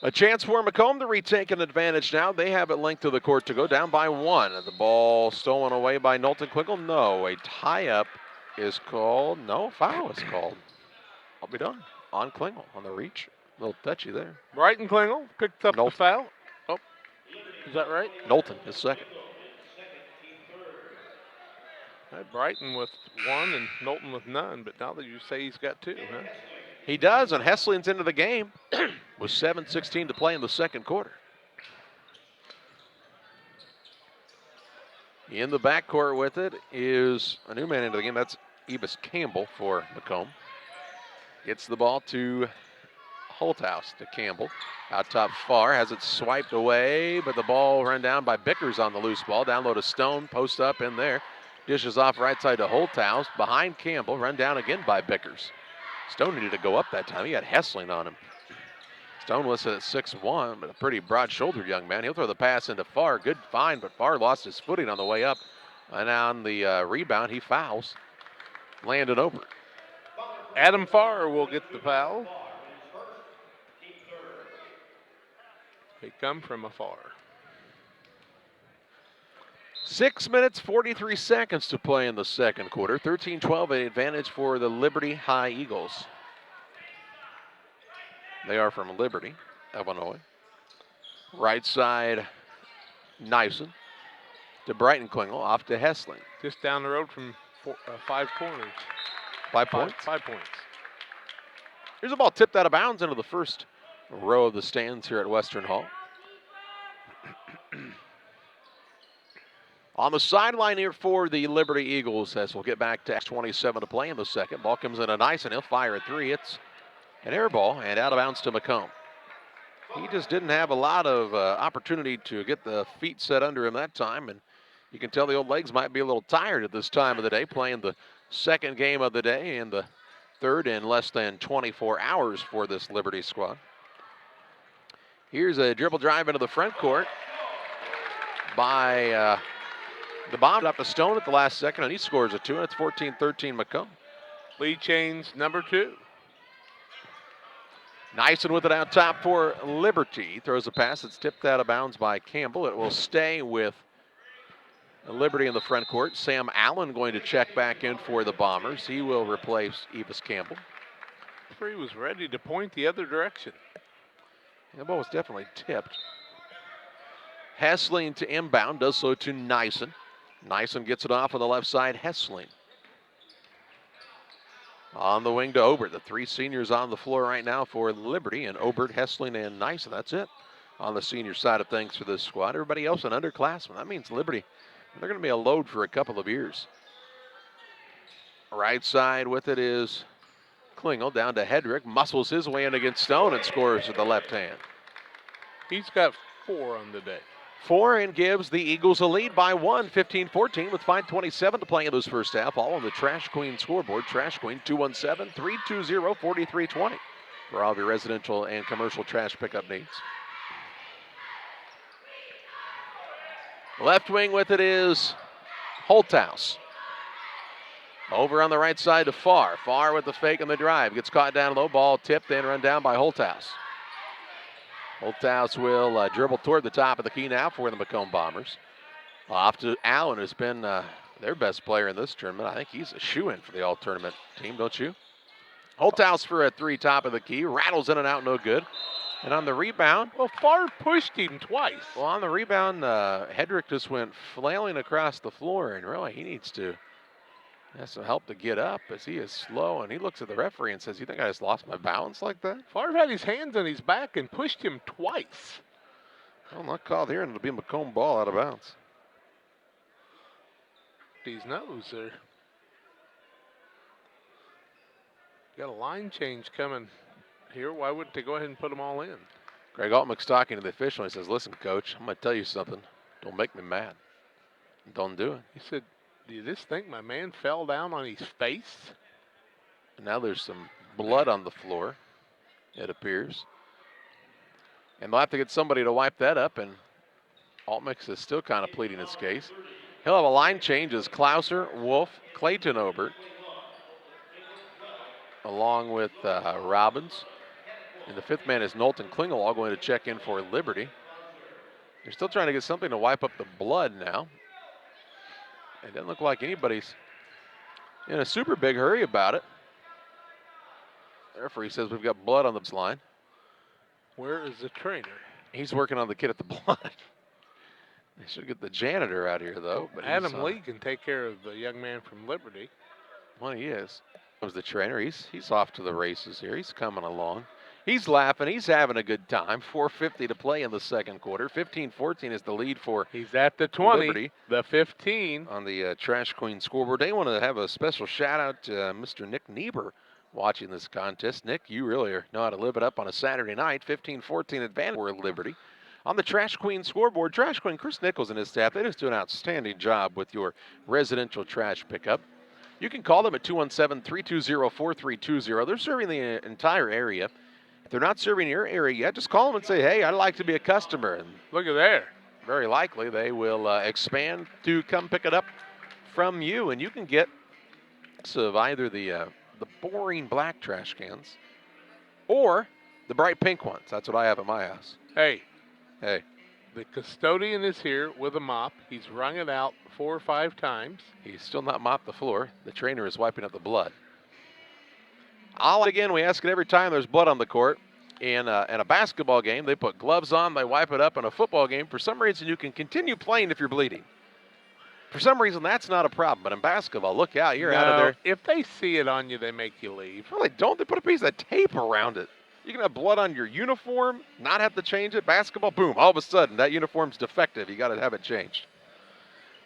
A chance for Macomb to retake an advantage now. They have it linked to the court to go down by one. The ball stolen away by Knowlton Klingel. No, a tie-up is called. No, foul is called. I'll be done. On Klingel, on the reach. A little touchy there. Brighton Klingel picked up the foul. Oh, is that right? Knowlton is second. Brighton with one and Knowlton with none, but now that you say he's got two, huh? He does, and Hessling's into the game with 7:16 to play in the second quarter. In the backcourt with it is a new man into the game. That's Ebus Campbell for Macomb. Gets the ball to Holthouse to Campbell. Out top far, has it swiped away, but the ball run down by Bickers on the loose ball. Down low to Stone, post up in there. Dishes off right side to Holthouse. Behind Campbell, run down again by Bickers. Stone needed to go up that time. He had Hessling on him. Stone listed at 6'1", but a pretty broad-shouldered young man. He'll throw the pass into Farr. Good find, but Farr lost his footing on the way up. And on the rebound, he fouls. Landon over. Adam Farr will get the foul. They come from afar. 6 minutes, 43 seconds to play in the second quarter. 13-12, an advantage for the Liberty High Eagles. They are from Liberty, Illinois. Right side, Nyson to Brighton Klingel, off to Hessling. Just down the road from 5 corners. 5 points? 5 points. Here's a ball tipped out of bounds into the first row of the stands here at Western Hall. On the sideline here for the Liberty Eagles, as we'll get back to 27 to play in the second. Ball comes in a nice, and he'll fire a three. It's an air ball and out of bounds to Macomb. He just didn't have a lot of opportunity to get the feet set under him that time, and you can tell the old legs might be a little tired at this time of the day, playing the second game of the day and the third in less than 24 hours for this Liberty squad. Here's a dribble drive into the front court by The bomb up to Stone at the last second, and he scores a 2, and it's 14-13 Macomb. Lead change number 2. Nyson with it out top for Liberty. He throws a pass that's tipped out of bounds by Campbell. It will stay with Liberty in the front court. Sam Allen going to check back in for the Bombers. He will replace Evis Campbell. He was ready to point the other direction. The ball was definitely tipped. Hessling to inbound, does so to Nyson. Nyson gets it off on the left side, Hessling. On the wing to Obert. The 3 seniors on the floor right now for Liberty, and Obert, Hessling, and Nyson. That's it on the senior side of things for this squad. Everybody else an underclassman. That means Liberty, they're going to be a load for a couple of years. Right side with it is Klingel down to Hedrick. Muscles his way in against Stone and scores with the left hand. He's got 4 on the day. 4 and gives the Eagles a lead by 1, 15-14 with 5:27 to play in this first half. All on the Trash Queen scoreboard. Trash Queen 217-320-4320 for all of your residential and commercial trash pickup needs. Left wing with it is Holthouse. Over on the right side to Farr. Farr with the fake and the drive. Gets caught down low, ball tipped and run down by Holthouse. Holthouse will dribble toward the top of the key now for the Macomb Bombers. Off to Allen, who's been their best player in this tournament. I think he's a shoo-in for the all-tournament team, don't you? Holthouse for a 3 top of the key. Rattles in and out, no good. And on the rebound, well, Farr pushed him twice. Well, on the rebound, Hedrick just went flailing across the floor, and really he needs to have some help to get up as he is slow. And he looks at the referee and says, "You think I just lost my balance like that?" Farr had his hands on his back and pushed him twice. Well, not called here, and it'll be a Macomb ball out of bounds. These nose there. Got a line change coming here. Why wouldn't they go ahead and put them all in? Greg Altman's talking to the official. He says, "Listen, Coach, I'm going to tell you something. Don't make me mad. Don't do it." He said, "Do you just think my man fell down on his face?" And now there's some blood on the floor, it appears. And they'll have to get somebody to wipe that up, and Altmix is still kind of pleading his case. He'll have a line change as Clouser, Wolf, Clayton Obert, along with Robbins. And the 5th man is Knowlton Klingel, all going to check in for Liberty. They're still trying to get something to wipe up the blood now. It doesn't look like anybody's in a super big hurry about it. The referee says we've got blood on the line. Where is the trainer? He's working on the kid at the blood. They should get the janitor out here, though. But Adam Lee can take care of the young man from Liberty. Well, he is. That was the trainer. He's off to the races here. He's coming along. He's laughing. He's having a good time. 4:50 to play in the second quarter. 15-14 is the lead for He's at the 20, Liberty. The 15. On the Trash Queen scoreboard. They want to have a special shout-out to Mr. Nick Niebuhr watching this contest. Nick, you really know how to live it up on a Saturday night. 15-14 advantage for Liberty. On the Trash Queen scoreboard, Trash Queen Chris Nichols and his staff, they just do an outstanding job with your residential trash pickup. You can call them at 217-320-4320. They're serving the entire area. If they're not serving your area yet, just call them and say, "Hey, I'd like to be a customer." And look at there. Very likely they will expand to come pick it up from you. And you can get of either the boring black trash cans or the bright pink ones. That's what I have at my house. Hey. The custodian is here with a mop. He's wrung it out 4 or 5 times. He's still not mopped the floor. The trainer is wiping up the blood. Again, we ask it every time there's blood on the court. In a basketball game, they put gloves on, they wipe it up. In a football game, for some reason, you can continue playing if you're bleeding. For some reason, that's not a problem. But in basketball, look out, you're out of there. If they see it on you, they make you leave. Well, they don't. They put a piece of tape around it. You can have blood on your uniform, not have to change it. Basketball, boom, all of a sudden, that uniform's defective. You got to have it changed.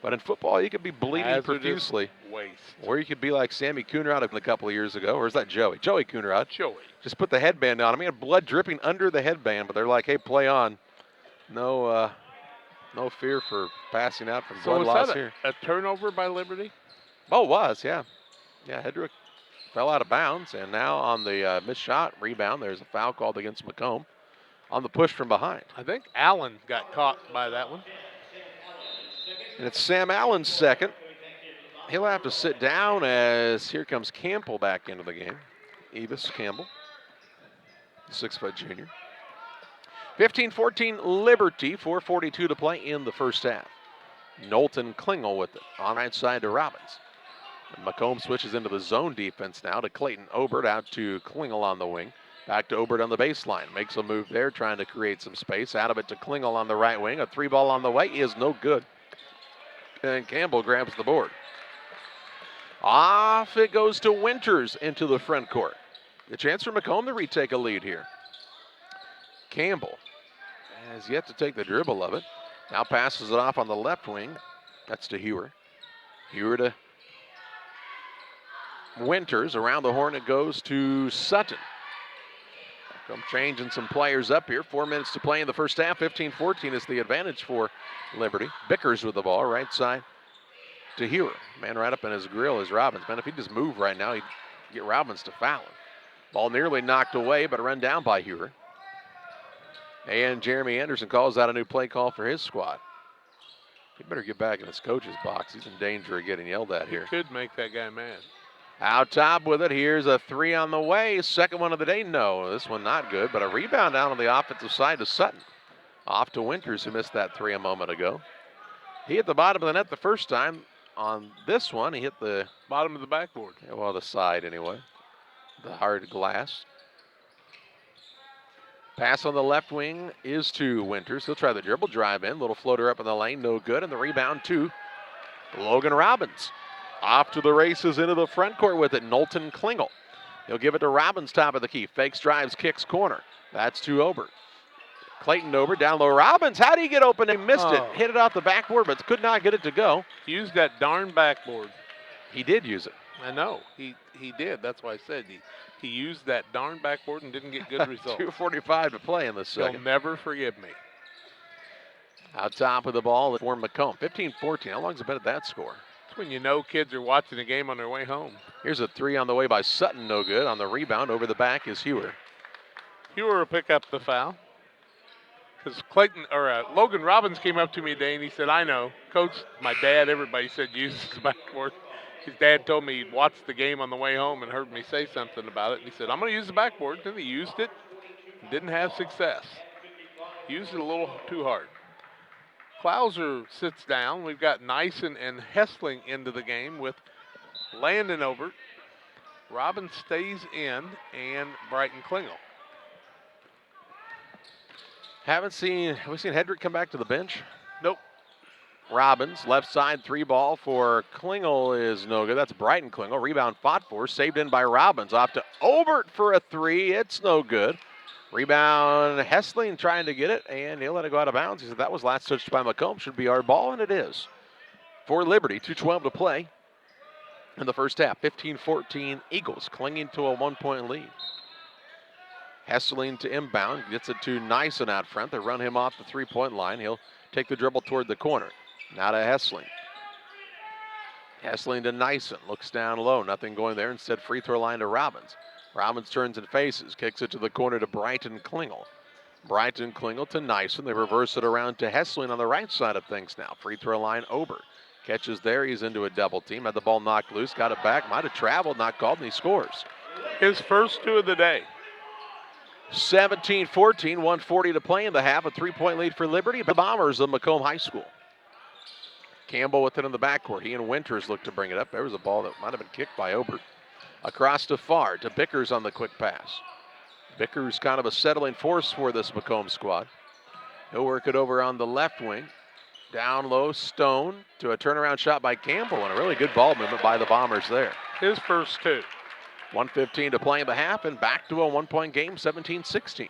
But in football, you could be bleeding profusely. Waste. Or you could be like Sammy Coonrod a couple of years ago. Or is that Joey? Joey Coonrod. Joey. Just put the headband on. I mean, blood dripping under the headband, but they're like, "Hey, play on." No fear for passing out from blood loss here. A turnover by Liberty? Oh, it was, yeah. Yeah, Hedrick fell out of bounds, and now on the missed shot rebound, there's a foul called against Macomb on the push from behind. I think Allen got caught by that one. And it's Sam Allen's second. He'll have to sit down as here comes Campbell back into the game. Evis Campbell, 6-foot junior. 15-14 Liberty, 4:42 to play in the first half. Knowlton Klingel with it on right side to Robbins. And Macomb switches into the zone defense now to Clayton Obert, out to Klingel on the wing. Back to Obert on the baseline. Makes a move there, trying to create some space. Out of it to Klingel on the right wing. A 3-ball on the way is no good. And Campbell grabs the board. Off it goes to Winters into the front court. The chance for Macomb to retake a lead here. Campbell has yet to take the dribble of it. Now passes it off on the left wing. That's to Hewer. Hewer to Winters. Around the horn it goes to Sutton. Macomb changing some players up here. 4 minutes to play in the first half. 15-14 is the advantage for Liberty. Bickers with the ball, right side to Hewer. Man right up in his grill is Robbins. Man, if he just moved right now, he'd get Robbins to foul him. Ball nearly knocked away, but run down by Hewer. And Jeremy Anderson calls out a new play call for his squad. He better get back in his coach's box. He's in danger of getting yelled at here. He could make that guy mad. Out top with it. Here's a 3 on the way. Second one of the day. No, this one not good, but a rebound down on the offensive side to Sutton. Off to Winters, who missed that 3 a moment ago. He hit the bottom of the net the first time. On this one, he hit the bottom of the backboard. Yeah, well, the side anyway. The hard glass. Pass on the left wing is to Winters. He'll try the dribble, drive in. Little floater up in the lane, no good. And the rebound to Logan Robbins. Off to the races into the front court with it. Knowlton Klingel. He'll give it to Robbins, top of the key. Fakes, drives, kicks, corner. That's to Obert. Clayton Obert down low. Robbins, how do you get open? He missed it. Hit it off the backboard, but could not get it to go. Used that darn backboard. He did use it. I know. He did. That's why I said he used that darn backboard and didn't get good results. 2:45 to play in the second. He'll never forgive me. Out top of the ball for Macomb. 15-14. How long has it been at that score? It's when you know kids are watching the game on their way home. Here's a 3 on the way by Sutton. No good. On the rebound over the back is Hewer. Hewer will pick up the foul. Because Logan Robbins came up to me today and he said, I know. Coach, my dad, everybody said use the backboard. His dad told me he'd watched the game on the way home and heard me say something about it. And he said, I'm going to use the backboard. And he used it. Didn't have success. Used it a little too hard. Klauser sits down. We've got Nyson and Hessling into the game with Landon Obert. Robbins stays in and Brighton Klingel. Have we seen Hedrick come back to the bench? Nope. Robbins, left side 3-ball for Klingel is no good. That's Brighton Klingel. Rebound fought for, saved in by Robbins. Off to Obert for a 3. It's no good. Rebound, Hessling trying to get it, and he'll let it go out of bounds. He said that was last touched by Macomb. Should be our ball, and it is. For Liberty, 2:12 to play in the first half. 15-14 Eagles clinging to a 1-point lead. Hessling to inbound, gets it to Nyson out front. They run him off the 3-point line. He'll take the dribble toward the corner. Now to Hessling. Hessling to Nyson, looks down low, nothing going there. Instead, free throw line to Robbins. Robbins turns and faces, kicks it to the corner to Brighton Klingel. Brighton Klingel to Nyson. They reverse it around to Hessling on the right side of things now. Free throw line, Obert. Catches there, he's into a double team. Had the ball knocked loose, got it back, might have traveled, not called, and he scores. His first 2 of the day. 17-14, 1:40 to play in the half. A 3-point lead for Liberty. The Bombers of Macomb High School. Campbell with it in the backcourt. He and Winters look to bring it up. There was a ball that might have been kicked by Obert. Across to Farr, to Bickers on the quick pass. Bickers kind of a settling force for this Macomb squad. He'll work it over on the left wing. Down low, Stone to a turnaround shot by Campbell, and a really good ball movement by the Bombers there. His first 2. 1:15 to play in the half, and back to a 1-point game, 17-16.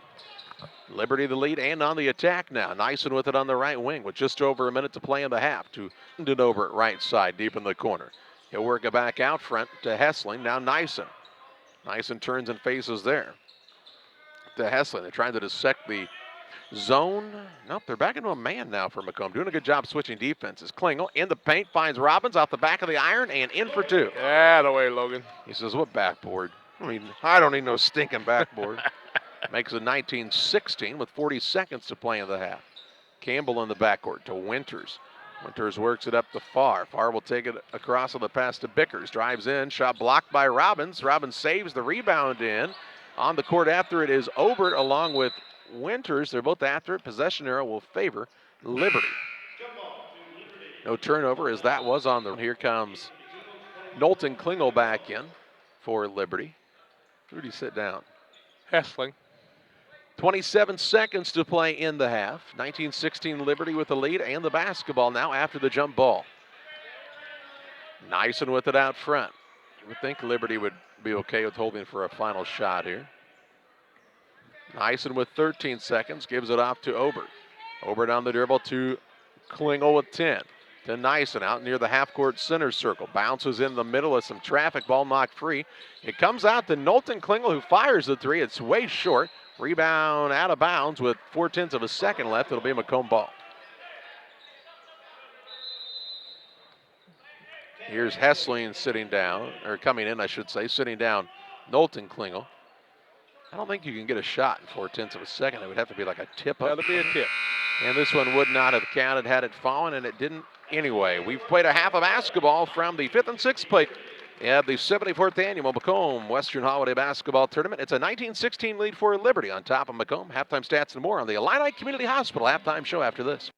Liberty the lead and on the attack now. Nyson with it on the right wing with just over a minute to play in the half. To Landon over at right side, deep in the corner. He'll work it back out front to Hessling. Now Nyson. Nyson turns and faces there. To Hessling. They're trying to dissect the zone. Nope, they're back into a man now for Macomb. Doing a good job switching defenses. Klingel in the paint, finds Robbins off the back of the iron and in for 2. That away, Logan. He says, what backboard? I mean, I don't need no stinking backboard. Makes it 19-16 with 40 seconds to play in the half. Campbell in the backcourt to Winters. Winters works it up to Farr. Farr will take it across on the pass to Bickers. Drives in, shot blocked by Robbins. Robbins saves the rebound in. On the court after it is Obert along with Winters. They're both after it. Possession arrow will favor Liberty. No turnover as that was on the. Here comes Knowlton Klingel back in for Liberty. Rudy, sit down. Hessling. 27 seconds to play in the half. 19-16 Liberty with the lead and the basketball now after the jump ball. Nyson with it out front. You would think Liberty would be okay with holding for a final shot here. Nyson with 13 seconds gives it off to Obert. Obert on the dribble to Klingel with 10. To Nyson out near the half-court center circle. Bounces in the middle of some traffic, ball knocked free. It comes out to Knowlton Klingel who fires the three. It's way short. Rebound out of bounds with 0.4 of a second left. It'll be a Macomb ball. Here's Hessling sitting down, or coming in, I should say, sitting down Knowlton Klingel. I don't think you can get a shot in 0.4 of a second. It would have to be like a tip up. That'll be a tip. And this one would not have counted had it fallen, and it didn't anyway. We've played a half of basketball from the 5th and 6th play. Yeah, the 74th annual Macomb Western Holiday Basketball Tournament. It's a 19-16 lead for Liberty on top of Macomb. Halftime stats and more on the Illini Community Hospital halftime show after this.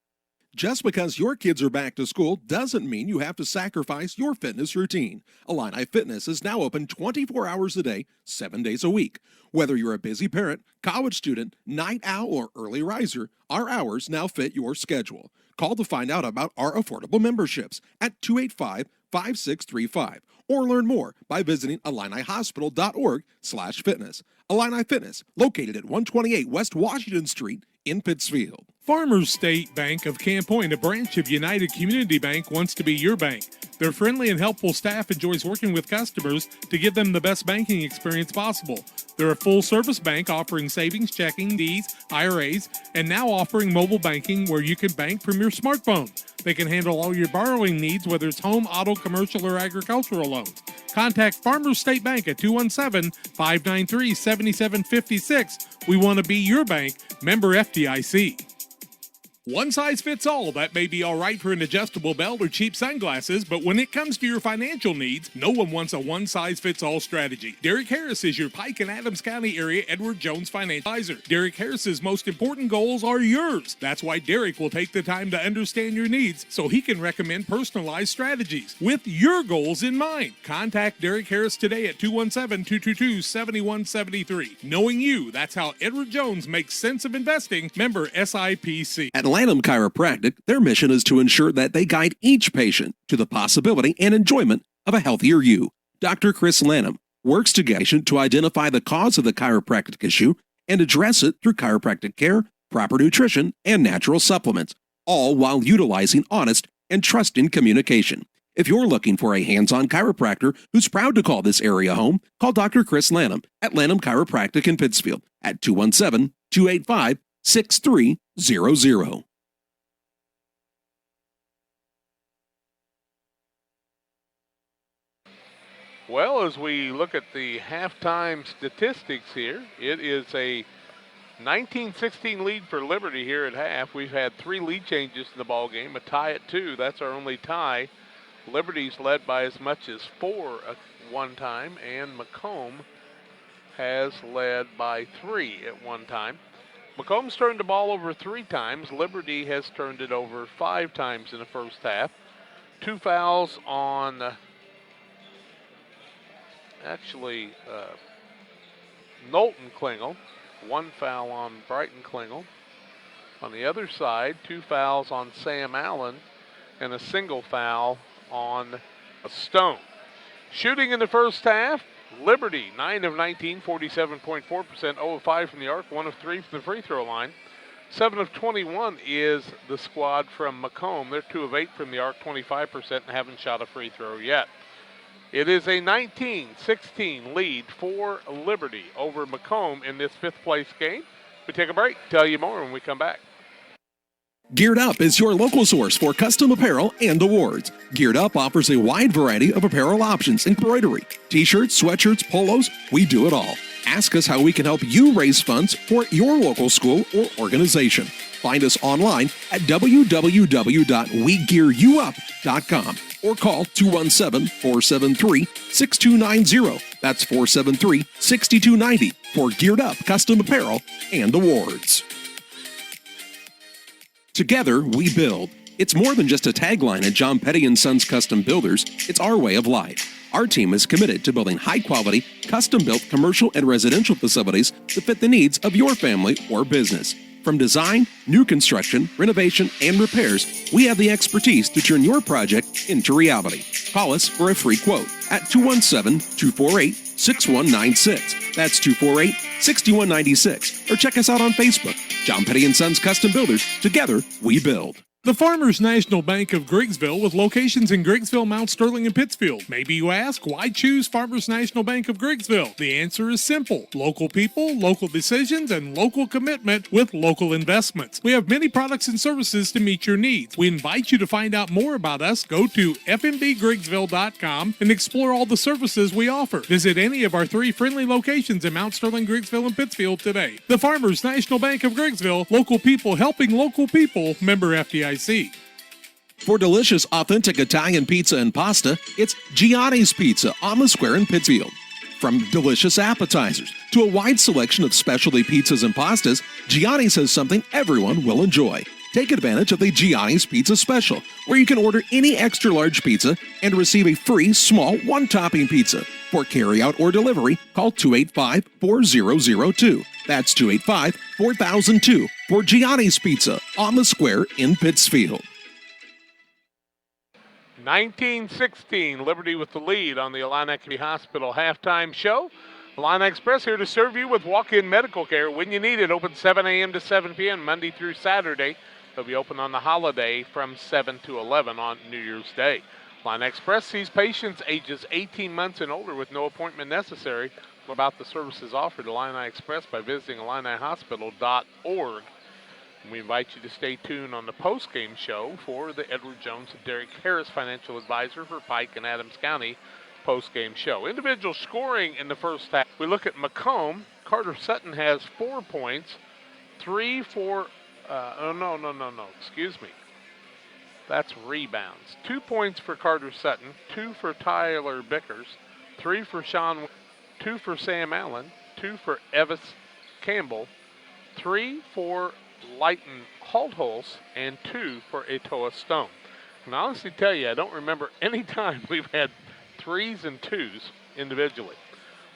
Just because your kids are back to school doesn't mean you have to sacrifice your fitness routine. Illini Fitness is now open 24 hours a day, 7 days a week. Whether you're a busy parent, college student, night owl, or early riser, our hours now fit your schedule. Call to find out about our affordable memberships at 285-5635 or learn more by visiting IlliniHospital.org/fitness. Illini Fitness, located at 128 West Washington Street in Pittsfield. Farmers State Bank of Camp Point, a branch of United Community Bank, wants to be your bank. Their friendly and helpful staff enjoys working with customers to give them the best banking experience possible. They're a full-service bank offering savings, checking, CDs, IRAs, and now offering mobile banking where you can bank from your smartphone. They can handle all your borrowing needs, whether it's home, auto, commercial, or agricultural loans. Contact Farmers State Bank at 217-593-7756. We want to be your bank. Member FDIC. One size fits all. That may be all right for an adjustable belt or cheap sunglasses, but when it comes to your financial needs, no one wants a one-size-fits-all strategy. Derek Harris is your Pike and Adams County area Edward Jones financial advisor. Derek Harris's most important goals are yours. That's why Derek will take the time to understand your needs so he can recommend personalized strategies with your goals in mind. Contact Derek Harris today at 217-222-7173. Knowing you, that's how Edward Jones makes sense of investing. Member SIPC. At Lanham Chiropractic, their mission is to ensure that they guide each patient to the possibility and enjoyment of a healthier you. Dr. Chris Lanham works together to identify the cause of the chiropractic issue and address it through chiropractic care, proper nutrition, and natural supplements, all while utilizing honest and trusting communication. If you're looking for a hands-on chiropractor who's proud to call this area home, call Dr. Chris Lanham at Lanham Chiropractic in Pittsfield at 217-285-6300. Well, as we look at the halftime statistics here, it is a 19-16 lead for Liberty here at half. We've had 3 lead changes in the ball game, a tie at 2. That's our only tie. Liberty's led by as much as 4 at one time, and Macomb has led by 3 at one time. Macomb's turned the ball over 3 times. Liberty has turned it over 5 times in the first half. 2 fouls on Knowlton Klingel. 1 foul on Brighton Klingel. On the other side, 2 fouls on Sam Allen and a single foul on Stone. Shooting in the first half, Liberty, 9 of 19, 47.4%, 0 of 5 from the arc, 1 of 3 from the free throw line. 7 of 21 is the squad from Macomb. They're 2 of 8 from the arc, 25%, and haven't shot a free throw yet. It is a 19-16 lead for Liberty over Macomb in this 5th place game. We take a break, tell you more when we come back. Geared Up is your local source for custom apparel and awards. Geared Up offers a wide variety of apparel options, embroidery, t-shirts, sweatshirts, polos, we do it all. Ask us how we can help you raise funds for your local school or organization. Find us online at www.wegearyouup.com or call 217-473-6290. That's 473-6290 for Geared Up Custom Apparel and awards. Together, we build. It's more than just a tagline at John Petty & Sons Custom Builders. It's our way of life. Our team is committed to building high-quality, custom-built commercial and residential facilities that fit the needs of your family or business. From design, new construction, renovation, and repairs, we have the expertise to turn your project into reality. Call us for a free quote at 217-248-6196. That's 248-6196. Or check us out on Facebook. John Petty & Sons Custom Builders. Together, we build. The Farmers National Bank of Griggsville with locations in Griggsville, Mount Sterling, and Pittsfield. Maybe you ask, why choose Farmers National Bank of Griggsville? The answer is simple. Local people, local decisions, and local commitment with local investments. We have many products and services to meet your needs. We invite you to find out more about us. Go to fmbgriggsville.com and explore all the services we offer. Visit any of our 3 friendly locations in Mount Sterling, Griggsville, and Pittsfield today. The Farmers National Bank of Griggsville, local people helping local people, member FDIC. For delicious, authentic Italian pizza and pasta, it's Gianni's Pizza on the Square in Pittsfield. From delicious appetizers to a wide selection of specialty pizzas and pastas, Gianni's has something everyone will enjoy. Take advantage of the Gianni's Pizza Special, where you can order any extra large pizza and receive a free small one-topping pizza. For carryout or delivery, call 285-4002. That's 285-4002 for Gianni's Pizza on the Square in Pittsfield. 1916, Liberty with the lead on the Illini Community Hospital halftime show. Illini Express here to serve you with walk-in medical care when you need it. Open 7 a.m. to 7 p.m. Monday through Saturday. They'll be open on the holiday from 7 to 11 on New Year's Day. Illini Express sees patients ages 18 months and older with no appointment necessary. Learn about the services offered at Illini Express by visiting IlliniHospital.org. We invite you to stay tuned on the post-game show for the Edward Jones and Derek Harris Financial Advisor for Pike and Adams County post-game show. Individual scoring in the first half. We look at Macomb. Carter Sutton has 4 points. 3 for, excuse me. That's rebounds. 2 points for Carter Sutton, 2 for Tyler Bickers, 3 for Sean, 2 for Sam Allen, 2 for Evis Campbell, 3 for Leighton Holtholz, and 2 for Etoa Stone. And I honestly tell you, I don't remember any time we've had 3s and 2s individually.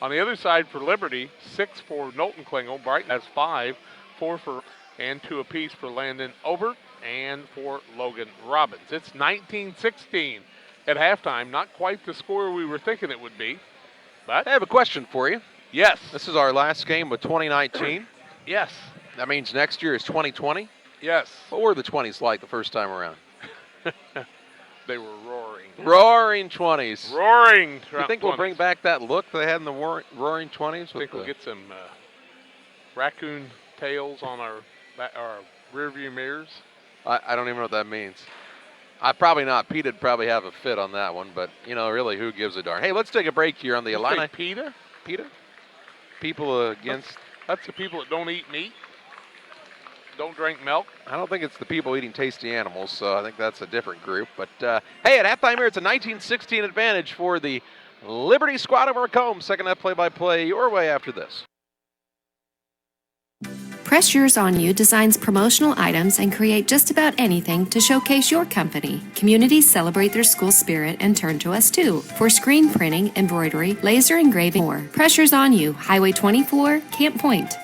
On the other side for Liberty, 6 for Knowlton Klingel. Brighton has 5, 4 for, and 2 apiece for Landon Obert and for Logan Robbins. It's 19-16 at halftime. Not quite the score we were thinking it would be, but I have a question for you. Yes. This is our last game of 2019. Yes. That means next year is 2020? Yes. What were the 20s like the first time around? They were roaring. Roaring 20s. Roaring. You think we'll bring back that look they had in the roaring 20s? I think we'll get some raccoon tails on our rearview mirrors. I don't even know what that means. Probably not. Peta'd probably have a fit on that one, but, really, who gives a darn? Hey, let's take a break here on the Illini. PETA? PETA? People against... That's the people that don't eat meat, don't drink milk. I don't think it's the people eating tasty animals, so I think that's a different group. But, hey, at halftime here, it's a 19-16 advantage for the Liberty squad of Macomb. Second half play-by-play your way after this. Press Yours On You designs promotional items and create just about anything to showcase your company. Communities celebrate their school spirit and turn to us too for screen printing, embroidery, laser engraving, more. Press Yours On You, Highway 24, Camp Point.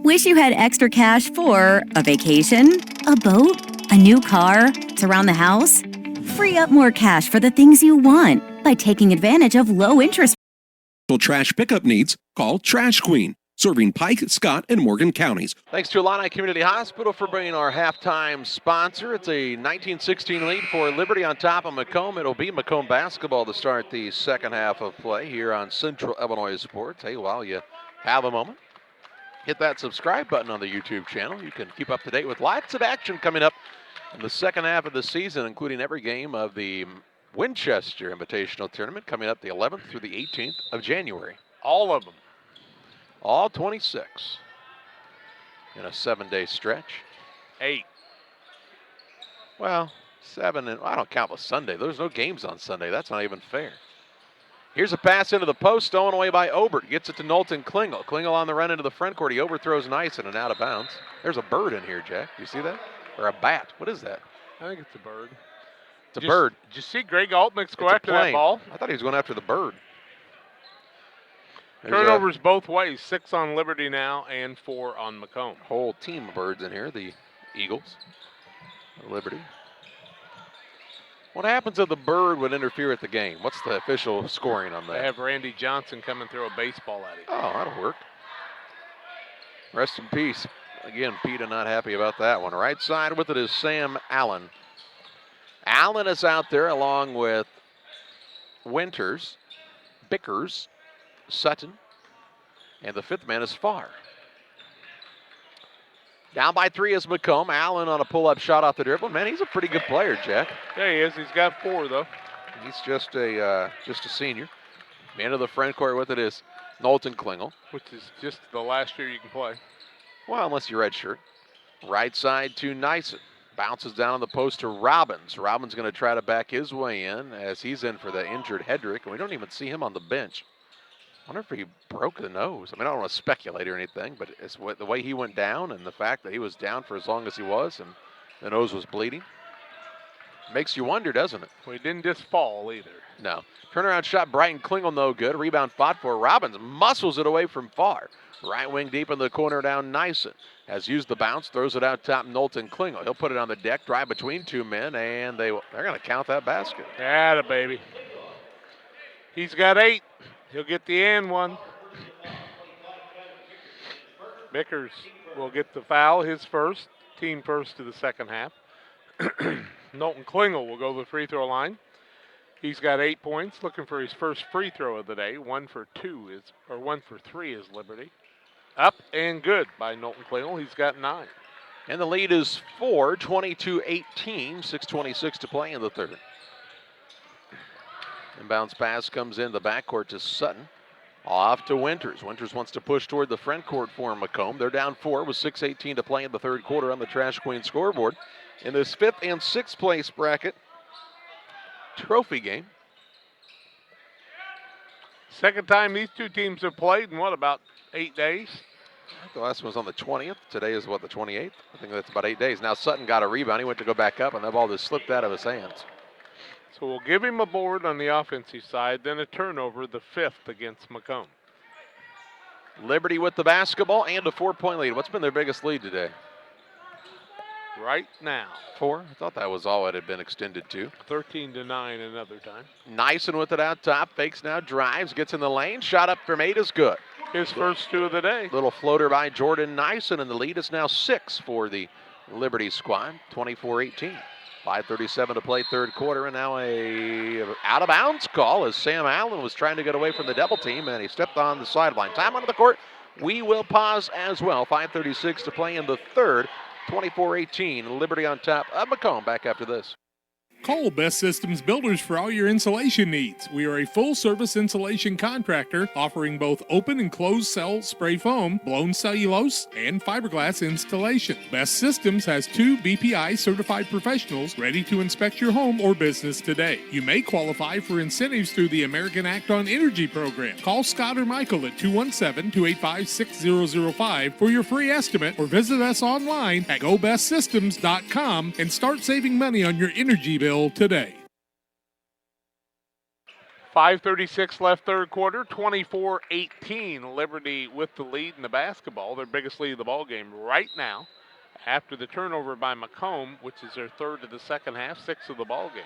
Wish you had extra cash for a vacation, a boat, a new car, to round the house? Free up more cash for the things you want by taking advantage of low interest. Trash pickup needs, call Trash Queen, serving Pike, Scott, and Morgan counties. Thanks to Illini Community Hospital for bringing our halftime sponsor. It's a 19-16 lead for Liberty on top of Macomb. It'll be Macomb basketball to start the second half of play here on Central Illinois Sports. Hey, while you have a moment, hit that subscribe button on the YouTube channel. You can keep up to date with lots of action coming up in the second half of the season, including every game of the Winchester Invitational Tournament coming up the 11th through the 18th of January. All of them. All 26. in a 7-day stretch. 8. Well, 7, and I don't count the Sunday. There's no games on Sunday. That's not even fair. Here's a pass into the post, stolen away by Obert. Gets it to Knowlton Klingel. Klingel on the run into the front court. He overthrows Nyson and out of bounds. There's a bird in here, Jack. You see that? Or a bat. What is that? I think it's a bird. It's a bird. Did you see Greg Altmix go It's a after that plane. ball? I thought he was going after the bird. There's Turnovers both ways. 6 on Liberty now and 4 on Macomb. Whole team of birds in here. The Eagles. Liberty. What happens if the bird would interfere at the game? What's the official scoring on that? They have Randy Johnson come and throw a baseball at him. Oh, that'll work. Rest in peace. Again, Peta not happy about that one. Right side with it is Sam Allen. Allen is out there along with Winters, Bickers, Sutton, and the fifth man is Farr. Down by 3 is Macomb. Allen on a pull-up shot off the dribble. Man, he's a pretty good player, Jack. Yeah, he is. He's got 4, though. He's just a senior. Man of the front court with it is Knowlton Klingel. Which is just the last year you can play. Well, unless you're redshirt. Right side to Nyson. Bounces down on the post to Robbins. Robbins going to try to back his way in as he's in for the injured Hedrick. And we don't even see him on the bench. I wonder if he broke the nose. I mean, I don't want to speculate or anything, but it's the way he went down and the fact that he was down for as long as he was and the nose was bleeding. Makes you wonder, doesn't it? Well, he didn't just fall either. No. Turnaround shot, Brighton Klingel, no good. Rebound fought for Robbins. Muscles it away from Farr. Right wing deep in the corner down Nyson. Has used the bounce, throws it out top Knowlton Klingel. He'll put it on the deck, drive between 2 men, and they're going to count that basket. Atta baby. He's got 8. He'll get the and one. Bickers will get the foul, his first, team first to the second half. Knowlton Klingel will go to the free throw line. He's got 8 points, looking for his first free throw of the day. 1 for 3 is Liberty. Up and good by Knowlton Klingel. He's got 9. And the lead is 4, 22-18, 6:26 to play in the third. Inbounds pass comes in the backcourt to Sutton. Off to Winters. Winters wants to push toward the front court for Macomb. They're down 4 with 6:18 to play in the third quarter on the Trash Queen scoreboard. In this 5th and 6th place bracket trophy game. Second time these two teams have played in what, about 8 days? The last one was on the 20th. Today is what, the 28th? I think that's about 8 days. Now Sutton got a rebound. He went to go back up, and that ball just slipped out of his hands. So we'll give him a board on the offensive side, then a turnover, the 5th against Macomb. Liberty with the basketball and a 4-point lead. What's been their biggest lead today? Right now. 4? I thought that was all it had been extended to. 13-9 another time. Nyson with it out top. Fakes now, drives, gets in the lane. Shot up from 8 is good. His first 2 of the day. Little floater by Jordan Nyson, and the lead is now 6 for the Liberty squad. 24-18. 5:37 to play third quarter, and now a out-of-bounds call as Sam Allen was trying to get away from the double team, and he stepped on the sideline. Time onto the court. We will pause as well. 5:36 to play in the third. 24-18. Liberty on top of Macomb. Back after this. Call Best Systems Builders for all your insulation needs. We are a full-service insulation contractor offering both open and closed cell spray foam, blown cellulose, and fiberglass installation. Best Systems has 2 BPI certified professionals ready to inspect your home or business today. You may qualify for incentives through the American Act on Energy program. Call Scott or Michael at 217-285-6005 for your free estimate, or visit us online at gobestsystems.com and start saving money on your energy bill today. 5:36 left third quarter, 24-18. Liberty with the lead in the basketball, their biggest lead of the ball game right now, after the turnover by Macomb, which is their 3rd of the second half, 6th of the ball game.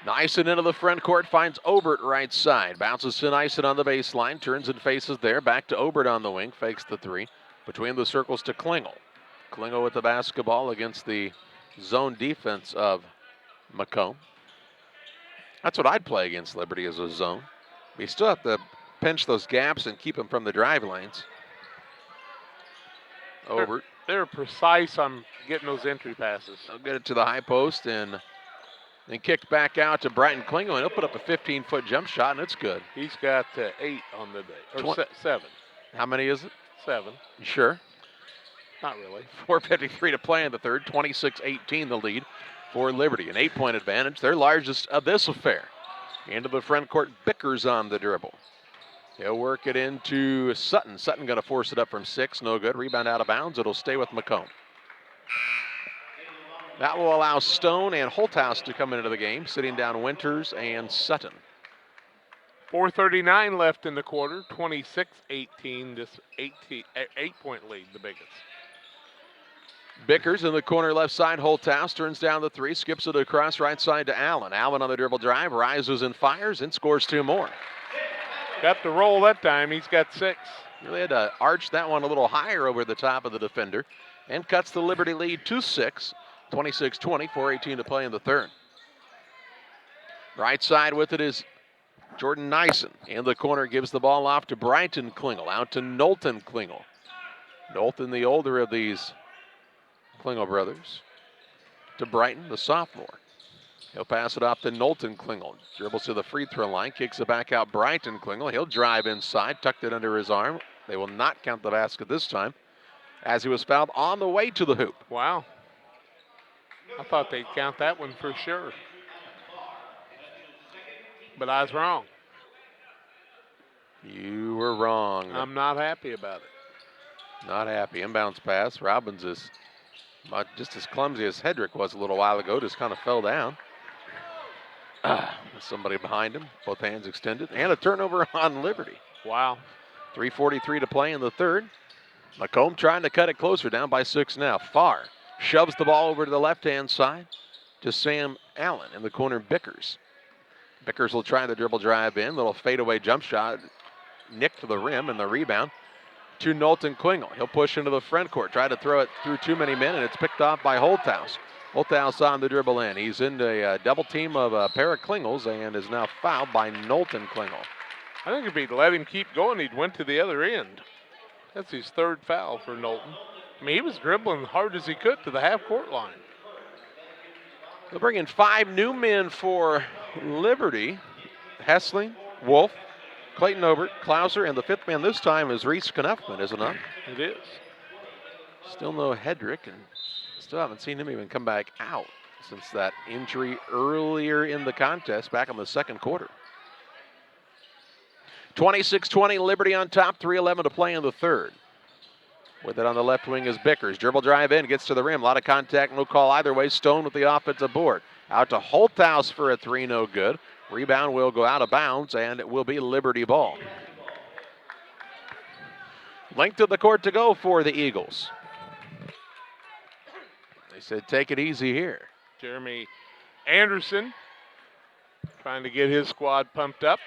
Nyson into the front court, finds Obert right side. Bounces to Nyson on the baseline, turns and faces there. Back to Obert on the wing, fakes the 3. Between the circles to Klingel. Klingel with the basketball against the zone defense of Macomb. That's what I'd play against Liberty, as a zone. You still have to pinch those gaps and keep them from the drive lanes. Obert. They're precise on getting those entry passes. They'll get it to the high post and then kicked back out to Brighton Klingel, and he'll put up a 15-foot jump shot, and it's good. He's got 8 on the day, or 7. How many is it? 7. You sure? Not really. 4:53 to play in the third. 26-18 the lead for Liberty. An 8-point advantage, their largest of this affair. Into the front court, Bickers on the dribble. He'll work it into Sutton. Sutton going to force it up from 6. No good. Rebound out of bounds. It'll stay with Macomb. That will allow Stone and Holthouse to come into the game, sitting down Winters and Sutton. 4:39 left in the quarter. 26-18. This 8-point lead, the biggest. Bickers in the corner left side. Holthouse turns down the 3, skips it across right side to Allen. Allen on the dribble drive, rises and fires and scores 2 more. Got the roll that time. He's got 6. Really had to arch that one a little higher over the top of the defender and cuts the Liberty lead to 6. 26-20, 4:18 to play in the third. Right side with it is Jordan Nyson. In the corner gives the ball off to Brighton Klingel. Out to Knowlton Klingel. Knowlton, the older of these Klingel brothers. To Brighton, the sophomore. He'll pass it off to Knowlton Klingel. Dribbles to the free throw line, kicks it back out Brighton Klingel. He'll drive inside, tucked it under his arm. They will not count the basket this time, as he was fouled on the way to the hoop. Wow. I thought they'd count that one for sure. But I was wrong. You were wrong. I'm not happy about it. Not happy. Inbounds pass. Robbins is just as clumsy as Hedrick was a little while ago. Just kind of fell down. Somebody behind him. Both hands extended. And a turnover on Liberty. Wow. 3:43 to play in the third. Macomb trying to cut it closer. Down by 6 now. Farr shoves the ball over to the left-hand side to Sam Allen in the corner. Bickers. Bickers will try the dribble drive in. Little fadeaway jump shot. Nicked to the rim, and the rebound to Knowlton Klingel. He'll push into the front court. Try to throw it through too many men, and it's picked off by Holthouse. Holthouse on the dribble in. He's into a double team of a pair of Klingels and is now fouled by Knowlton Klingel. I think if he'd let him keep going, he'd went to the other end. That's his 3rd foul for Knowlton. I mean, he was dribbling hard as he could to the half-court line. They'll bring in 5 new men for Liberty. Hessling, Wolf, Clayton Obert, Klauser, and the 5th man this time is Reese Knuffman, is it not? It is. Still no Hedrick, and still haven't seen him even come back out since that injury earlier in the contest back in the second quarter. 26-20, Liberty on top, 3:11 to play in the third. With it on the left wing is Bickers. Dribble drive in, gets to the rim. A lot of contact, no call either way. Stone with the offensive board. Out to Holthouse for a 3, no good. Rebound will go out of bounds, and it will be Liberty ball. Length of the court to go for the Eagles. They said take it easy here. Jeremy Anderson trying to get his squad pumped up.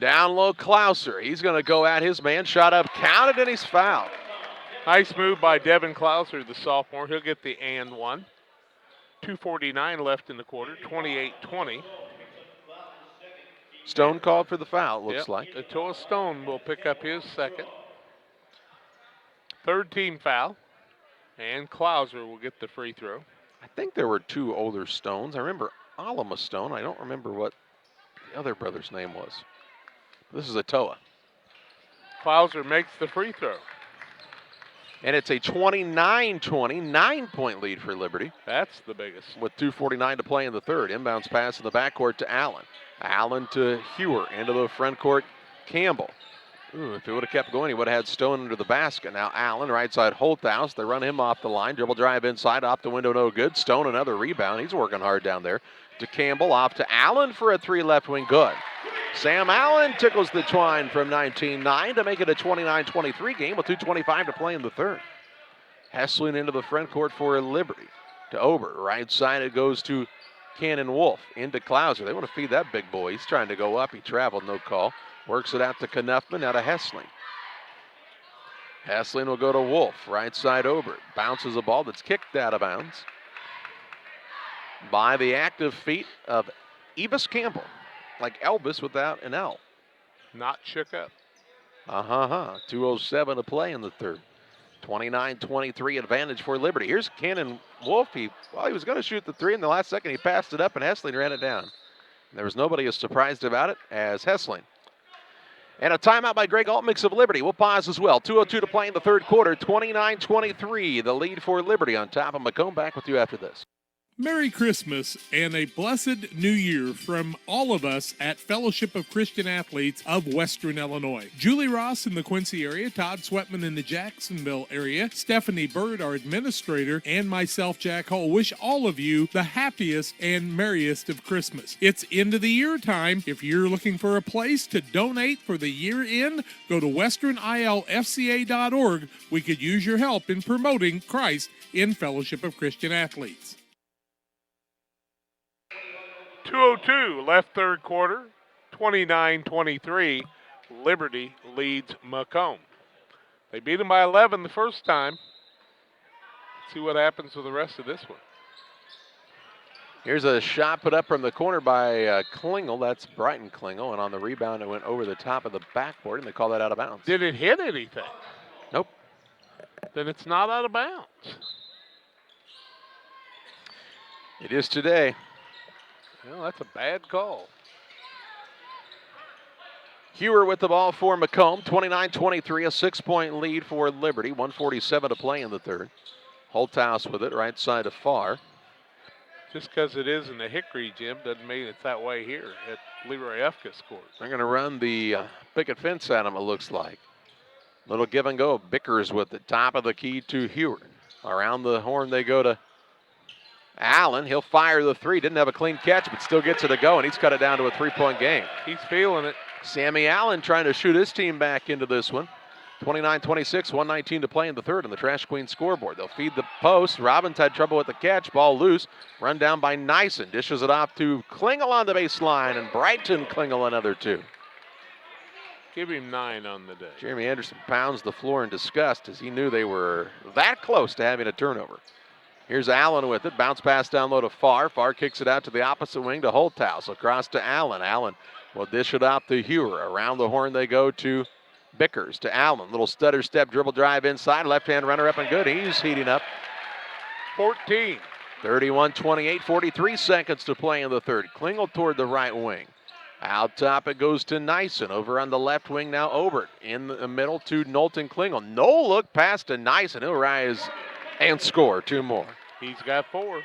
Down low, Klauser. He's going to go at his man. Shot up, counted, and he's fouled. Nice move by Devin Klauser, the sophomore. He'll get the and one. 2:49 left in the quarter, 28-20. Stone called for the foul, looks like. Atoa Stone will pick up his second. 3rd team foul. And Klauser will get the free throw. I think there were 2 older Stones. I remember Alama Stone. I don't remember what the other brother's name was. This is Atoa. Klauser makes the free throw. And it's a 29-20, 9-point lead for Liberty. That's the biggest. With 2:49 to play in the third. Inbounds pass in the backcourt to Allen. Allen to Hewer. Into the front court, Campbell. Ooh, if he would have kept going, he would have had Stone under the basket. Now Allen, right side Holthouse. They run him off the line. Dribble drive inside, off the window, no good. Stone, another rebound. He's working hard down there. To Campbell, off to Allen for a 3 left wing, good. Sam Allen tickles the twine from 19-9 to make it a 29-23 game with 2:25 to play in the third. Hessling into the front court for Liberty. To Ober, right side it goes to Cannon Wolf. Into Klauser. They want to feed that big boy. He's trying to go up. He traveled, no call. Works it out to Knuffman, now to Hessling. Hessling will go to Wolf, right side Ober. Bounces a ball that's kicked out of bounds by the active feet of Evis Campbell. Like Elvis without an L. Not shook up. 2:07 to play in the third. 29-23 advantage for Liberty. Here's Cannon Wolf. He was going to shoot the 3 in the last second. He passed it up, and Hessling ran it down. There was nobody as surprised about it as Hessling. And a timeout by Greg Altmix of Liberty. We'll pause as well. 2:02 to play in the third quarter. 29-23. The lead for Liberty on top of Macomb. Back with you after this. Merry Christmas and a blessed New Year from all of us at Fellowship of Christian Athletes of Western Illinois. Julie Ross in the Quincy area, Todd Sweatman in the Jacksonville area, Stephanie Bird, our administrator, and myself, Jack Hull, wish all of you the happiest and merriest of Christmas. It's end of the year time. If you're looking for a place to donate for the year end, go to westernilfca.org. We could use your help in promoting Christ in Fellowship of Christian Athletes. 2:02 left third quarter, 29-23. Liberty leads Macomb. They beat them by 11 the first time. Let's see what happens with the rest of this one. Here's a shot put up from the corner by Klingel. That's Brighton Klingel. And on the rebound, it went over the top of the backboard, and they call that out of bounds. Did it hit anything? Nope. Then it's not out of bounds. It is today. Well, that's a bad call. Hewer with the ball for Macomb. 29-23, a 6-point lead for Liberty. 1:47 to play in the third. Holthouse with it, right side to far. Just because it is in the Hickory gym doesn't mean it's that way here at Leroy Efka scores. They're going to run the picket fence at him, it looks like. Little give and go. Bickers with the top of the key to Hewer. Around the horn they go to Allen. He'll fire the three. Didn't have a clean catch, but still gets it to go, and he's cut it down to a 3-point game. He's feeling it. Sammy Allen trying to shoot his team back into this one. 29-26, 1:19 to play in the third on the Trash Queen scoreboard. They'll feed the post. Robbins had trouble with the catch. Ball loose. Run down by Nyson. Dishes it off to Klingel on the baseline, and Brighton Klingel another two. Give him 9 on the day. Jeremy Anderson pounds the floor in disgust as he knew they were that close to having a turnover. Here's Allen with it. Bounce pass down low to Farr. Farr kicks it out to the opposite wing to Holthouse. Across to Allen. Allen will dish it out to Hewer. Around the horn they go to Bickers. To Allen. Little stutter step dribble drive inside. Left-hand runner up and good. He's heating up. 14. 31-28. 43 seconds to play in the third. Klingel toward the right wing. Out top it goes to Nyson. Over on the left wing now Obert. In the middle to Knowlton Klingel. No look pass to Nyson. He'll rise and score 2 more. He's got 4.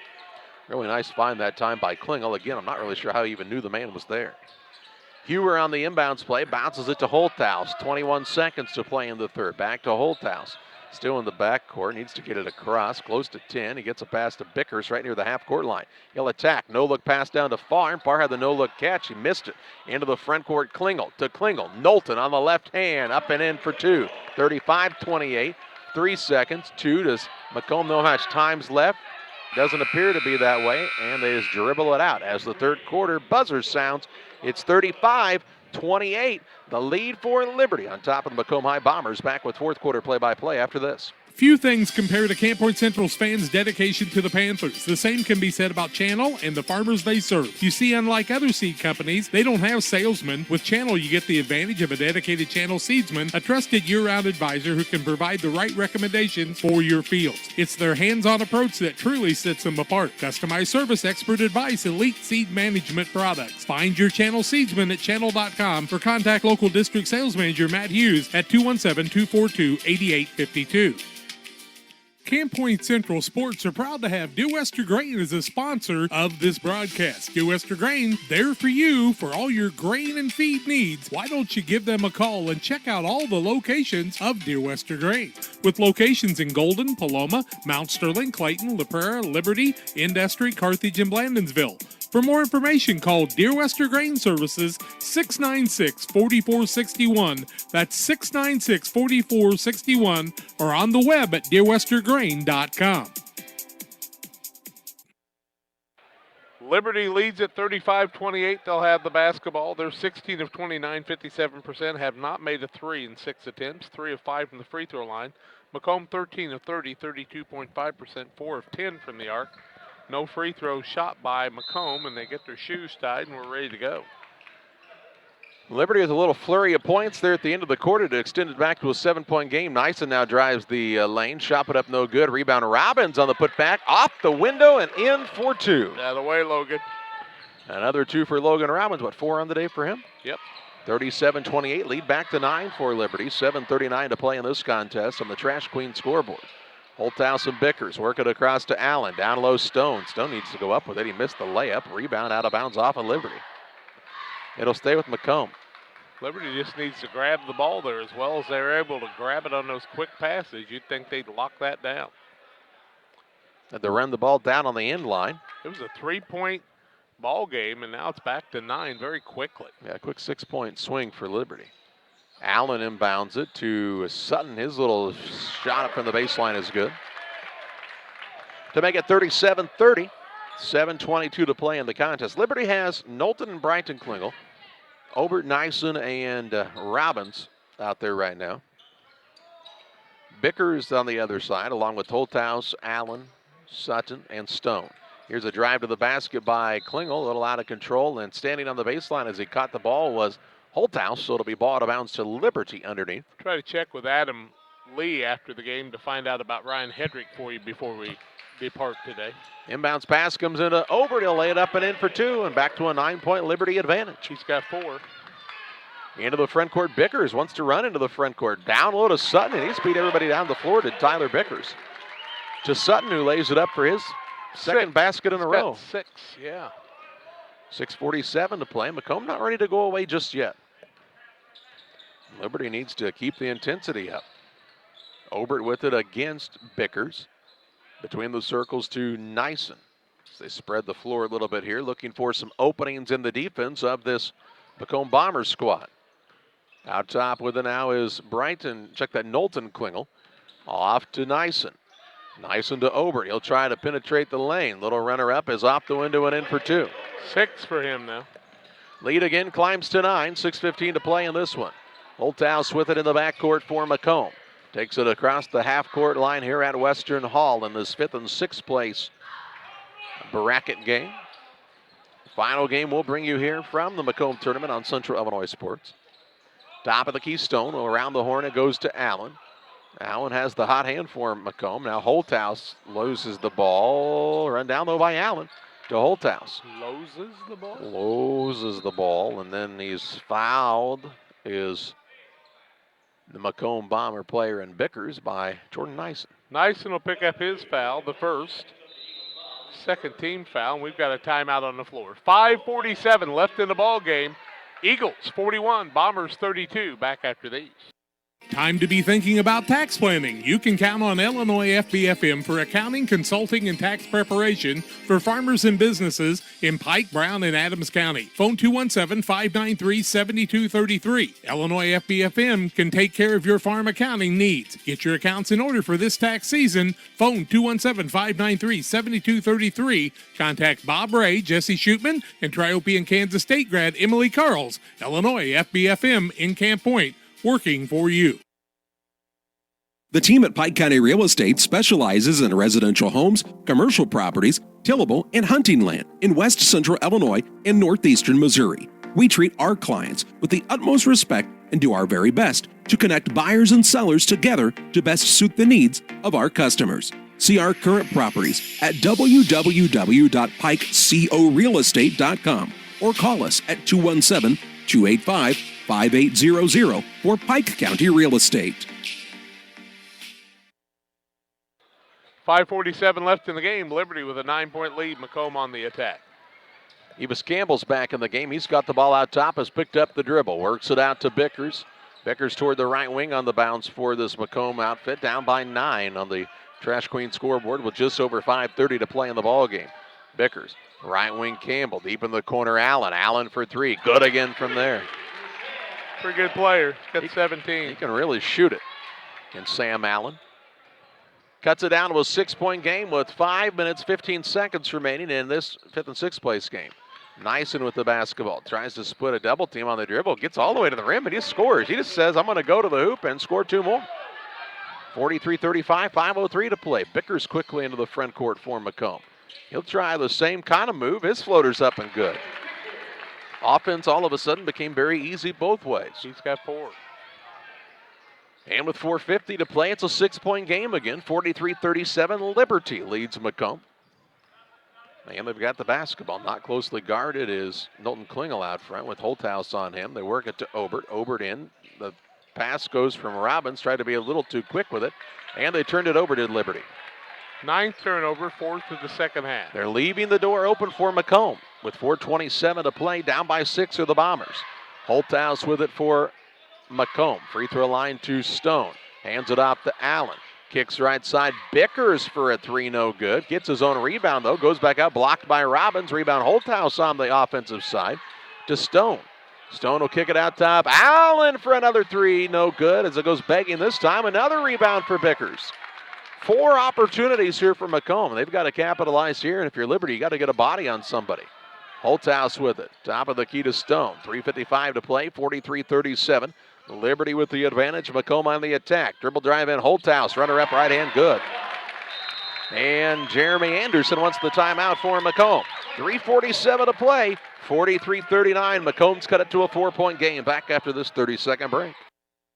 Really nice find that time by Klingel. Again, I'm not really sure how he even knew the man was there. Hewer on the inbounds play, bounces it to Holthouse. 21 seconds to play in the third. Back to Holthouse. Still in the backcourt, needs to get it across, close to 10. He gets a pass to Bickers right near the half-court line. He'll attack, no-look pass down to Farr, and Farr had the no-look catch. He missed it. Into the front court, Klingel to Klingel. Knowlton on the left hand, up and in for 2. 35-28, 3 seconds. 2. Does Macomb know how much time's left? Doesn't appear to be that way, and they just dribble it out. As the third quarter buzzer sounds, it's 35-28. The lead for Liberty on top of the Macomb High Bombers. Back with fourth quarter play-by-play after this. Few things compare to Camp Point Central's fans' dedication to the Panthers. The same can be said about Channel and the farmers they serve. You see, unlike other seed companies, they don't have salesmen. With Channel, you get the advantage of a dedicated Channel seedsman, a trusted year-round advisor who can provide the right recommendations for your fields. It's their hands-on approach that truly sets them apart. Customized service, expert advice, elite seed management products. Find your Channel seedsman at channel.com or contact local district sales manager Matt Hughes at 217-242-8852. Camp Point Central Sports are proud to have Dear Wester Grain as a sponsor of this broadcast. Dear Wester Grain, there for you for all your grain and feed needs. Why don't you give them a call and check out all the locations of Dear Wester Grain? With locations in Golden, Paloma, Mount Sterling, Clayton, La Prairie, Liberty, Industry, Carthage, and Blandonsville. For more information, call Dear Wester Grain Services 696-4461. That's 696-4461, or on the web at dearwestergrain.com. Liberty leads at 35-28. They'll have the basketball. They're 16 of 29, 57%. Have not made a 3 in 6 attempts. 3 of 5 from the free throw line. Macomb 13 of 30, 32.5%. 4 of 10 from the arc. No free throw shot by Macomb, and they get their shoes tied, and we're ready to go. Liberty with a little flurry of points there at the end of the quarter to extend it back to a 7-point game. Nyson now drives the lane. Shot put up no good. Rebound Robbins on the putback. Off the window and in for 2. Out of the way, Logan. Another 2 for Logan Robbins. What, 4 on the day for him? Yep. 37-28, lead back to 9 for Liberty. 7:39 to play in this contest on the Trash Queen scoreboard. Holthouse and Bickers work it across to Allen. Down low, Stone. Stone needs to go up with it. He missed the layup. Rebound out of bounds off of Liberty. It'll stay with Macomb. Liberty just needs to grab the ball there as well as they're able to grab it on those quick passes. You'd think they'd lock that down. And to run the ball down on the end line. It was a 3-point ball game, and now it's back to 9 very quickly. Yeah, quick 6-point swing for Liberty. Allen inbounds it to Sutton. His little shot up from the baseline is good. To make it 37-30, 7:22 to play in the contest. Liberty has Knowlton and Brighton Klingel, Obert, Nyson, and Robbins out there right now. Bickers on the other side, along with Holthouse, Allen, Sutton, and Stone. Here's a drive to the basket by Klingel, a little out of control, and standing on the baseline as he caught the ball was Holthouse, so it'll be ball out of bounds to Liberty underneath. Try to check with Adam Lee after the game to find out about Ryan Hedrick for you before we depart today. Inbounds pass comes into Obert. He'll lay it up and in for 2, and back to a 9-point Liberty advantage. He's got 4. Into the front court, Bickers wants to run into the front court. Down low to Sutton, and he's beat everybody down the floor to Tyler Bickers. To Sutton, who lays it up for his second basket in a row. 6, yeah. 6:47 to play. Macomb not ready to go away just yet. Liberty needs to keep the intensity up. Obert with it against Bickers. Between the circles to Nyson. They spread the floor a little bit here, looking for some openings in the defense of this Macomb Bombers squad. Out top with it now is Brighton. Check that, Knowlton Klingel. Off to Nyson. Nyson to Obert. He'll try to penetrate the lane. Little runner up is off the window and in for 2. 6 for him now. Lead again climbs to 9. 6:15 to play in this one. Holthouse with it in the backcourt for Macomb. Takes it across the half-court line here at Western Hall in this 5th and 6th place bracket game. Final game we'll bring you here from the Macomb tournament on Central Illinois Sports. Top of the Keystone, around the horn it goes to Allen. Allen has the hot hand for Macomb. Now Holthouse loses the ball. Run down though by Allen to Holthouse. Loses the ball? Loses the ball, and then he's fouled is the Macomb Bomber player in Bickers by Jordan Nyson. Nyson will pick up his foul, the first. Second team foul, and we've got a timeout on the floor. 5:47 left in the ball game. Eagles 41, Bombers 32. Back after these. Time to be thinking about tax planning. You can count on Illinois FBFM for accounting, consulting, and tax preparation for farmers and businesses in Pike, Brown, and Adams County. Phone 217-593-7233. Illinois FBFM can take care of your farm accounting needs. Get your accounts in order for this tax season. Phone 217-593-7233. Contact Bob Ray, Jesse Shootman, and Triope and Kansas State grad Emily Carls. Illinois FBFM in Camp Point, working for you. The team at Pike County Real Estate specializes in residential homes, commercial properties, tillable, and hunting land in west central Illinois and northeastern Missouri. We treat our clients with the utmost respect and do our very best to connect buyers and sellers together to best suit the needs of our customers. See our current properties at www.pikecorealestate.com or call us at 217-285-5800 for Pike County Real Estate. 5:47 left in the game. Liberty with a 9-point lead. Macomb on the attack. Evis Campbell's back in the game. He's got the ball out top, has picked up the dribble, works it out to Bickers. Bickers toward the right wing on the bounce for this Macomb outfit, down by 9 on the Trash Queen scoreboard with just over 5:30 to play in the ball game. Bickers, right wing Campbell, deep in the corner Allen. Allen for 3, good again from there. Pretty good player, got 17. He can really shoot it. And Sam Allen cuts it down to a 6-point game with 5 minutes, 15 seconds remaining in this 5th and 6th place game. Nyson with the basketball, tries to split a double team on the dribble, gets all the way to the rim, and he scores. He just says, I'm going to go to the hoop and score 2 more. 43-35, 5:03 to play. Bickers quickly into the front court for Macomb. He'll try the same kind of move. His floater's up and good. Offense all of a sudden became very easy both ways. He's got 4. And with 4:50 to play, it's a 6-point game again. 43-37, Liberty leads Macomb. And they've got the basketball. Not closely guarded is Knowlton Klingel out front with Holthouse on him. They work it to Obert. Obert in. The pass goes from Robbins. Tried to be a little too quick with it. And they turned it over to Liberty. 9th turnover, 4th of the second half. They're leaving the door open for Macomb with 4:27 to play. Down by 6 are the Bombers. Holthouse with it for Macomb. Free throw line to Stone. Hands it off to Allen. Kicks right side. Bickers for a 3, no good. Gets his own rebound, though. Goes back out, blocked by Robbins. Rebound Holthouse on the offensive side to Stone. Stone will kick it out top. Allen for another 3, no good as it goes begging this time. Another rebound for Bickers. 4 opportunities here for Macomb. They've got to capitalize here, and if you're Liberty, you got to get a body on somebody. Holthouse with it. Top of the key to Stone. 3:55 to play, 43-37. Liberty with the advantage. Macomb on the attack. Dribble drive in. Holthouse. Runner up right hand. Good. And Jeremy Anderson wants the timeout for Macomb. 3:47 to play. 43-39. Macomb's cut it to a 4-point game. Back after this 30-second break.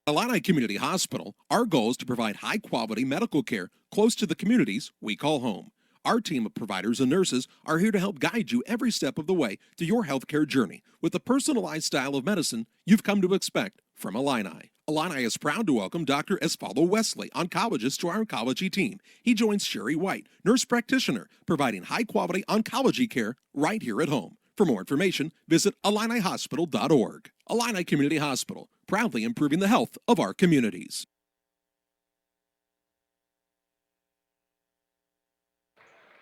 Illini Community Hospital, our goal is to provide high-quality medical care close to the communities we call home. Our team of providers and nurses are here to help guide you every step of the way to your healthcare journey with the personalized style of medicine you've come to expect from Illini. Illini is proud to welcome Dr. Esfaldo Wesley, oncologist, to our oncology team. He joins Sherry White, nurse practitioner, providing high-quality oncology care right here at home. For more information, visit IlliniHospital.org. Illini Community Hospital, proudly improving the health of our communities.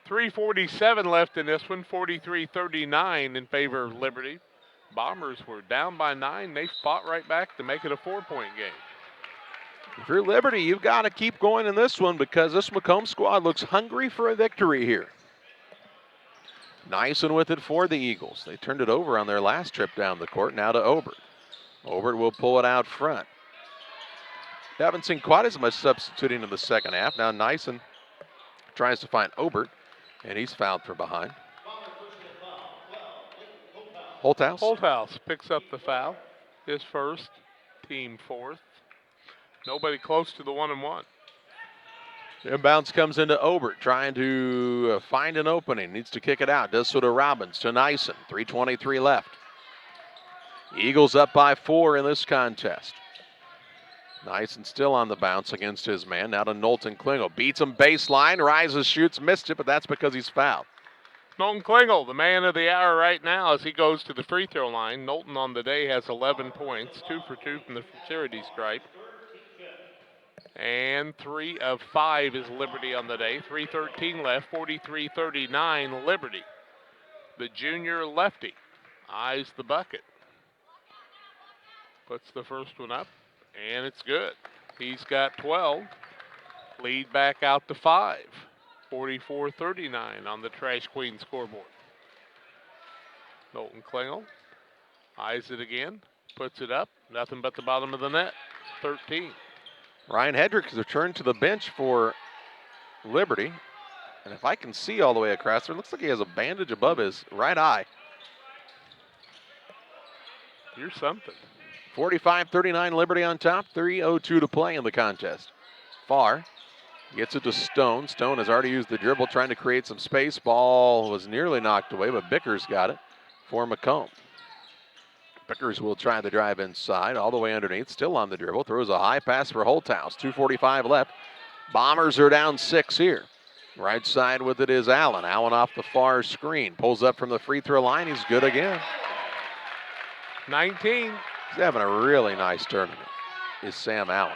3:47 left in this one, 43-39 in favor of Liberty. Bombers were down by 9. They fought right back to make it a 4-point game. If you're Liberty, you've got to keep going in this one because this Macomb squad looks hungry for a victory here. Nyson with it for the Eagles. They turned it over on their last trip down the court. Now to Obert. Obert will pull it out front. Haven't seen quite as much substituting in the second half. Now Nyson tries to find Obert, and he's fouled from behind. Holthouse? Holthouse picks up the foul. His first, team 4th. Nobody close to the 1-and-1. Inbounds comes into Obert, trying to find an opening. Needs to kick it out. Does so to Robbins, to Nyson. 3:23 left. Eagles up by 4 in this contest. Nyson still on the bounce against his man. Now to Knowlton Klingel. Beats him baseline, rises, shoots, missed it, but that's because he's fouled. Knowlton Klingel, the man of the hour right now as he goes to the free throw line. Knowlton on the day has 11 points, 2 for 2 from the charity stripe. And 3 of 5 is Liberty on the day. 3:13 left, 43-39 Liberty. The junior lefty eyes the bucket. Puts the first one up, and it's good. He's got 12. Lead back out to 5. 44-39 on the Trash Queen scoreboard. Knowlton Klingel eyes it again, puts it up. Nothing but the bottom of the net. 13. Ryan Hedrick has returned to the bench for Liberty. And if I can see all the way across there, it looks like he has a bandage above his right eye. You're something. 45-39 Liberty on top. 3:02 to play in the contest. Farr gets it to Stone. Stone has already used the dribble, trying to create some space. Ball was nearly knocked away, but Bickers got it for Macomb. Bickers will try the drive inside, all the way underneath, still on the dribble. Throws a high pass for Holthouse. 2:45 left. Bombers are down 6 here. Right side with it is Allen. Allen off the far screen. Pulls up from the free throw line. He's good again. 19. He's having a really nice tournament, is Sam Allen.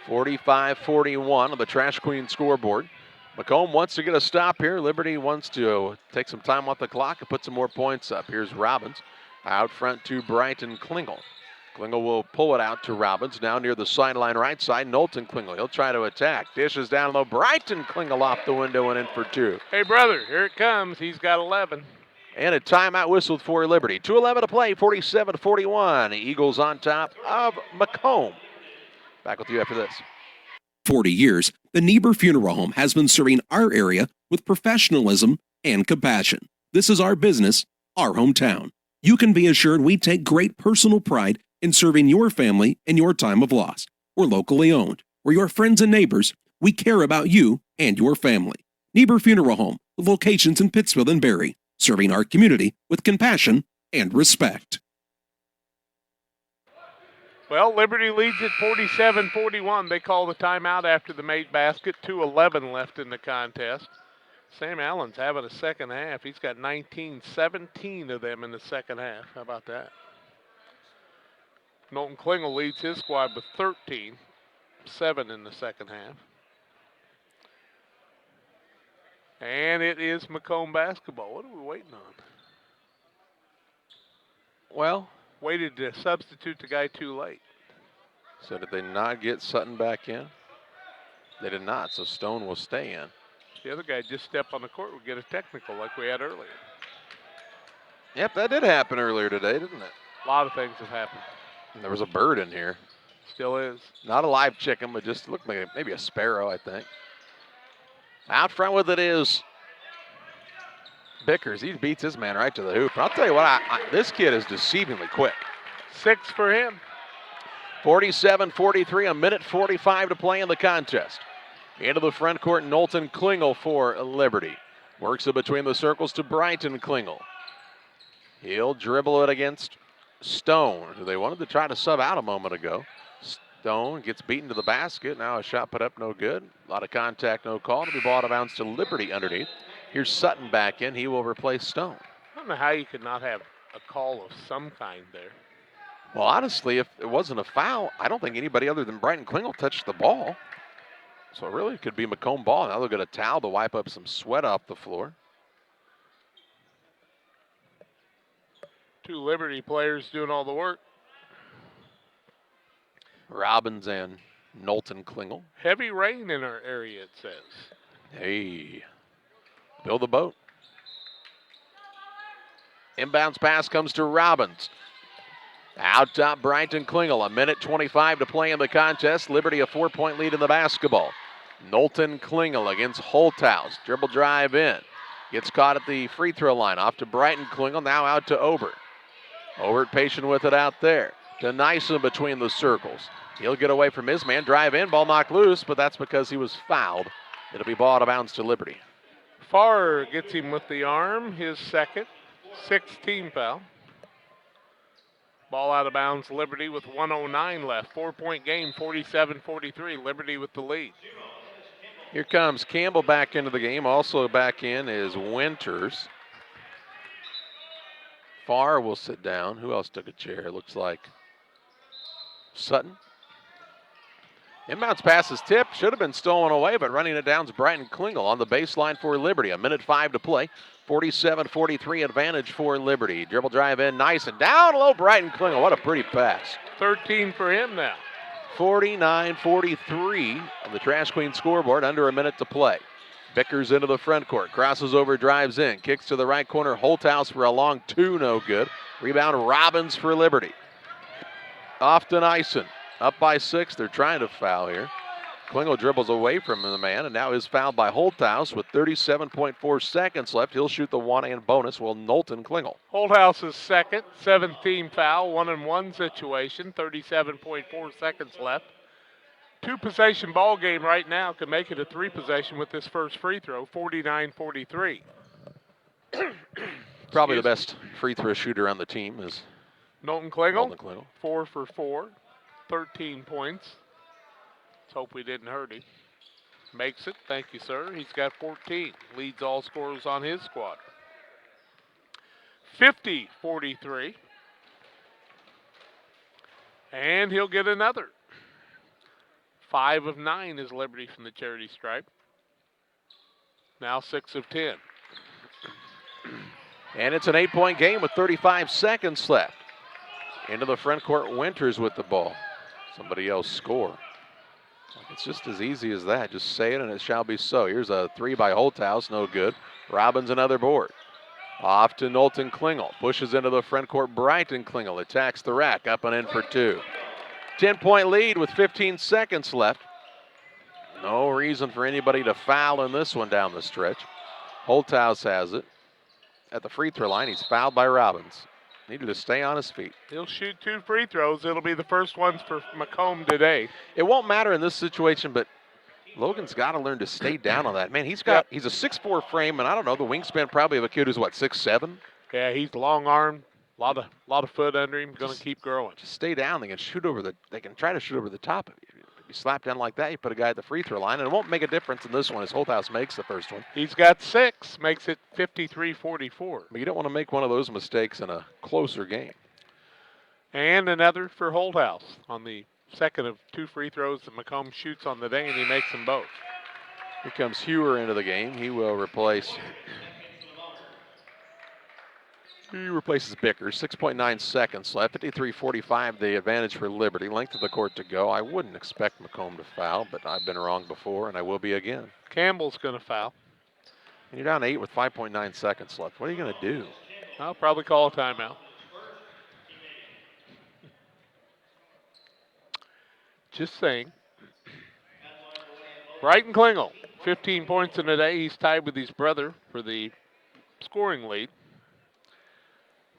45-41 on the Trash Queen scoreboard. Macomb wants to get a stop here. Liberty wants to take some time off the clock and put some more points up. Here's Robbins out front to Brighton Klingel. Klingel will pull it out to Robbins, now near the sideline right side. Knowlton Klingel, he'll try to attack. Dishes down low. Brighton Klingel off the window and in for 2. Hey, brother, here it comes. He's got 11. And a timeout whistled for Liberty. 2:11 to play, 47-41. Eagles on top of Macomb. Back with you after this. 40 years, the Niebuhr Funeral Home has been serving our area with professionalism and compassion. This is our business, our hometown. You can be assured we take great personal pride in serving your family in your time of loss. We're locally owned. We're your friends and neighbors. We care about you and your family. Niebuhr Funeral Home, with locations in Pittsfield and Barry, serving our community with compassion and respect. Well, Liberty leads at 47-41. They call the timeout after the made basket. 2:11 left in the contest. Sam Allen's having a second half. He's got 17 of them in the second half. How about that? Knowlton Klingel leads his squad with 13, 7 in the second half. And it is Macomb basketball. What are we waiting on? Well, waited to substitute the guy too late. So did they not get Sutton back in? They did not, so Stone will stay in. The other guy just stepped on the court would get a technical like we had earlier. Yep, that did happen earlier today, didn't it? A lot of things have happened. And there was a bird in here. Still is. Not a live chicken, but just looked like maybe a sparrow, I think. Out front with it is Bickers. He beats his man right to the hoop. And I'll tell you what, this kid is deceivingly quick. 6 for him. 47-43, a minute 45 to play in the contest. Into the front court, Knowlton Klingel for Liberty. Works it between the circles to Brighton Klingel. He'll dribble it against Stone, who they wanted to try to sub out a moment ago. Stone gets beaten to the basket. Now a shot put up, no good. A lot of contact, no call. To be ball out of bounds to Liberty underneath. Here's Sutton back in. He will replace Stone. I don't know how you could not have a call of some kind there. Well, honestly, if it wasn't a foul, I don't think anybody other than Brighton Klingel touched the ball. So it really could be Macomb ball. Now they'll get a towel to wipe up some sweat off the floor. 2 Liberty players doing all the work. Robbins and Knowlton Klingel. Heavy rain in our area, it says. Hey, build the boat. Inbounds pass comes to Robbins. Out top, Brighton Klingel. A minute 25 to play in the contest. Liberty a 4-point lead in the basketball. Knowlton Klingel against Holthouse. Dribble drive in. Gets caught at the free throw line. Off to Brighton Klingel. Now out to Obert. Obert patient with it out there. To Nyson between the circles. He'll get away from his man. Drive in. Ball knocked loose, but that's because he was fouled. It'll be ball out of bounds to Liberty. Farr gets him with the arm. His second. 6th foul. Ball out of bounds, Liberty with 1:09 left. 4-point game, 47-43. Liberty with the lead. Here comes Campbell back into the game. Also back in is Winters. Farr will sit down. Who else took a chair? Looks like Sutton. Inbounds pass is tipped. Should have been stolen away, but running it down is Brighton Klingel on the baseline for Liberty. A minute 5 to play. 47-43 advantage for Liberty. Dribble drive in, nice and down low. Brighton Klingel. What a pretty pass. 13 for him now. 49-43 on the Trash Queen scoreboard. Under a minute to play. Bickers into the front court. Crosses over, drives in. Kicks to the right corner. Holthouse for a long 2, no good. Rebound Robbins for Liberty. Off to Nyson. Up by 6. They're trying to foul here. Klingel dribbles away from the man and now is fouled by Holthouse with 37.4 seconds left. He'll shoot the one-and bonus. Will Knowlton Klingel. Holthouse's second, 7th foul, 1-and-1 situation, 37.4 seconds left. 2-possession ball game right now. Can make it a 3-possession with this first free throw, 49-43. Probably the best free throw shooter on the team is Knowlton Klingel. Knowlton Klingel. 4 for 4, 13 points. Let's hope we didn't hurt him. Makes it. Thank you, sir. He's got 14. Leads all scorers on his squad. 50-43. And he'll get another. 5 of 9 is Liberty from the charity stripe. Now 6 of 10. And it's an 8-point game with 35 seconds left. Into the front court, Winters with the ball. Somebody else score. It's just as easy as that. Just say it and it shall be so. Here's a 3 by Holthouse, no good. Robbins another board. Off to Knowlton Klingel. Pushes into the front court. Brighton Klingel attacks the rack. Up and in for 2. 10-point lead with 15 seconds left. No reason for anybody to foul in this one down the stretch. Holthouse has it. At the free throw line, he's fouled by Robbins. Needed to stay on his feet. He'll shoot 2 free throws. It'll be the first ones for Macomb today. It won't matter in this situation, but Logan's got to learn to stay down on that. Man, he's a 6'4" frame, and I don't know, the wingspan probably of a kid who's, 6'7"? Yeah, he's long-armed. A lot of foot under him. Going to keep growing. Just stay down. They can try to shoot over the top of you. If you slap down like that, you put a guy at the free throw line, and it won't make a difference in this one as Holthouse makes the first one. He's got 6, makes it 53-44. But you don't want to make one of those mistakes in a closer game. And another for Holthouse on the second of 2 free throws that Macomb shoots on the day, and he makes them both. Here comes Hewer into the game. He will replace. He replaces Bickers. 6.9 seconds left. 53-45, the advantage for Liberty. Length of the court to go. I wouldn't expect Macomb to foul, but I've been wrong before, and I will be again. Campbell's going to foul. And you're down 8 with 5.9 seconds left. What are you going to do? I'll probably call a timeout. Just saying. Brighton Klingel, 15 points in a day. He's tied with his brother for the scoring lead.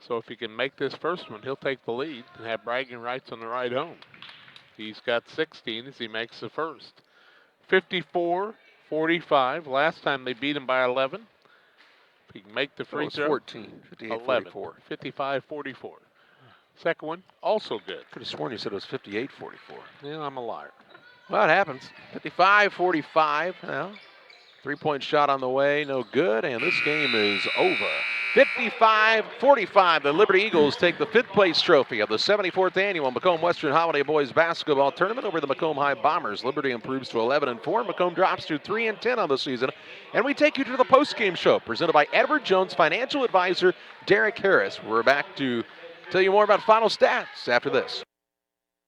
So if he can make this first one, he'll take the lead and have bragging rights on the ride home. He's got 16 as he makes the first. 54-45. Last time they beat him by 11. If he can make the free throw. 14. 58-44. 55-44. Second one, also good. Could have sworn you said it was 58-44. Yeah, I'm a liar. Well, it happens. 55-45 now. 3-point shot on the way, no good, and this game is over. 55-45, the Liberty Eagles take the 5th place trophy of the 74th annual Macomb Western Holiday Boys Basketball Tournament over the Macomb High Bombers. Liberty improves to 11-4. Macomb drops to 3-10 on the season. And we take you to the post-game show presented by Edward Jones financial advisor Derek Harris. We're back to tell you more about final stats after this.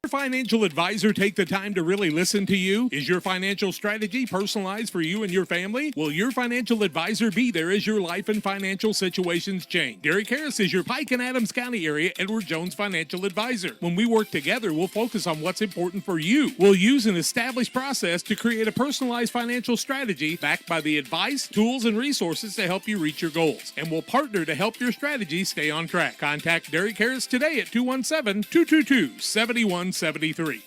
Your financial advisor take the time to really listen to you? Is your financial strategy personalized for you and your family? Will your financial advisor be there as your life and financial situations change? Derek Harris is your Pike and Adams County area Edward Jones financial advisor. When we work together, we'll focus on what's important for you. We'll use an established process to create a personalized financial strategy backed by the advice, tools, and resources to help you reach your goals. And we'll partner to help your strategy stay on track. Contact Derek Harris today at 217-222-7173.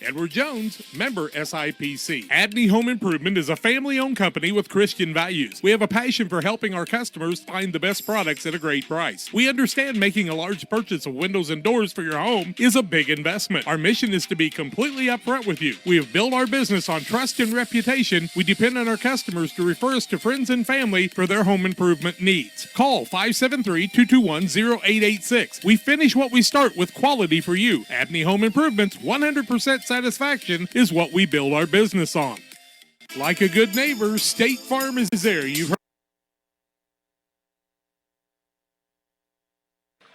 Edward Jones, member SIPC. Abney Home Improvement is a family-owned company with Christian values. We have a passion for helping our customers find the best products at a great price. We understand making a large purchase of windows and doors for your home is a big investment. Our mission is to be completely upfront with you. We have built our business on trust and reputation. We depend on our customers to refer us to friends and family for their home improvement needs. Call 573-221-0886. We finish what we start with quality for you. Abney Home Improvements, 100% satisfaction is what we build our business on. Like a good neighbor, State Farm is there. You've heard.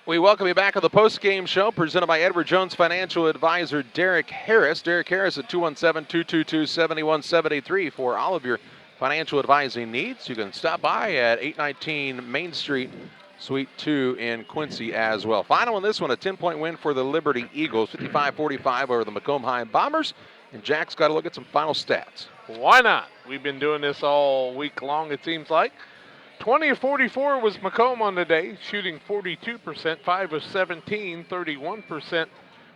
We welcome you back on the post-game show presented by Edward Jones financial advisor Derek Harris. Derek Harris at 217-222-7173 for all of your financial advising needs. You can stop by at 819 Main Street, Suite 2 in Quincy as well. Final in this one, a 10-point win for the Liberty Eagles, 55-45 over the Macomb High Bombers. And Jack's got to look at some final stats. Why not? We've been doing this all week long, it seems like. 20 of 44 was Macomb on the day, shooting 42%, 5 of 17, 31%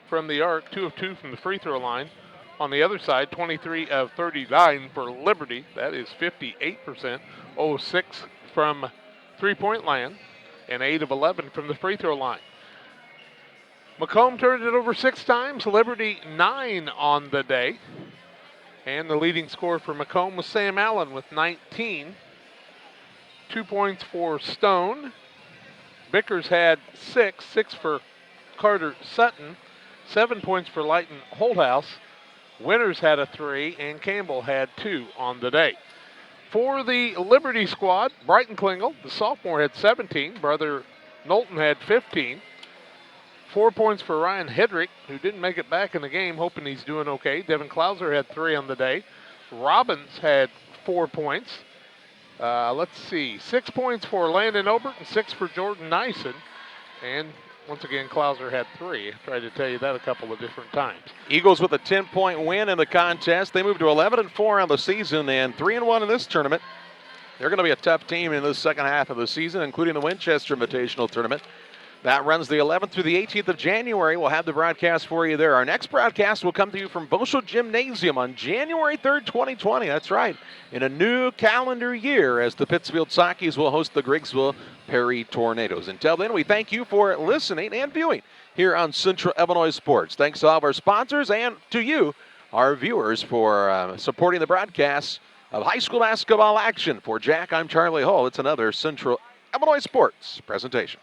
from the arc, 2 of 2 from the free throw line. On the other side, 23 of 39 for Liberty. That is 58%, 06 from three-point land, and 8 of 11 from the free throw line. Macomb turned it over 6 times, Liberty 9 on the day. And the leading scorer for Macomb was Sam Allen with 19. 2 points for Stone. Bickers had 6 for Carter Sutton. 7 points for Leighton Holthouse. Winters had a 3, and Campbell had 2 on the day. For the Liberty squad, Brighton Klingel, the sophomore, had 17. Brother Knowlton had 15. 4 points for Ryan Hedrick, who didn't make it back in the game, hoping he's doing okay. Devin Klauser had 3 on the day. Robbins had 4 points. Let's see, 6 points for Landon Obert and 6 for Jordan Nyson. And once again, Klauser had 3. I tried to tell you that a couple of different times. Eagles with a 10-point win in the contest. They moved to 11-4 on the season and 3-1 in this tournament. They're going to be a tough team in the second half of the season, including the Winchester Invitational Tournament. That runs the 11th through the 18th of January. We'll have the broadcast for you there. Our next broadcast will come to you from Boschel Gymnasium on January 3rd, 2020. That's right, in a new calendar year as the Pittsfield Sockies will host the Griggsville Perry Tornadoes. Until then, we thank you for listening and viewing here on Central Illinois Sports. Thanks to all of our sponsors and to you, our viewers, for supporting the broadcasts of high school basketball action. For Jack, I'm Charlie Hull. It's another Central Illinois Sports presentation.